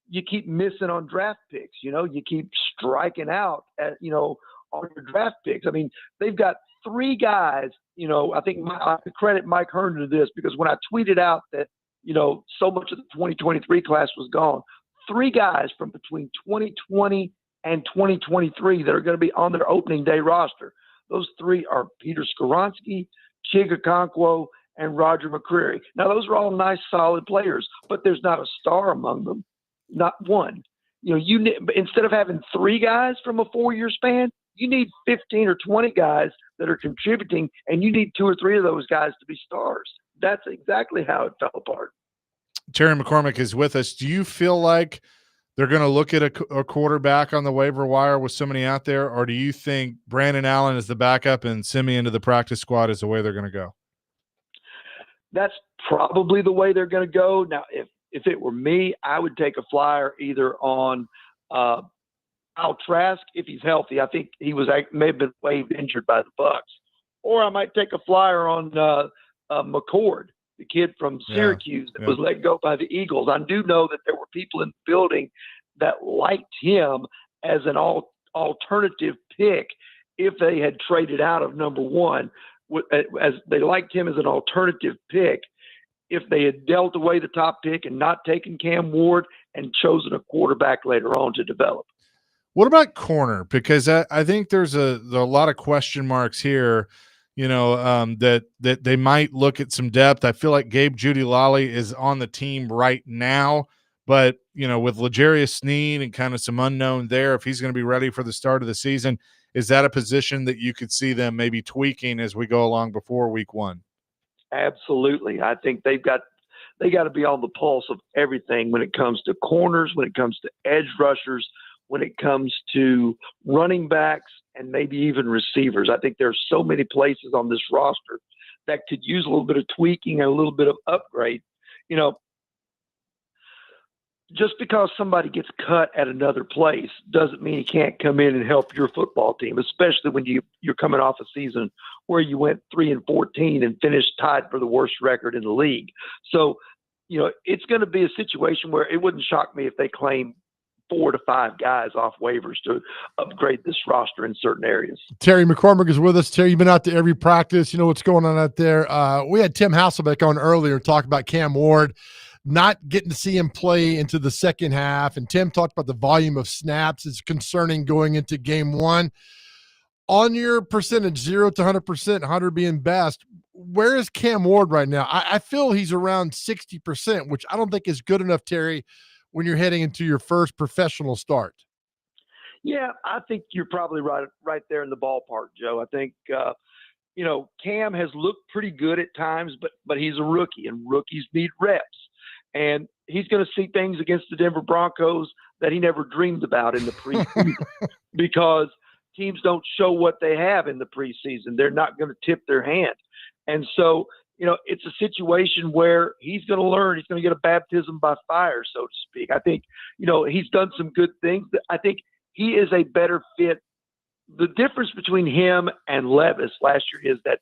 S25: you keep missing on draft picks. You keep striking out at, on your draft picks. I mean, they've got 3 guys, I think I credit Mike Hearn to this because when I tweeted out that, so much of the 2023 class was gone, 3 guys from between 2020 and 2023 that are going to be on their opening day roster. Those three are Peter Skoronski, Chig Okonkwo, and Roger McCreary. Now, those are all nice, solid players, but there's not a star among them, not one. Instead of having three guys from a 4-year span, you need 15 or 20 guys that are contributing, and you need 2 or 3 of those guys to be stars. That's exactly how it fell apart.
S1: Terry McCormick is with us. Do you feel like they're going to look at a quarterback on the waiver wire with so many out there, or do you think Brandon Allen is the backup and Simeon to the practice squad is the way they're going to go?
S25: That's probably the way they're going to go. Now, if it were me, I would take a flyer either on Al Trask if he's healthy. I think he may have been waived injured by the Bucks, or I might take a flyer on McCord, the kid from Syracuse that was let go by the Eagles. I do know that there were people in the building that liked him as an alternative pick if they had traded out of number 1. As they liked him as an alternative pick if they had dealt away the top pick and not taken Cam Ward and chosen a quarterback later on to develop.
S1: What about corner? Because I think there's a lot of question marks here, that they might look at some depth. I feel like Gabe Jeudy-Lally is on the team right now, but, with L'Jarius Sneed and kind of some unknown there, if he's going to be ready for the start of the season, is that a position that you could see them maybe tweaking as we go along before week 1?
S25: Absolutely. I think they got to be on the pulse of everything when it comes to corners, when it comes to edge rushers, when it comes to running backs, and maybe even receivers. I think there's so many places on this roster that could use a little bit of tweaking and a little bit of upgrade. Just because somebody gets cut at another place doesn't mean he can't come in and help your football team, especially when you're coming off a season where you went 3-14 and finished tied for the worst record in the league. So, it's going to be a situation where it wouldn't shock me if they claim 4 to 5 guys off waivers to upgrade this roster in certain areas.
S4: Terry McCormick is with us. Terry, you've been out to every practice. You know what's going on out there. We had Tim Hasselbeck on earlier talk about Cam Ward not getting to see him play into the second half. And Tim talked about the volume of snaps is concerning going into game 1. On your percentage, 0 to 100%, 100 being best, where is Cam Ward right now? I feel he's around 60%, which I don't think is good enough, Terry, when you're heading into your first professional start.
S25: Yeah, I think you're probably right there in the ballpark, Joe. I think, Cam has looked pretty good at times, but he's a rookie, and rookies need reps. And he's going to see things against the Denver Broncos that he never dreamed about in the preseason because teams don't show what they have in the preseason. They're not going to tip their hand. And so, it's a situation where he's going to learn. He's going to get a baptism by fire, so to speak. I think, he's done some good things. I think he is a better fit. The difference between him and Levis last year is that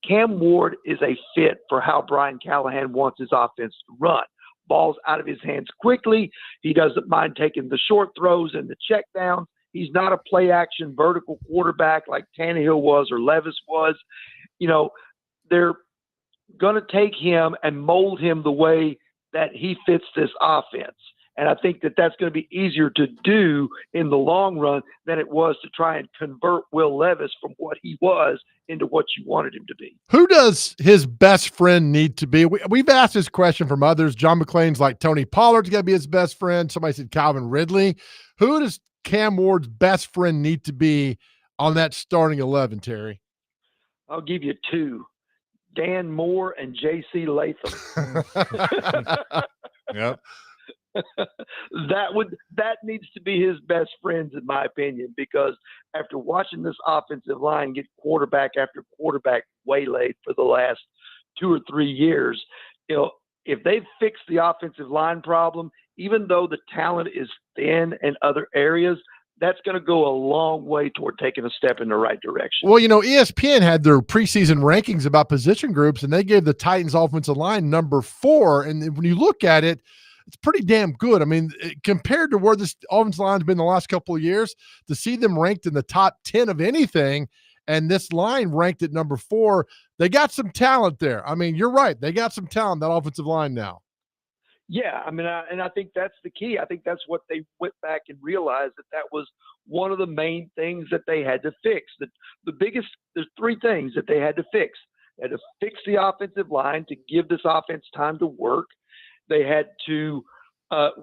S25: Cam Ward is a fit for how Brian Callahan wants his offense to run. Balls out of his hands quickly. He doesn't mind taking the short throws and the check downs. He's not a play action vertical quarterback like Tannehill was or Levis was. They're going to take him and mold him the way that he fits this offense. And I think that that's going to be easier to do in the long run than it was to try and convert Will Levis from what he was into what you wanted him to be.
S4: Who does his best friend need to be? We've asked this question from others. John McClain's like Tony Pollard's got to be his best friend. Somebody said Calvin Ridley. Who does Cam Ward's best friend need to be on that starting 11, Terry?
S25: I'll give you 2. Dan Moore and J.C. Latham.
S1: Yep.
S25: That needs to be his best friends, in my opinion, because after watching this offensive line get quarterback after quarterback waylaid for the last 2 or 3 years, if they've fixed the offensive line problem, even though the talent is thin in other areas, that's going to go a long way toward taking a step in the right direction.
S4: Well, ESPN had their preseason rankings about position groups, and they gave the Titans offensive line number 4. And when you look at it, it's pretty damn good. I mean, compared to where this offensive line's been the last couple of years, to see them ranked in the top 10 of anything, and this line ranked at number 4, they got some talent there. I mean, you're right. They got some talent, that offensive line now.
S25: Yeah, I mean, I think that's the key. I think that's what they went back and realized that was one of the main things that they had to fix. The biggest, there's three things that they had to fix. They had to fix the offensive line to give this offense time to work. They had to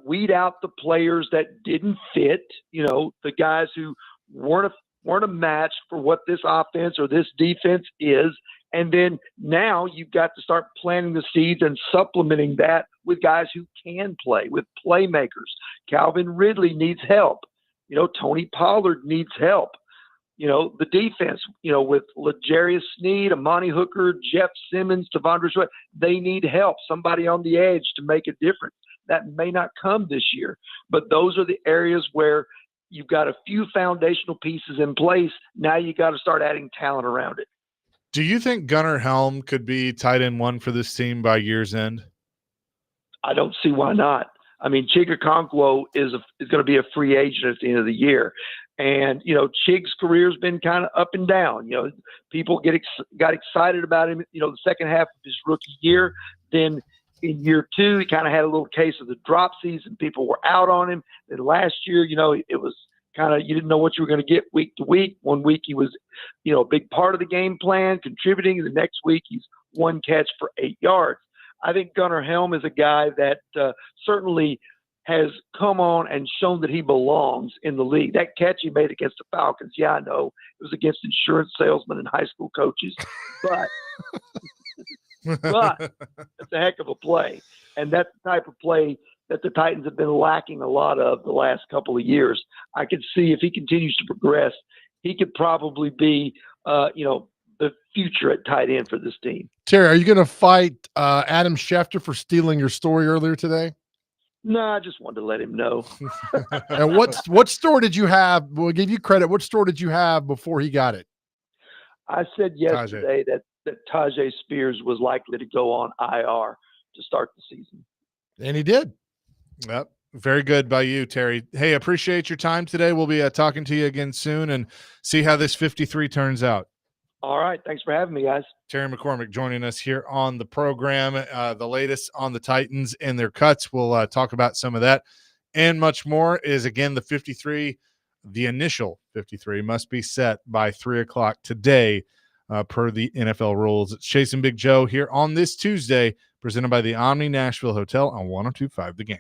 S25: weed out the players that didn't fit, the guys who weren't a match for what this offense or this defense is. And then now you've got to start planting the seeds and supplementing that with guys who can play, with playmakers. Calvin Ridley needs help. Tony Pollard needs help. The defense, with L'Jarius Sneed, Amani Hooker, Jeff Simmons, Tavondre Sweat, they need help. Somebody on the edge to make a difference. That may not come this year, but those are the areas where you've got a few foundational pieces in place. Now you got to start adding talent around it.
S1: Do you think Gunnar Helm could be tight end one for this team by year's end?
S25: I don't see why not. I mean, Chigakonkwo is going to be a free agent at the end of the year. And, Chig's career's been kind of up and down. People got excited about him, the second half of his rookie year. Then in year two, he kind of had a little case of the drop season. People were out on him. Then last year, it was kind of, you didn't know what you were going to get week to week. One week he was, a big part of the game plan, contributing. The next week he's one catch for 8 yards. I think Gunnar Helm is a guy that certainly has come on and shown that he belongs in the league. That catch he made against the Falcons, yeah, I know it was against insurance salesmen and high school coaches, but it's a heck of a play. And that's the type of play that the Titans have been lacking a lot of the last couple of years. I could see if he continues to progress, he could probably be, the future at tight end for this team.
S4: Terry, are you going to fight Adam Schefter for stealing your story earlier today?
S25: No, I just wanted to let him know.
S4: And what store did you have? We'll give you credit. What store did you have before he got it?
S25: I said yesterday that Tajay Spears was likely to go on IR to start the season.
S4: And he did.
S1: Yep. Very good by you, Terry. Hey, appreciate your time today. We'll be talking to you again soon and see how this 53 turns out.
S25: All right. Thanks for having me, guys.
S1: Terry McCormick joining us here on the program. The latest on the Titans and their cuts. We'll talk about some of that and much more. Is again the 53. The initial 53 must be set by 3:00 today per the NFL rules. It's Chase and Big Joe here on this Tuesday, presented by the Omni Nashville Hotel on 102.5 The Game.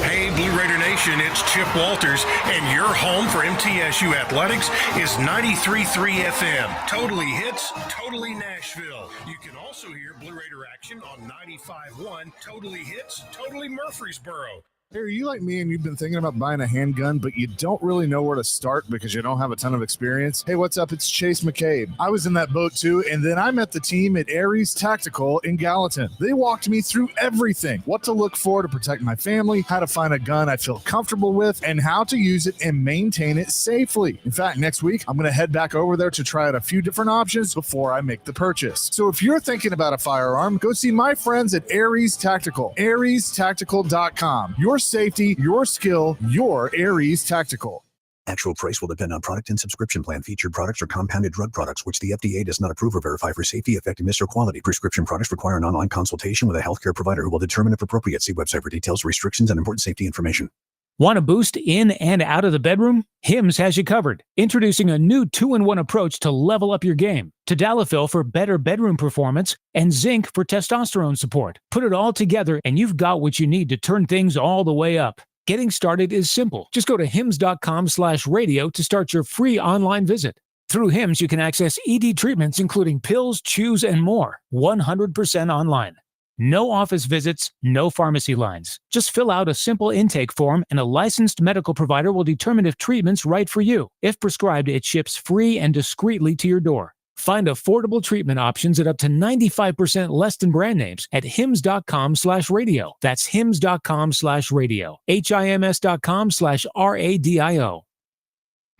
S2: Hey, Blue Raider Nation, it's Chip Walters, and your home for MTSU Athletics is 93.3 FM. Totally hits, totally Nashville. You can also hear Blue Raider action on 95.1. Totally hits, totally Murfreesboro.
S5: Hey, are you like me and you've been thinking about buying a handgun, but you don't really know where to start because you don't have a ton of experience? Hey, what's up? It's Chase McCabe. I was in that boat too, and then I met the team at Aries Tactical in Gallatin. They walked me through everything, what to look for to protect my family, how to find a gun I feel comfortable with, and how to use it and maintain it safely. In fact, next week, I'm going to head back over there to try out a few different options before I make the purchase. So if you're thinking about a firearm, go see my friends at Aries Tactical, ariestactical.com. Your safety, your skill, your Aries Tactical.
S14: Actual price will depend on product and subscription plan. Featured products are compounded drug products, which the FDA does not approve or verify for safety, effectiveness, or quality. Prescription products require an online consultation with a healthcare provider who will determine if appropriate. See website for details, restrictions, and important safety information.
S21: Want a boost in and out of the bedroom? Hims has you covered. Introducing a new 2-in-1 approach to level up your game. Tadalafil for better bedroom performance and zinc for testosterone support. Put it all together and you've got what you need to turn things all the way up. Getting started is simple. Just go to hims.com/radio to start your free online visit. Through Hims, you can access ED treatments including pills, chews, and more. 100% online. No office visits, no pharmacy lines. Just fill out a simple intake form and a licensed medical provider will determine if treatment's right for you. If prescribed, it ships free and discreetly to your door. Find affordable treatment options at up to 95% less than brand names at hims.com/radio. That's hims.com/radio. HIMS.com/RADIO.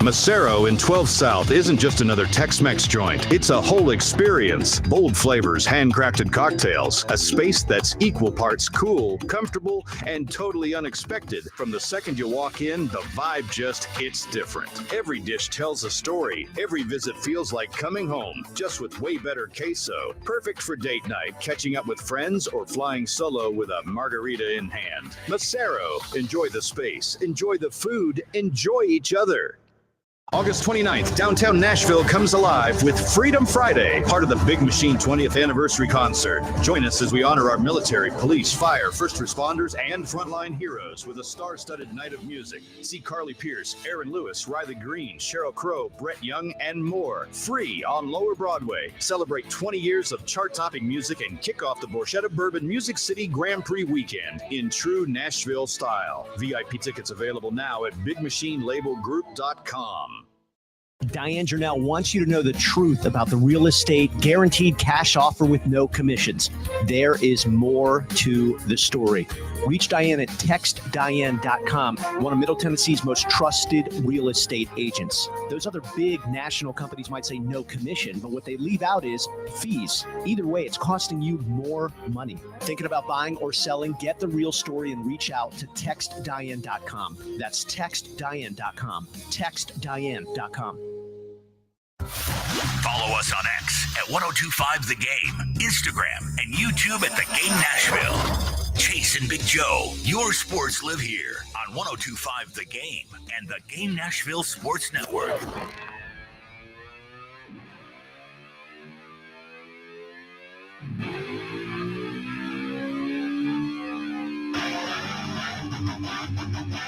S16: Macero in 12 South isn't just another Tex-Mex joint. It's a whole experience. Bold flavors, handcrafted cocktails, a space that's equal parts cool, comfortable, and totally unexpected. From the second you walk in, the vibe just hits different. Every dish tells a story. Every visit feels like coming home, just with way better queso. Perfect for date night, catching up with friends, or flying solo with a margarita in hand. Macero. Enjoy the space, enjoy the food, enjoy each other. August 29th, downtown Nashville comes alive with Freedom Friday, part of the Big Machine 20th anniversary concert. Join us as we honor our military, police, fire, first responders, and frontline heroes with a star-studded night of music. See Carly Pierce, Aaron Lewis, Riley Green, Sheryl Crow, Brett Young, and more. Free on Lower Broadway. Celebrate 20 years of chart-topping music and kick off the Borchetta Bourbon Music City Grand Prix weekend in true Nashville style. VIP tickets available now at BigMachineLabelGroup.com.
S6: Diane Jernell wants you to know the truth about the real estate guaranteed cash offer with no commissions. There is more to the story. Reach Diane at textdiane.com, one of Middle Tennessee's most trusted real estate agents. Those other big national companies might say no commission, but what they leave out is fees. Either way, it's costing you more money. Thinking about buying or selling? Get the real story and reach out to textdiane.com. That's textdiane.com. Textdiane.com.
S7: Follow us on X at 1025 The Game, Instagram, and YouTube at The Game Nashville. Chase and Big Joe, your sports live here on 1025 The Game and The Game Nashville Sports Network.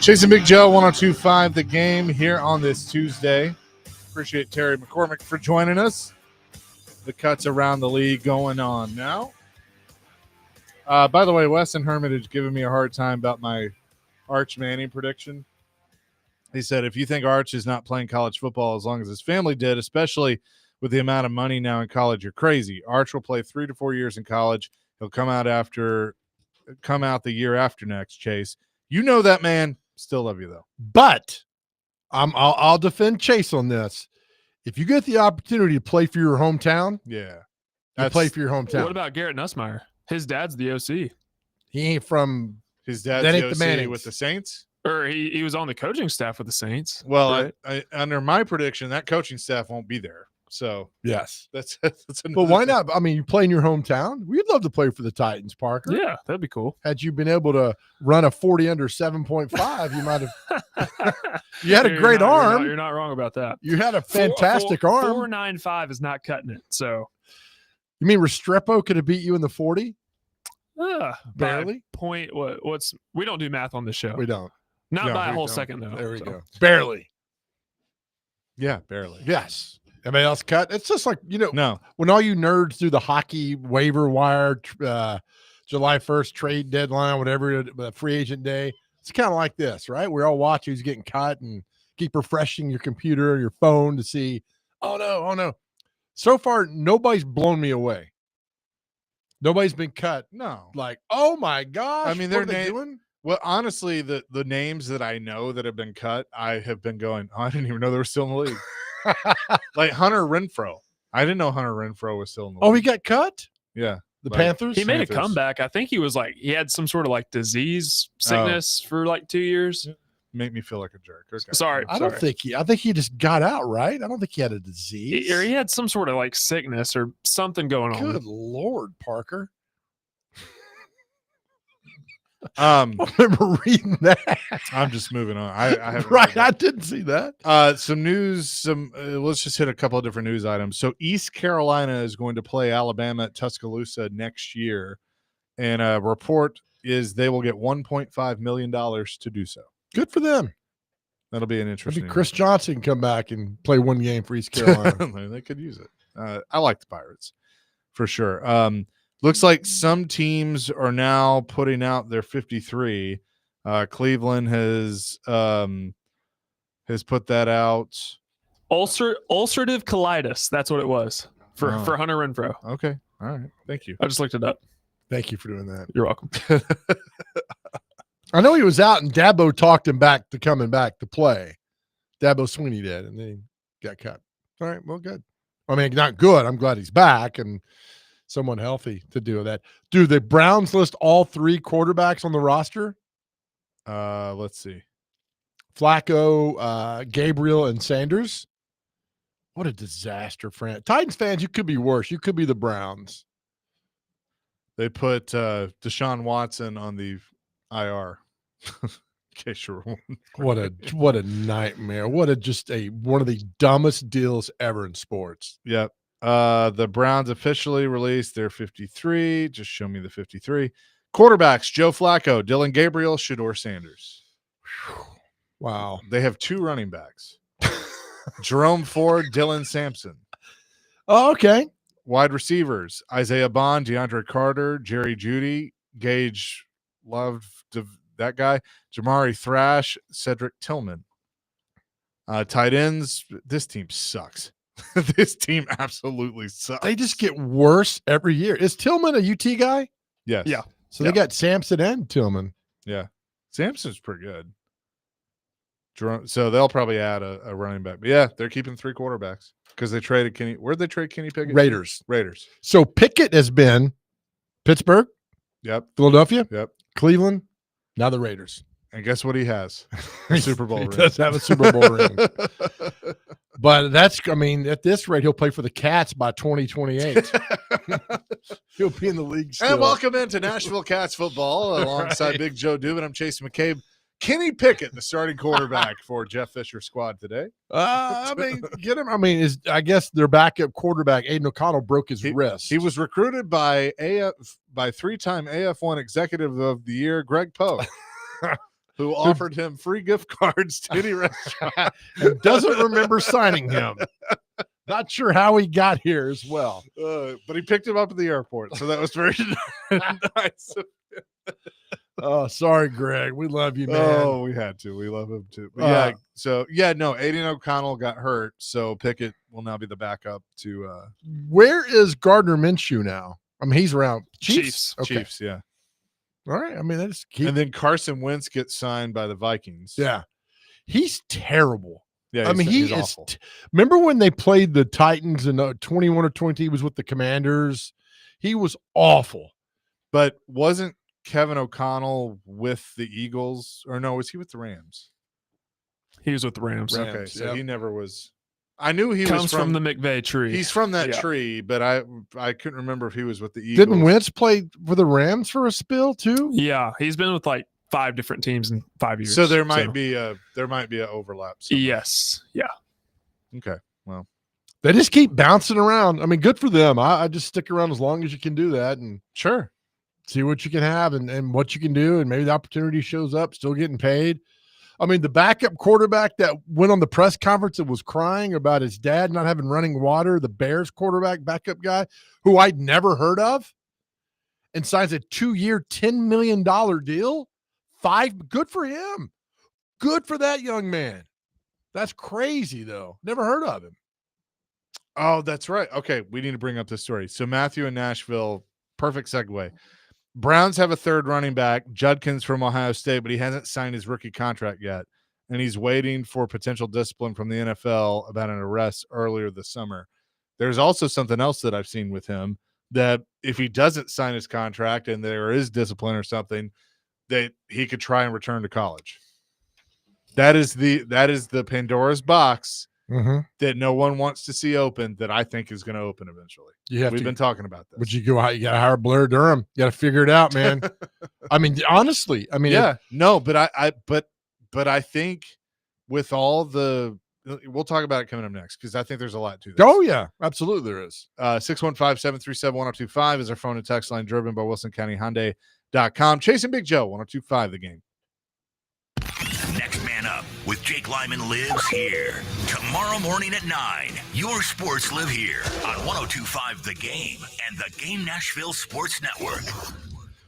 S1: Chase and Big Joe, 1025 The Game here on this Tuesday. Appreciate Terry McCormick for joining us. The cuts around the league going on now. By the way, Weston Hermitage giving me a hard time about my Arch Manning prediction. He said, if you think Arch is not playing college football as long as his family did, especially with the amount of money now in college, you're crazy. Arch will play 3 to 4 years in college. He'll come out the year after next, Chase. You know that, man. Still love you, though.
S4: But I'll defend Chase on this. If you get the opportunity to play for your hometown,
S1: you
S4: play for your hometown.
S3: What about Garrett Nussmeier? His dad's the OC.
S4: He ain't from
S1: his dad's
S4: that
S1: the
S4: ain't
S1: OC
S4: the Mannings.
S1: with the Saints.
S3: Or he was on the coaching staff with the Saints.
S1: Well,
S3: right?
S1: I under my prediction, that coaching staff won't be there. So
S4: yes,
S1: that's
S4: but why not? I mean, you play in your hometown. We'd love to play for the Titans, Parker.
S3: Yeah, that'd be cool.
S4: Had you been able to run a 40 under 7.5, you might have. You had a great arm.
S3: You're not wrong about that.
S4: You had a fantastic arm.
S3: 4.95 is not cutting it. So
S4: you mean Restrepo could have beat you in the 40?
S3: Barely. Point. What's we don't do math on this show.
S4: We don't.
S3: Not
S4: No,
S3: by a
S4: we
S3: whole
S4: don't.
S3: second though.
S4: There we
S3: so.
S4: go. Barely.
S1: Yeah, barely.
S4: Yes. Everybody else cut. It's just like,
S1: no.
S4: When all you nerds do the hockey waiver wire, July 1st trade deadline, whatever, free agent day, it's kind of like this, right? We all watch who's getting cut and keep refreshing your computer or your phone to see, oh no. So far, nobody's blown me away. Nobody's been cut.
S1: No.
S4: Like, oh my gosh.
S1: I mean,
S4: what
S1: they're
S4: are they doing?
S1: Well, honestly, the names that I know that have been cut, I have been going, I didn't even know they were still in the league. Like Hunter Renfrow. I didn't know Hunter Renfrow was still in the league.
S4: Oh, he got cut?
S1: Yeah.
S4: The Panthers?
S3: He made a comeback. I think he had some sort of like disease sickness for like 2 years.
S1: Make me feel like a jerk. Okay.
S3: Sorry.
S4: I think he just got out, right? I don't think he had a disease.
S3: He had some sort of like sickness or something going on.
S4: Good Lord, Parker.
S1: I
S4: remember reading that.
S1: I'm just moving on. I haven't
S4: right. I didn't see that.
S1: Some news. Let's just hit a couple of different news items. So East Carolina is going to play Alabama at Tuscaloosa next year, and a report is they will get $1.5 million to do so.
S4: Good for them.
S1: That'll be an interesting.
S4: Maybe Chris Johnson come back and play one game for East Carolina.
S1: They could use it. I like the Pirates for sure. Looks like some teams are now putting out their 53. Cleveland has put that out.
S3: Ulcerative colitis. That's what it was for Hunter Renfrow.
S1: Okay. All right. Thank you.
S3: I just looked it up.
S4: Thank you for doing that.
S3: You're welcome.
S4: I know he was out and Dabo talked him back to coming back to play. Dabo Sweeney did, and then he got cut. All right, well, good. I mean, not good. I'm glad he's back and someone healthy to do that. Do the Browns list all 3 quarterbacks on the roster?
S1: Let's see.
S4: Flacco, Gabriel, and Sanders. What a disaster, Titans fans, you could be worse. You could be the Browns.
S1: They put Deshaun Watson on the IR. In case you're wondering.
S4: What a nightmare. One of the dumbest deals ever in sports.
S1: Yep. The Browns officially released their 53. Just show me the 53. Quarterbacks, Joe Flacco, Dylan Gabriel, Shedeur Sanders.
S4: Wow.
S1: They have 2 running backs. Jerome Ford, Dylan Sampson.
S4: Oh, okay.
S1: Wide receivers, Isaiah Bond, DeAndre Carter, Jerry Jeudy, Gage loved that guy, Jamari Thrash, Cedric Tillman. Tight ends, this team sucks. This team absolutely sucks.
S4: They just get worse every year. Is Tillman a UT guy?
S1: Yes.
S3: Yeah.
S4: So they got Sampson and Tillman.
S1: Yeah. Sampson's pretty good. So they'll probably add a running back. But yeah, they're keeping 3 quarterbacks because they traded Kenny. Where'd they trade Kenny Pickett?
S4: Raiders.
S1: So
S4: Pickett has been Pittsburgh.
S1: Yep.
S4: Philadelphia.
S1: Yep.
S4: Cleveland. Now the Raiders.
S1: And guess what he has? A Super Bowl
S4: He
S1: ring.
S4: does have a Super Bowl ring. But at this rate, he'll play for the Cats by 2028. He'll be in the league still.
S1: And welcome into Nashville Cats football alongside Big Joe Dubin. I'm Chase McCabe. Kenny Pickett, the starting quarterback for Jeff Fisher's squad today.
S4: Get him. I guess their backup quarterback, Aiden O'Connell, broke his wrist.
S1: He was recruited by 3-time AF1 Executive of the Year, Greg Poe, who offered him free gift cards to any restaurant.
S4: And doesn't remember signing him. Not sure how he got here as well.
S1: But he picked him up at the airport, so that was very nice.
S4: Oh, sorry, Greg. We love you, man.
S1: Oh, we had to. We love him too. But Aiden O'Connell got hurt, so Pickett will now be the backup to
S4: where is Gardner Minshew now? He's around Chiefs. Okay.
S1: Chiefs, yeah.
S4: All right.
S1: And then Carson Wentz gets signed by the Vikings.
S4: Yeah. He's terrible.
S1: Yeah,
S4: he's awful. Remember when they played the Titans in 21 or 20? He was with the Commanders. He was awful.
S1: But wasn't Kevin O'Connell with the Eagles? Or no, was he with the Rams?
S3: He was with the Rams.
S1: Okay, so he never was. I knew he
S3: Comes
S1: was
S3: from the McVay tree.
S1: He's from that tree, but I couldn't remember if he was with the Eagles.
S4: Didn't Wentz play for the Rams for a spill too?
S3: Yeah, he's been with like 5 different teams in 5 years.
S1: So there might be a overlap. Somewhere.
S3: Yes. Yeah.
S1: Okay. Well,
S4: they just keep bouncing around. Good for them. I just stick around as long as you can do that and
S1: sure.
S4: See what you can have and what you can do, and maybe the opportunity shows up, still getting paid. The backup quarterback that went on the press conference and was crying about his dad not having running water, the Bears quarterback backup guy, who I'd never heard of, and signs a 2-year, $10 million deal. Good for him. Good for that young man. That's crazy, though. Never heard of him.
S1: Oh, that's right. Okay, we need to bring up this story. So Matthew in Nashville, perfect segue. Browns have a 3rd running back, Judkins from Ohio State, but he hasn't signed his rookie contract yet, and he's waiting for potential discipline from the NFL about an arrest earlier this summer. There's also something else that I've seen with him, that if he doesn't sign his contract and there is discipline or something, that he could try and return to college. That is the Pandora's box that no one wants to see open, that I think is going to open eventually. We've been talking about this.
S4: But you go out, you got to hire Blair Durham. You got to figure it out, man. Honestly,
S1: but I think with all the, we'll talk about it coming up next, because I think there's a lot to this.
S4: Oh yeah, absolutely there is.
S1: 615-737-1025 is our phone and text line, driven by WilsonCountyHyundai.com. Chasing Big Joe, 1025 The Game.
S7: Next Man Up with Jake Lyman lives here. Tomorrow morning at 9, your sports live here on 1025 The Game and the Game Nashville Sports Network.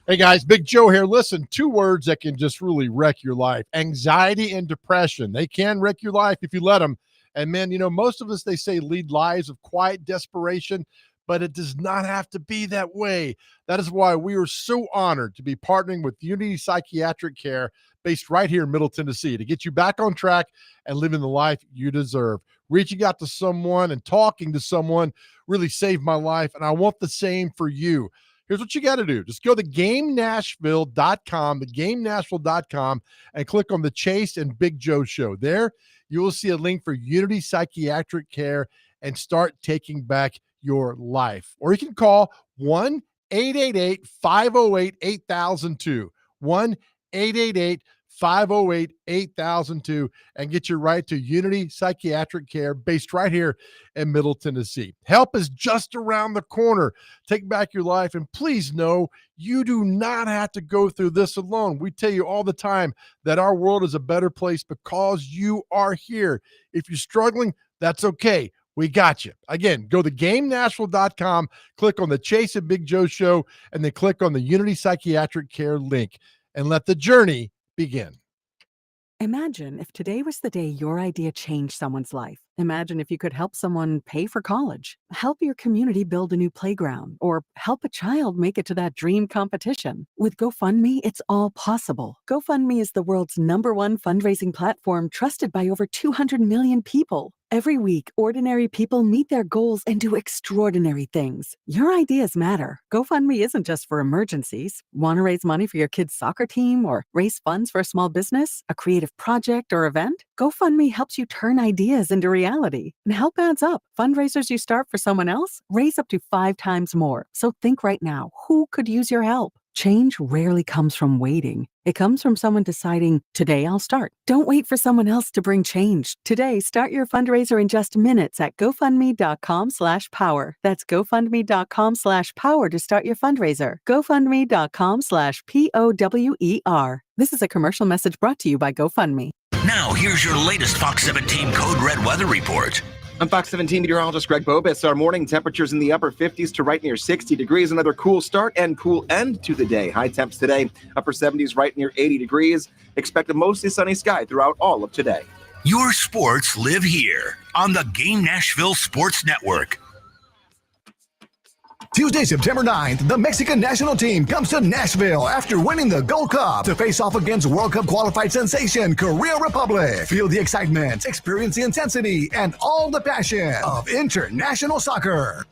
S4: Hey guys, Big Joe here. Listen, 2 words that can just really wreck your life: anxiety and depression. They can wreck your life if you let them. And man, most of us, they say, lead lives of quiet desperation, but it does not have to be that way. That is why we are so honored to be partnering with Unity Psychiatric Care, based right here in Middle Tennessee to get you back on track and living the life you deserve. Reaching out to someone and talking to someone really saved my life, and I want the same for you. Here's what you got to do. Just go to GameNashville.com, GameNashville.com, and click on the Chase and Big Joe Show. There, you will see a link for Unity Psychiatric Care and start taking back your life. Or you can call 1-888-508-8002, 1-888-508-8002, and get your right to Unity Psychiatric Care based right here in Middle Tennessee. Help is just around the corner. Take back your life, and please know you do not have to go through this alone. We tell you all the time that our world is a better place because you are here. If you're struggling, that's okay. We got you. Again, go to GameNashville.com, click on the Chase and Big Joe Show, and then click on the Unity Psychiatric Care link, and let the journey begin.
S8: Imagine if today was the day your idea changed someone's life. Imagine if you could help someone pay for college, help your community build a new playground, or help a child make it to that dream competition. With GoFundMe, it's all possible. GoFundMe is the world's #1 fundraising platform trusted by over 200 million people. Every week, ordinary people meet their goals and do extraordinary things. Your ideas matter. GoFundMe isn't just for emergencies. Want to raise money for your kid's soccer team or raise funds for a small business, a creative project, or event? GoFundMe helps you turn ideas into reality. And help adds up. Fundraisers you start for someone else raise up to 5 times more. So think right now, who could use your help? Change rarely comes from waiting. It comes from someone deciding, today I'll start. Don't wait for someone else to bring change. Today, start your fundraiser in just minutes at GoFundMe.com/power. That's GoFundMe.com/power to start your fundraiser. GoFundMe.com/POWER. This is a commercial message brought to you by GoFundMe.
S7: Now, here's your latest Fox 17 Code Red weather report.
S10: I'm Fox 17 meteorologist Greg Bobis. Our morning temperatures in the upper 50s to right near 60 degrees. Another cool start and cool end to the day. High temps today, upper 70s right near 80 degrees. Expect a mostly sunny sky throughout all of today.
S7: Your sports live here on the Game Nashville Sports Network.
S22: Tuesday, September 9th, the Mexican national team comes to Nashville after winning the Gold Cup to face off against World Cup qualified sensation Korea Republic. Feel the excitement, experience the intensity, and all the passion of international soccer.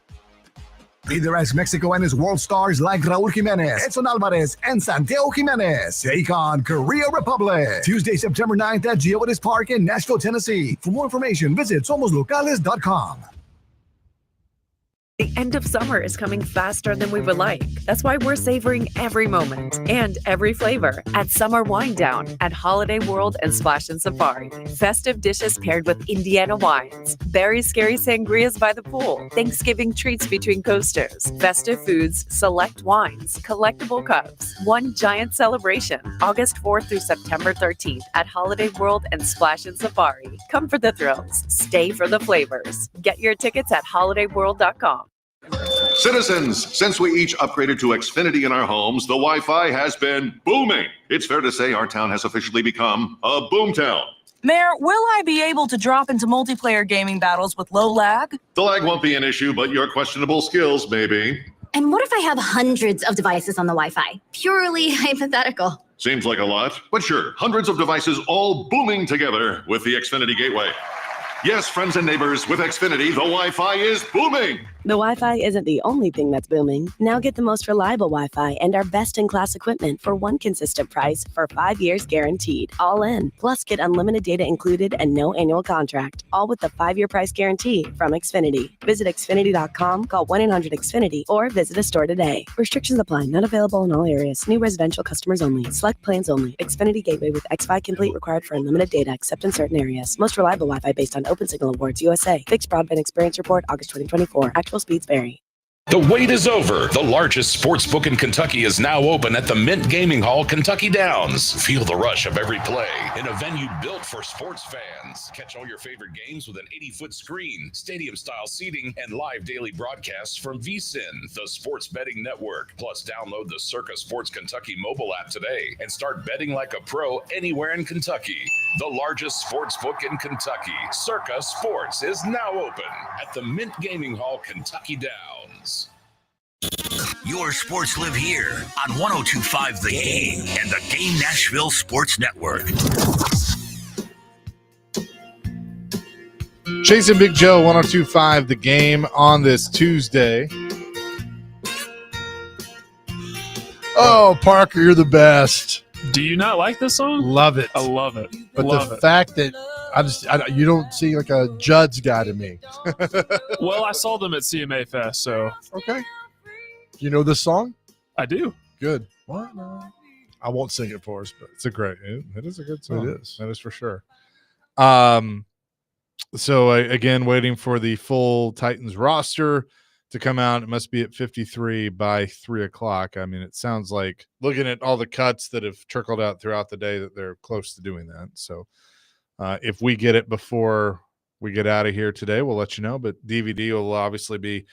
S22: Be there as Mexico and his world stars like Raúl Jiménez, Edson Álvarez, and Santiago Jiménez take on Korea Republic. Tuesday, September 9th at Geodis Park in Nashville, Tennessee. For more information, visit somoslocales.com.
S23: The end of summer is coming faster than we would like. That's why we're savoring every moment and every flavor at Summer Wine Down at Holiday World and Splash and Safari. Festive dishes paired with Indiana wines, berry scary sangrias by the pool, Thanksgiving treats between coasters, festive foods, select wines, collectible cups. One giant celebration, August 4th through September 13th at Holiday World and Splash and Safari. Come for the thrills, stay for the flavors. Get your tickets at holidayworld.com.
S24: Citizens, since we each upgraded to Xfinity in our homes, the Wi-Fi has been booming. It's fair to say our town has officially become a boomtown.
S26: Mayor, will I be able to drop into multiplayer gaming battles with low lag?
S24: The lag won't be an issue, but your questionable skills may be.
S27: And what if I have hundreds of devices on the Wi-Fi? Purely hypothetical.
S24: Seems like a lot, but sure, hundreds of devices all booming together with the Xfinity Gateway. Yes, friends and neighbors, with Xfinity, the Wi-Fi is booming.
S28: The Wi-Fi isn't the only thing that's booming. Now get the most reliable Wi-Fi and our best-in-class equipment for one consistent price for 5 years guaranteed. All in. Plus, get unlimited data included and no annual contract. All with the 5-year price guarantee from Xfinity. Visit Xfinity.com, call 1-800-XFINITY, or visit a store today. Restrictions apply. Not available in all areas. New residential customers only. Select plans only. Xfinity Gateway with X-Fi Complete required for unlimited data except in certain areas. Most reliable Wi-Fi based on Open Signal Awards USA. Fixed Broadband Experience Report, August 2024. Actual speeds vary.
S13: The wait is over. The largest sports book in Kentucky is now open at the Mint Gaming Hall, Kentucky Downs. Feel the rush of every play in a venue built for sports fans. Catch all your favorite games with an 80-foot screen, stadium-style seating, and live daily broadcasts from VSiN, the sports betting network. Plus, download the Circa Sports Kentucky mobile app today and start betting like a pro anywhere in Kentucky. The largest sports book in Kentucky, Circa Sports, is now open at the Mint Gaming Hall, Kentucky Downs.
S7: Your sports live here on 102.5 The Game and the Game Nashville Sports Network.
S1: Chase and Big Joe, 102.5 The Game on this Tuesday.
S4: Oh, Parker, you're the best.
S3: Do you not like this song?
S4: Love it.
S3: I love it.
S4: But
S3: love
S4: the
S3: it.
S4: fact that you don't seem like a Judd's guy to me.
S3: Well, I saw them at CMA Fest, so.
S4: Okay. You know this song?
S3: I do.
S4: Good. What? I won't sing it for us, but
S1: It's a great. It is a good song.
S4: It is.
S1: That is for sure. So again, waiting for the full Titans roster to come out. It must be at 53 by 3:00. I mean, it sounds like, looking at all the cuts that have trickled out throughout the day, that they're close to doing that. So if we get it before we get out of here today, we'll let you know. But DVD will obviously be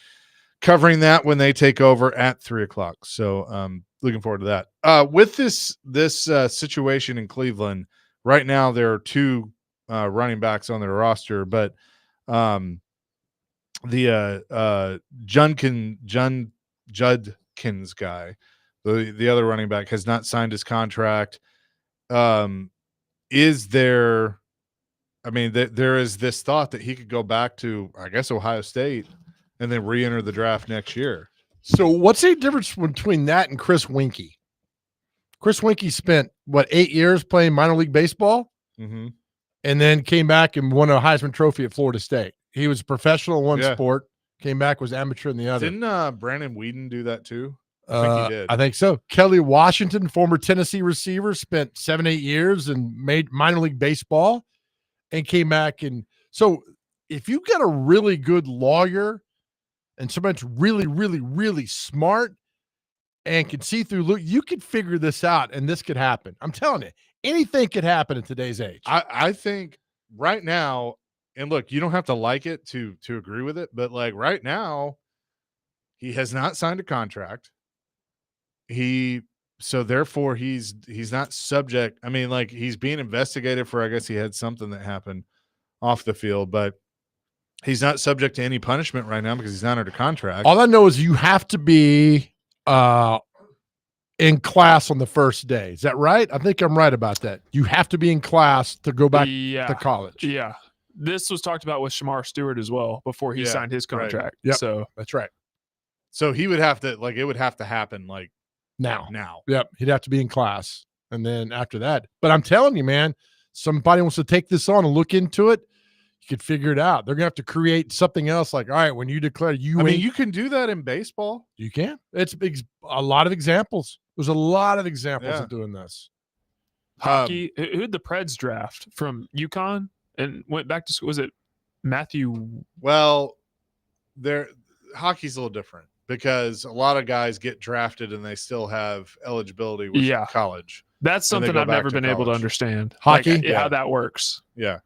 S1: covering that when they take over at 3:00. So looking forward to that. With this situation in Cleveland right now, there are two running backs on their roster, but the Judkins guy, the other running back, has not signed his contract. Is there? I mean, there is this thought that he could go back to, I guess, Ohio State and then re-enter the draft next year.
S4: So what's the difference between that and Chris Winkie? Chris Winkie spent, 8 years playing minor league baseball?
S1: Mm-hmm.
S4: And then came back and won a Heisman Trophy at Florida State. He was professional in one sport, came back, was amateur in the other.
S1: Didn't Brandon Whedon do that too? I think he did.
S4: I think so. Kelly Washington, former Tennessee receiver, spent 7-8 years and made minor league baseball and came back. And so if you got a really good lawyer and somebody that's really, really, really smart and can see through, you could figure this out and this could happen. I'm telling you, anything could happen in today's age.
S1: I think right now, and look, you don't have to like it to agree with it, but like right now, he has not signed a contract. So therefore he's not subject. I mean, like, he's being investigated for, I guess he had something that happened off the field, but he's not subject to any punishment right now because he's not under contract.
S4: All I know is you have to be in class on the first day. Is that right? I think I'm right about that. You have to be in class to go back to college.
S3: Yeah. This was talked about with Shamar Stewart as well before he signed his contract.
S4: Right. Yep.
S3: So
S4: that's right.
S1: So he would have to, like, it would have to happen like
S4: now.
S1: Now.
S4: Yep. He'd have to be in class. And then after that. But I'm telling you, man, somebody wants to take this on and look into it, you could figure it out. They're gonna have to create something else. Like, all right, when you declare
S1: I mean, you can do that in baseball.
S4: You can. It's a lot of examples. There's a lot of examples of doing this.
S3: Hockey, who did the Preds draft from UConn and went back to school? Was it Matthew?
S1: Well, hockey's a little different because a lot of guys get drafted and they still have eligibility with college.
S3: That's something I've never been able to understand.
S4: Hockey?
S3: Like, how that works.
S1: Yeah.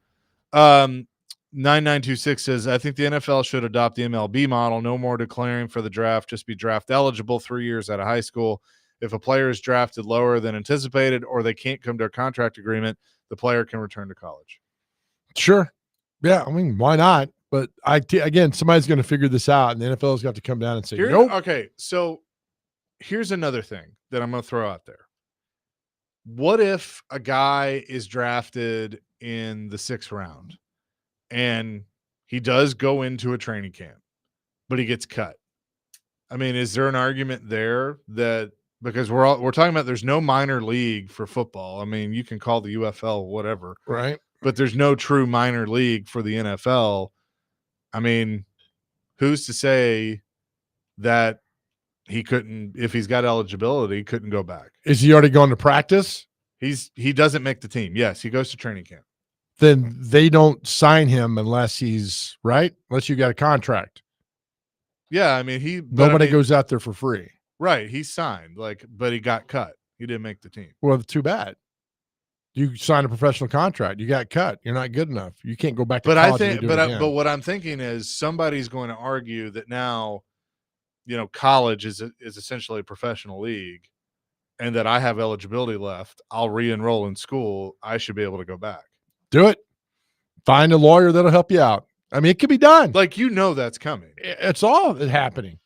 S1: 9926 says, I think the NFL should adopt the MLB model. No more declaring for the draft. Just be draft eligible 3 years out of high school. If a player is drafted lower than anticipated or they can't come to a contract agreement, the player can return to college.
S4: Sure. Yeah. I mean, why not? But again, somebody's going to figure this out, and the NFL's got to come down and say, nope.
S1: Okay. So here's another thing that I'm going to throw out there. What if a guy is drafted in the 6th round and he does go into a training camp, but he gets cut? I mean, is there an argument there that, because we're talking about there's no minor league for football. I mean, you can call the UFL whatever,
S4: right?
S1: But there's no true minor league for the NFL. I mean, who's to say that he couldn't, if he's got eligibility, couldn't go back?
S4: Is he already going to practice?
S1: He doesn't make the team. Yes, he goes to training camp.
S4: Then they don't sign him unless he's unless you got a contract.
S1: Yeah, I mean
S4: nobody goes out there for free.
S1: Right, he signed, but he got cut. He didn't make the team.
S4: Well, too bad. You signed a professional contract. You got cut. You're not good enough. You can't go back to college.
S1: But what I'm thinking is somebody's going to argue that now, college is essentially a professional league, and that I have eligibility left. I'll re-enroll in school. I should be able to go back.
S4: Do it. Find a lawyer that'll help you out. I mean, it could be done.
S1: Like, that's coming.
S4: It's all happening.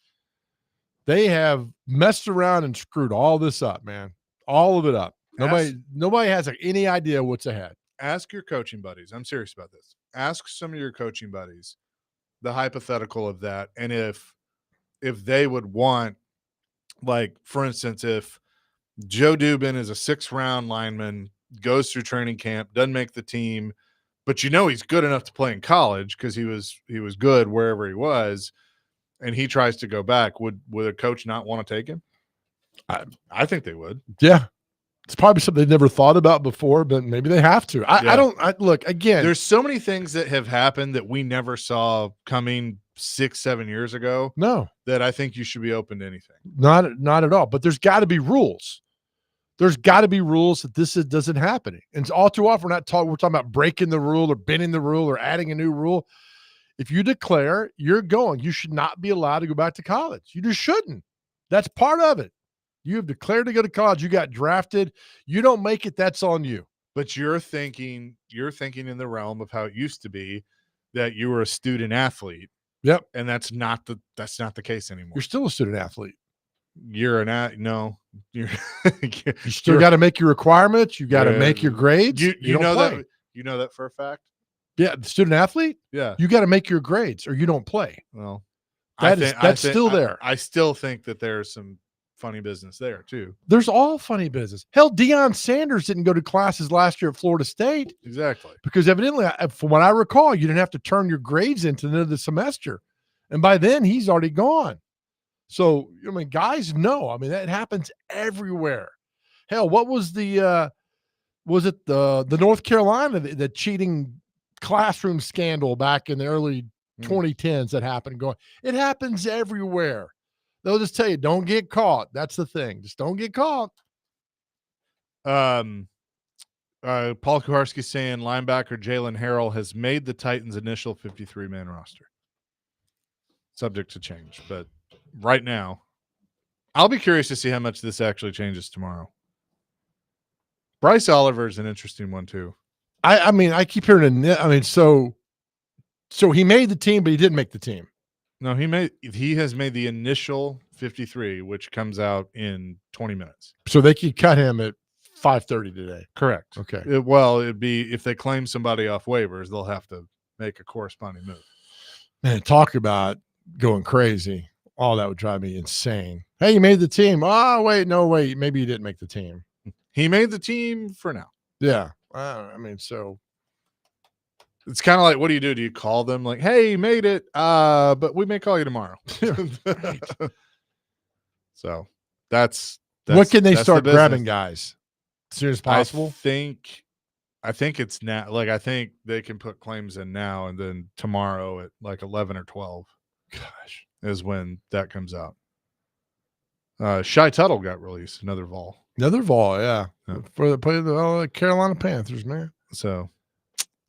S4: They have messed around and screwed all this up, man. All of it up. Nobody has any idea what's ahead.
S1: Ask your coaching buddies. I'm serious about this. Ask some of your coaching buddies the hypothetical of that, and if they would want, like, for instance, if Joe Dubin is a 6th-round lineman, goes through training camp, doesn't make the team, but he's good enough to play in college because he was good wherever he was, and he tries to go back, would a coach not want to take him? I think they would.
S4: Yeah. It's probably something they've never thought about before, but maybe they have to. Look, again.
S1: There's so many things that have happened that we never saw coming 6-7 years ago.
S4: No.
S1: That I think you should be open to anything.
S4: Not at all. But there's got to be rules. There's got to be rules that this doesn't happen. And all too often we're talking about breaking the rule or bending the rule or adding a new rule. If you declare you're going, you should not be allowed to go back to college. You just shouldn't. That's part of it. You have declared to go to college. You got drafted. You don't make it. That's on you.
S1: But you're thinking in the realm of how it used to be, that you were a student athlete.
S4: Yep.
S1: And that's not the case anymore.
S4: You're still a student athlete.
S1: You're
S4: you still got to make your requirements. You got to make your grades.
S1: You know that. You know that for a fact.
S4: Yeah, the student athlete.
S1: Yeah,
S4: you got to make your grades, or you don't play.
S1: Well,
S4: that's still there.
S1: I still think that there's some funny business there too.
S4: There's all funny business. Hell, Deion Sanders didn't go to classes last year at Florida State.
S1: Exactly.
S4: Because evidently, from what I recall, you didn't have to turn your grades into the end of the semester, and by then he's already gone. So guys know. That happens everywhere. Hell, what was the North Carolina the cheating classroom scandal back in the early 2010s that happened? It happens everywhere. They'll just tell you, don't get caught. That's the thing. Just don't get caught.
S1: Paul Kuharski saying linebacker Jalen Harrell has made the Titans' initial 53-man roster. Subject to change, but right now, I'll be curious to see how much this actually changes tomorrow. Bryce Oliver is an interesting one too.
S4: I keep hearing so he made the team, but he didn't make the team.
S1: No, he has made the initial 53, which comes out in 20 minutes.
S4: So they could cut him at 5:30 today.
S1: Correct.
S4: Okay.
S1: It'd be if they claim somebody off waivers, they'll have to make a corresponding move.
S4: Man, talk about going crazy. Oh, that would drive me insane. Hey, you made the team. Oh, wait, maybe you didn't make the team.
S1: He made the team for now.
S4: Yeah. So
S1: it's kind of like, what do? Do you call them like, hey, you made it, but we may call you tomorrow. So that's
S4: what can they start grabbing guys as soon as possible?
S1: I think it's now. Like, I think they can put claims in now, and then tomorrow at like 11 or 12.
S4: Gosh,
S1: is when that comes out. Shy Tuttle got released. Another Vol,
S4: yeah. For the Carolina Panthers, man.
S1: So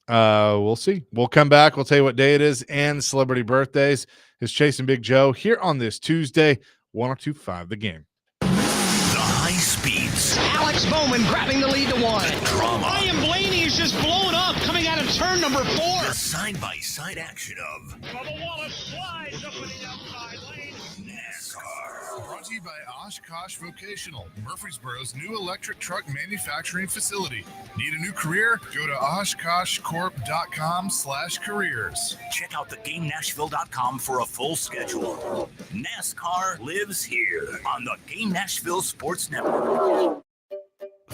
S1: we'll see. We'll come back. We'll tell you what day it is and celebrity birthdays. It's Chase and Big Joe here on this Tuesday, 102.5 The Game.
S7: The high speeds.
S9: Alex Bowman grabbing the lead to one.
S7: The drama.
S9: Ryan Blaney is just blowing up, coming out of turn number 4.
S7: The side-by-side action of
S9: Bubba Wallace slides up in the outside lane.
S7: NASCAR.
S11: Brought to you by Oshkosh Vocational, Murfreesboro's new electric truck manufacturing facility. Need a new career? Go to OshkoshCorp.com/careers.
S7: Check out theGameNashville.com for a full schedule. NASCAR lives here on the Game Nashville Sports Network.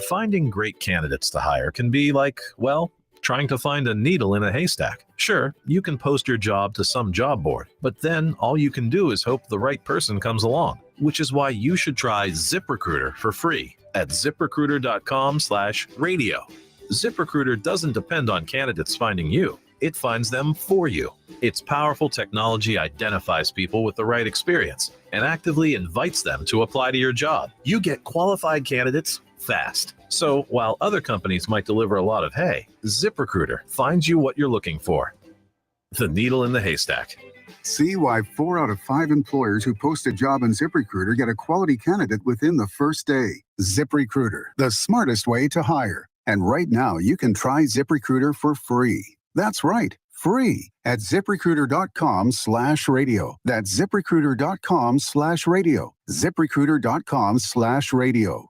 S12: Finding great candidates to hire can be like, well, trying to find a needle in a haystack. Sure, you can post your job to some job board, but then all you can do is hope the right person comes along, which is why you should try ZipRecruiter for free at ZipRecruiter.com/radio. ZipRecruiter doesn't depend on candidates finding you. It finds them for you. Its powerful technology identifies people with the right experience and actively invites them to apply to your job. You get qualified candidates fast. So while other companies might deliver a lot of hay, ZipRecruiter finds you what you're looking for. The needle in the haystack.
S15: See why 4 out of 5 employers who post a job on ZipRecruiter get a quality candidate within the first day. ZipRecruiter, the smartest way to hire. And right now, you can try ZipRecruiter for free. That's right, free at ZipRecruiter.com/radio. That's ZipRecruiter.com/radio. ZipRecruiter.com/radio.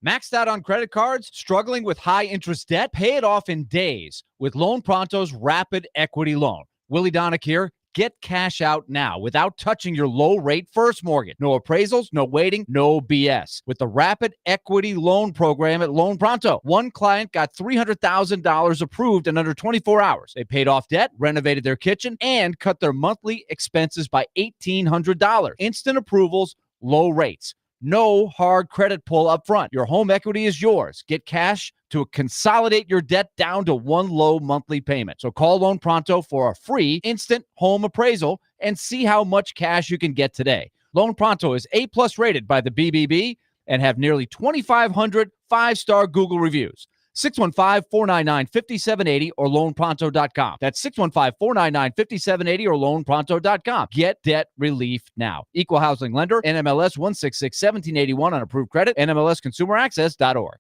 S2: Maxed out on credit cards? Struggling with high interest debt? Pay it off in days with Loan Pronto's Rapid Equity Loan. Willie Donick here. Get cash out now without touching your low-rate first mortgage. No appraisals, no waiting, no BS. With the Rapid Equity Loan Program at Loan Pronto, one client got $300,000 approved in under 24 hours. They paid off debt, renovated their kitchen, and cut their monthly expenses by $1,800. Instant approvals, low rates. No hard credit pull up front. Your home equity is yours. Get cash to consolidate your debt down to one low monthly payment. So call Loan Pronto for a free instant home appraisal and see how much cash you can get today. Loan Pronto is A+ rated by the BBB and have nearly 2,500 5-star Google reviews. 615-499-5780 or loanpronto.com. That's 615-499-5780 or loanpronto.com. Get debt relief now. Equal housing lender, NMLS 166-1781 on approved credit, NMLSconsumeraccess.org.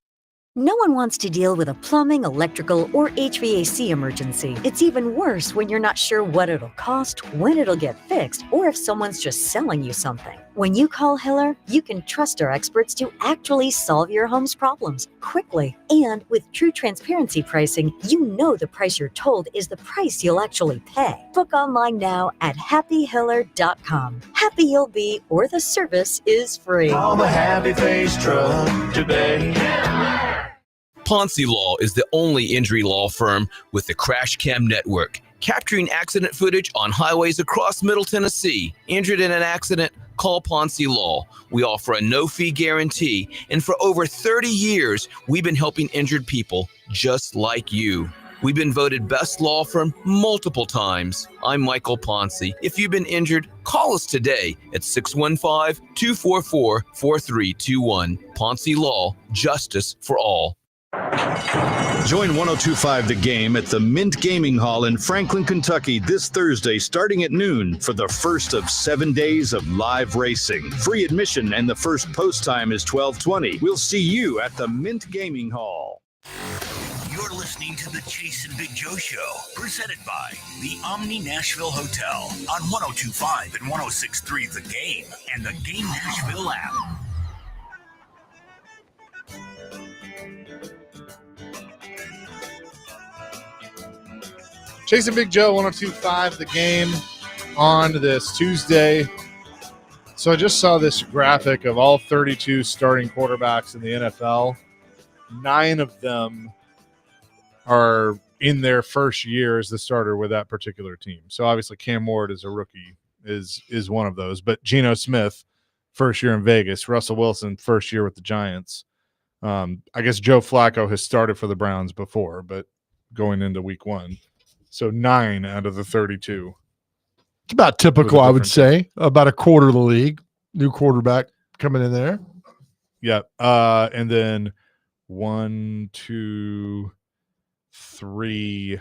S5: No one wants to deal with a plumbing, electrical, or HVAC emergency. It's even worse when you're not sure what it'll cost, when it'll get fixed, or if someone's just selling you something. When you call Hiller, you can trust our experts to actually solve your home's problems quickly. And with true transparency pricing, you know the price you're told is the price you'll actually pay. Book online now at happyhiller.com. Happy you'll be, or the service is free.
S14: Call the Happy Face Truck today.
S17: Ponce Law is the only injury law firm with the Crash Cam Network, capturing accident footage on highways across Middle Tennessee. Injured in an accident? Call Ponce Law. We offer a no-fee guarantee, and for over 30 years, we've been helping injured people just like you. We've been voted best law firm multiple times. I'm Michael Ponce. If you've been injured, call us today at 615-244-4321. Ponce Law, justice for all.
S16: Join 102.5 The Game at the Mint Gaming Hall in Franklin, Kentucky this Thursday starting at noon for the first of 7 days of live racing. Free admission and the first post time is 12:20. We'll see you at the Mint Gaming Hall.
S7: You're listening to the Chase and Big Joe Show, presented by the Omni Nashville Hotel on 102.5 and 106.3 The Game and the Game Nashville app.
S1: Chase and Big Joe, 102.5 The Game on this Tuesday. So I just saw this graphic of all 32 starting quarterbacks in the NFL. 9 of them are in their first year as the starter with that particular team. So obviously Cam Ward is a rookie, is one of those. But Geno Smith, first year in Vegas. Russell Wilson, first year with the Giants. I guess Joe Flacco has started for the Browns before, but going into week 1. So 9 out of the 32.
S4: It's about typical, I would say. About a quarter of the league. New quarterback coming in there.
S1: Yep. And then 1, 2, 3,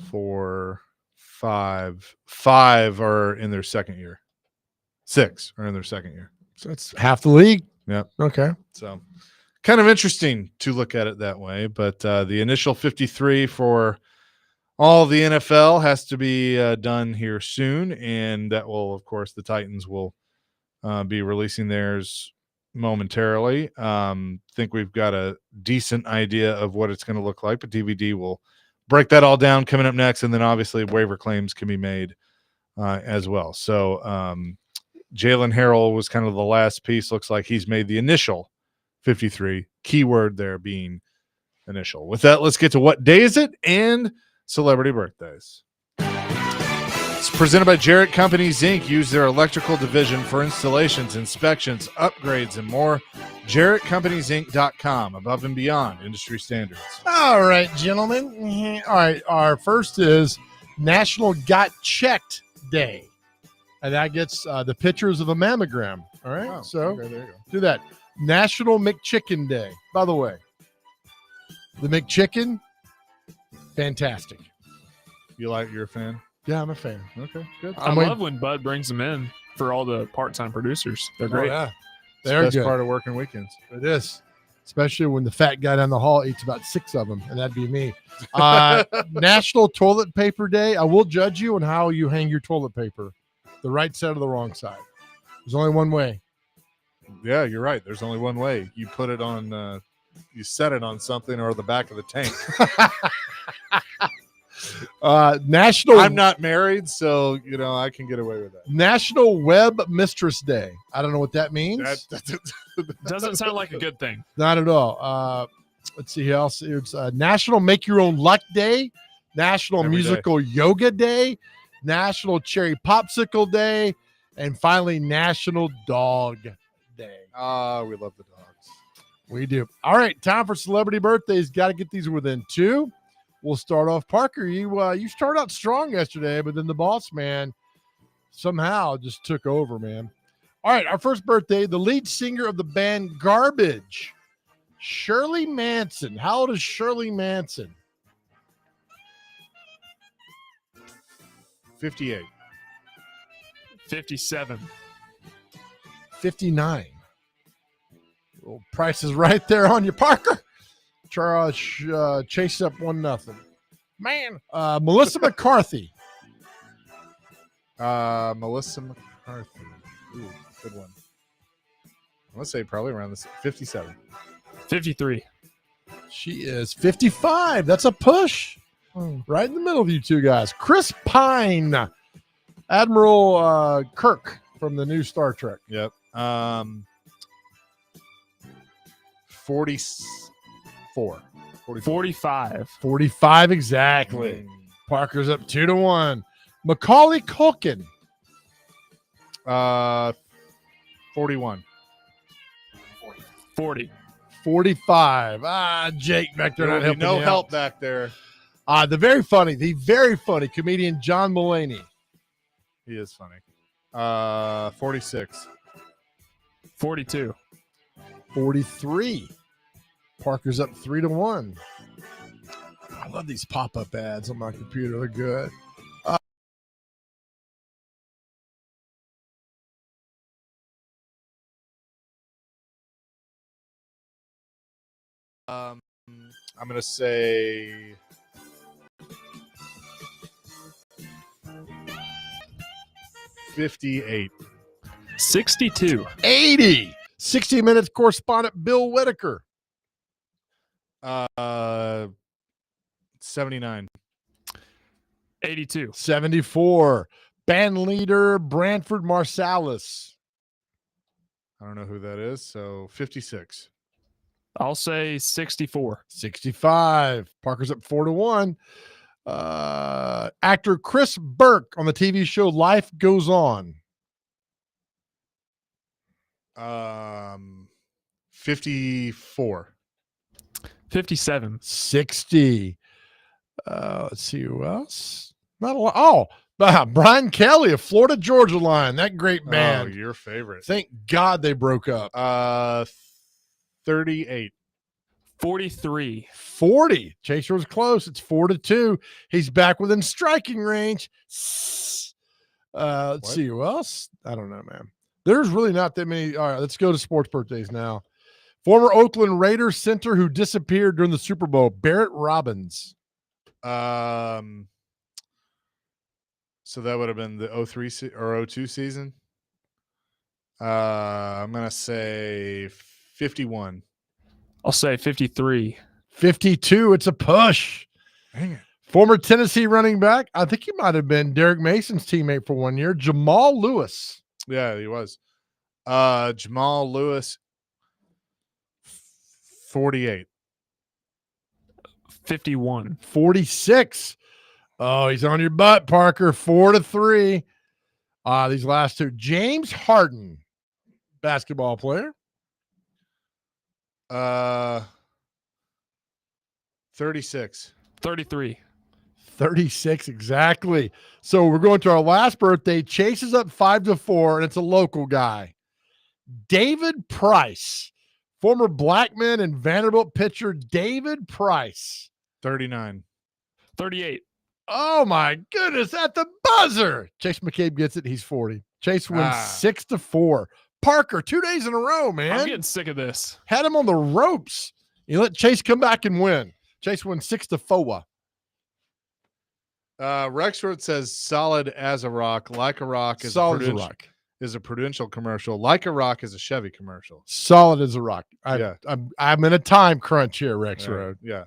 S1: 4, 5. 5 are in their second year. 6 are in their second year.
S4: So that's half the league.
S1: Yep.
S4: Okay.
S1: So kind of interesting to look at it that way. But the initial 53 for all the NFL has to be done here soon. And that will, of course, the Titans will be releasing theirs momentarily. Think we've got a decent idea of what it's going to look like, but DVD will break that all down coming up next. And then obviously waiver claims can be made as well. So Jalen Harrell was kind of the last piece. Looks like he's made the initial 53. Keyword there being initial. With that, let's get to what day is it and celebrity birthdays. It's presented by Jarrett Companies, Inc. Use their electrical division for installations, inspections, upgrades, and more. JarrettCompaniesInc.com. Above and beyond industry standards.
S4: All right, gentlemen. All right, our first is National Got Checked Day. And that gets the pictures of a mammogram. All right,
S1: Wow.
S4: so
S1: Okay, there you go.
S4: do that. National McChicken Day. By the way, the McChicken, fantastic.
S1: You're a fan?
S4: Yeah, I'm a fan.
S1: Okay, good.
S3: I love when Bud brings them in for all the part-time producers. They're great.
S4: Oh, yeah.
S1: It's the
S4: They're
S1: best
S4: good.
S1: part of working weekends.
S4: It is. especially when the fat guy down the hall eats about 6 of them, and that'd be me. National Toilet Paper Day. I will judge you on how you hang your toilet paper, the right side or the wrong side. There's only one way.
S1: Yeah, you're right. There's only one way. You put it on, you set it on something or the back of the tank.
S4: National.
S1: I'm not married, so I can get away with that.
S4: National Web Mistress Day. I don't know what that means.
S3: Doesn't sound like a good thing.
S4: Not at all. Let's see who else. It's National Make Your Own Luck Day, National
S1: Every
S4: Musical Yoga Day, National Cherry Popsicle Day, and finally National Dog Day.
S1: We love the dogs.
S4: We do. All right, time for celebrity birthdays. Got to get these within 2. We'll start off. Parker, you started out strong yesterday, but then the boss man somehow just took over, man. All right, our first birthday, the lead singer of the band Garbage, Shirley Manson. How old is Shirley Manson?
S1: 58.
S3: 57.
S4: 59. Well, price is right there on you, Parker. Chase up 1-0. Man. Melissa McCarthy.
S1: Melissa McCarthy. Ooh, good one. I want to say probably around this 57.
S3: 53.
S4: She is 55. That's a push. Right in the middle of you two guys. Chris Pine. Admiral Kirk from the new Star Trek.
S1: Yep. 44.
S3: 45.
S4: 45 exactly. Parker's up 2-1. Macaulay Culkin.
S1: 41.
S3: 40.
S4: 45. Jake back there.
S1: There
S4: Not
S1: will be
S4: helping
S1: no
S4: you
S1: help
S4: out.
S1: back there.
S4: The very funny comedian John Mulaney.
S1: He is funny. 46.
S3: 42.
S4: 43. Parker's up 3-1. I love these pop-up ads on my computer. They're good.
S1: I'm going to say 58.
S3: 62.
S4: 80. 60 Minutes correspondent Bill Whitaker.
S1: 79.
S3: 82.
S4: 74. Band leader Branford Marsalis.
S1: I don't know who that is, so 56.
S3: I'll say 64.
S4: 65. Parker's up 4-1. Actor Chris Burke on the TV show Life Goes On.
S1: 54.
S3: 57.
S4: 60. Let's see who else. Not a lot. Oh, Brian Kelly of Florida Georgia Line. That great band.
S1: Oh, your favorite.
S4: Thank God they broke up.
S1: 38.
S3: 43.
S4: 40. Chaser was close. It's 4-2. He's back within striking range. Let's see who else. I don't know, man. There's really not that many. All right, let's go to sports birthdays now. Former Oakland Raiders center who disappeared during the Super Bowl, Barrett Robbins.
S1: So that would have been the 03 or 02 season. I'm going to say 51.
S3: I'll say 53.
S4: 52. It's a push.
S1: Dang it.
S4: Former Tennessee running back. I think he might have been Derek Mason's teammate for 1 year, Jamal Lewis.
S1: Yeah, he was. Jamal Lewis, 48.
S3: 51.
S4: 46. Oh, he's on your butt, Parker. 4-3. These last two. James Harden, basketball player.
S1: 36.
S3: 33.
S4: 36 exactly. So we're going to our last birthday. Chase is up 5-4, and it's a local guy. David Price, former Blackman and Vanderbilt pitcher David Price.
S1: 39.
S3: 38.
S4: Oh my goodness, at the buzzer. Chase McCabe gets it. He's 40. Chase wins 6-4. Parker 2 days in a row, man.
S3: I'm getting sick of this.
S4: Had him on the ropes. You let Chase come back and win. Chase won 6-4.
S1: Rexford says solid as a rock, like a rock is
S4: Solid as a rock.
S1: Is a Prudential commercial. Like a rock is a Chevy commercial.
S4: Solid as a rock.
S1: Yeah.
S4: I'm in a time crunch here, Rex Road.
S1: Yeah.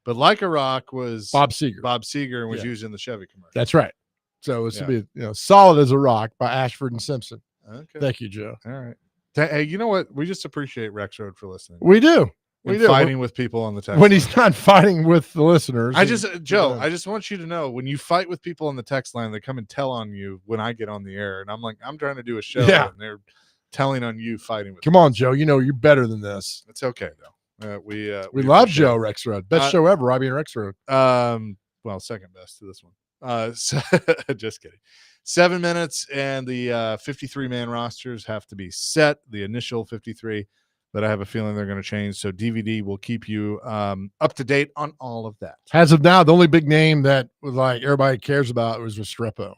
S1: But Like a Rock was
S4: Bob Seger.
S1: and was used in the Chevy commercial.
S4: That's right. So it's to be Solid as a Rock by Ashford and Simpson.
S1: Okay.
S4: Thank you, Joe.
S1: All right. Hey, you know what? We just appreciate Rex Road for listening.
S4: We do. We
S1: and
S4: do.
S1: Fighting with people on the text
S4: when
S1: line.
S4: he's not fighting with the listeners.
S1: I just want you to know, when you fight with people on the text line, they come and tell on you when I get on the air, and I'm like, I'm trying to do a show, and they're telling on you fighing with.
S4: Come on, Joe. You know you're better than this.
S1: It's okay though. We
S4: love Joe Rexrod. Best show ever. Robbie and Rexrod.
S1: Well, second best to this one. So, just kidding. 7 minutes, and the 53-man rosters have to be set. The initial 53. But I have a feeling they're going to change. So DVD will keep you up to date on all of that.
S4: As of now, the only big name that like everybody cares about was Restrepo.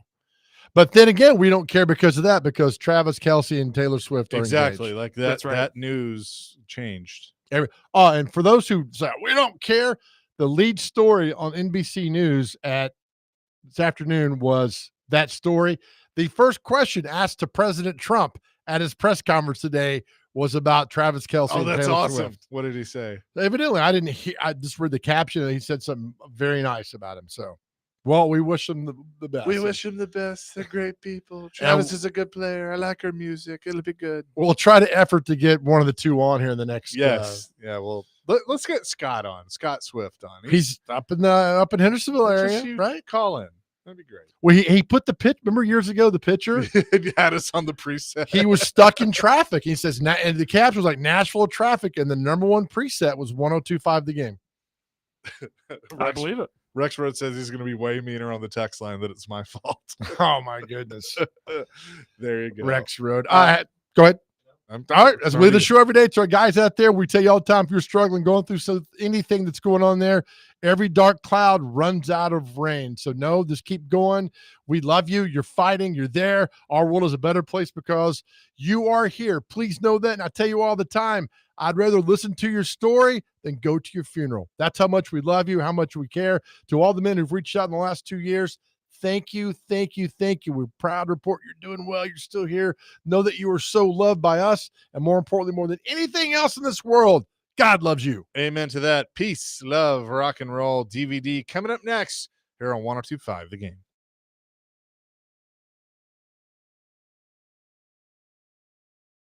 S4: But then again, we don't care because of that, because Travis Kelce and Taylor Swift are
S1: exactly
S4: engaged.
S1: like that.
S3: That's right.
S1: That news changed.
S4: And for those who say we don't care, the lead story on NBC News this afternoon was that story. The first question asked to President Trump at his press conference today was about Travis Kelce.
S1: Oh,
S4: and
S1: that's
S4: Taylor
S1: awesome.
S4: Swift.
S1: What did he say?
S4: Evidently, I didn't hear. I just read the caption, and he said something very nice about him. So, well, we wish him the best.
S1: We wish him the best. They're great people. Travis is a good player. I like her music. It'll be good.
S4: We'll try to effort to get one of the two on here in the next.
S1: Yes. Yeah. Well, let's get Scott on. Scott Swift on.
S4: He's up in Hendersonville area, right?
S1: Call in. That'd be great.
S4: Well, he put the pitch. Remember years ago, the pitcher
S1: He had us on the preset.
S4: he was stuck in traffic. He says, and the caption was like Nashville traffic, and the number one preset was 102.5 the game.
S3: I believe it.
S1: Rex Road says he's going to be way meaner on the text line that it's my fault.
S4: Oh my goodness.
S1: There you go.
S4: Rex Road. Go ahead. All right, as we leave the show every day to our guys out there, we tell you all the time, if you're struggling, going through anything that's going on there, every dark cloud runs out of rain. So no, just keep going. We love you. You're fighting. You're there. Our world is a better place because you are here. Please know that. And I tell you all the time, I'd rather listen to your story than go to your funeral. That's how much we love you, how much we care. To all the men who've reached out in the last 2 years, thank you, thank you, thank you. We're proud to report you're doing well. You're still here. Know that you are so loved by us. And more importantly, more than anything else in this world, God loves you.
S1: Amen to that. Peace, love, rock and roll. DVD coming up next here on 102.5 The Game.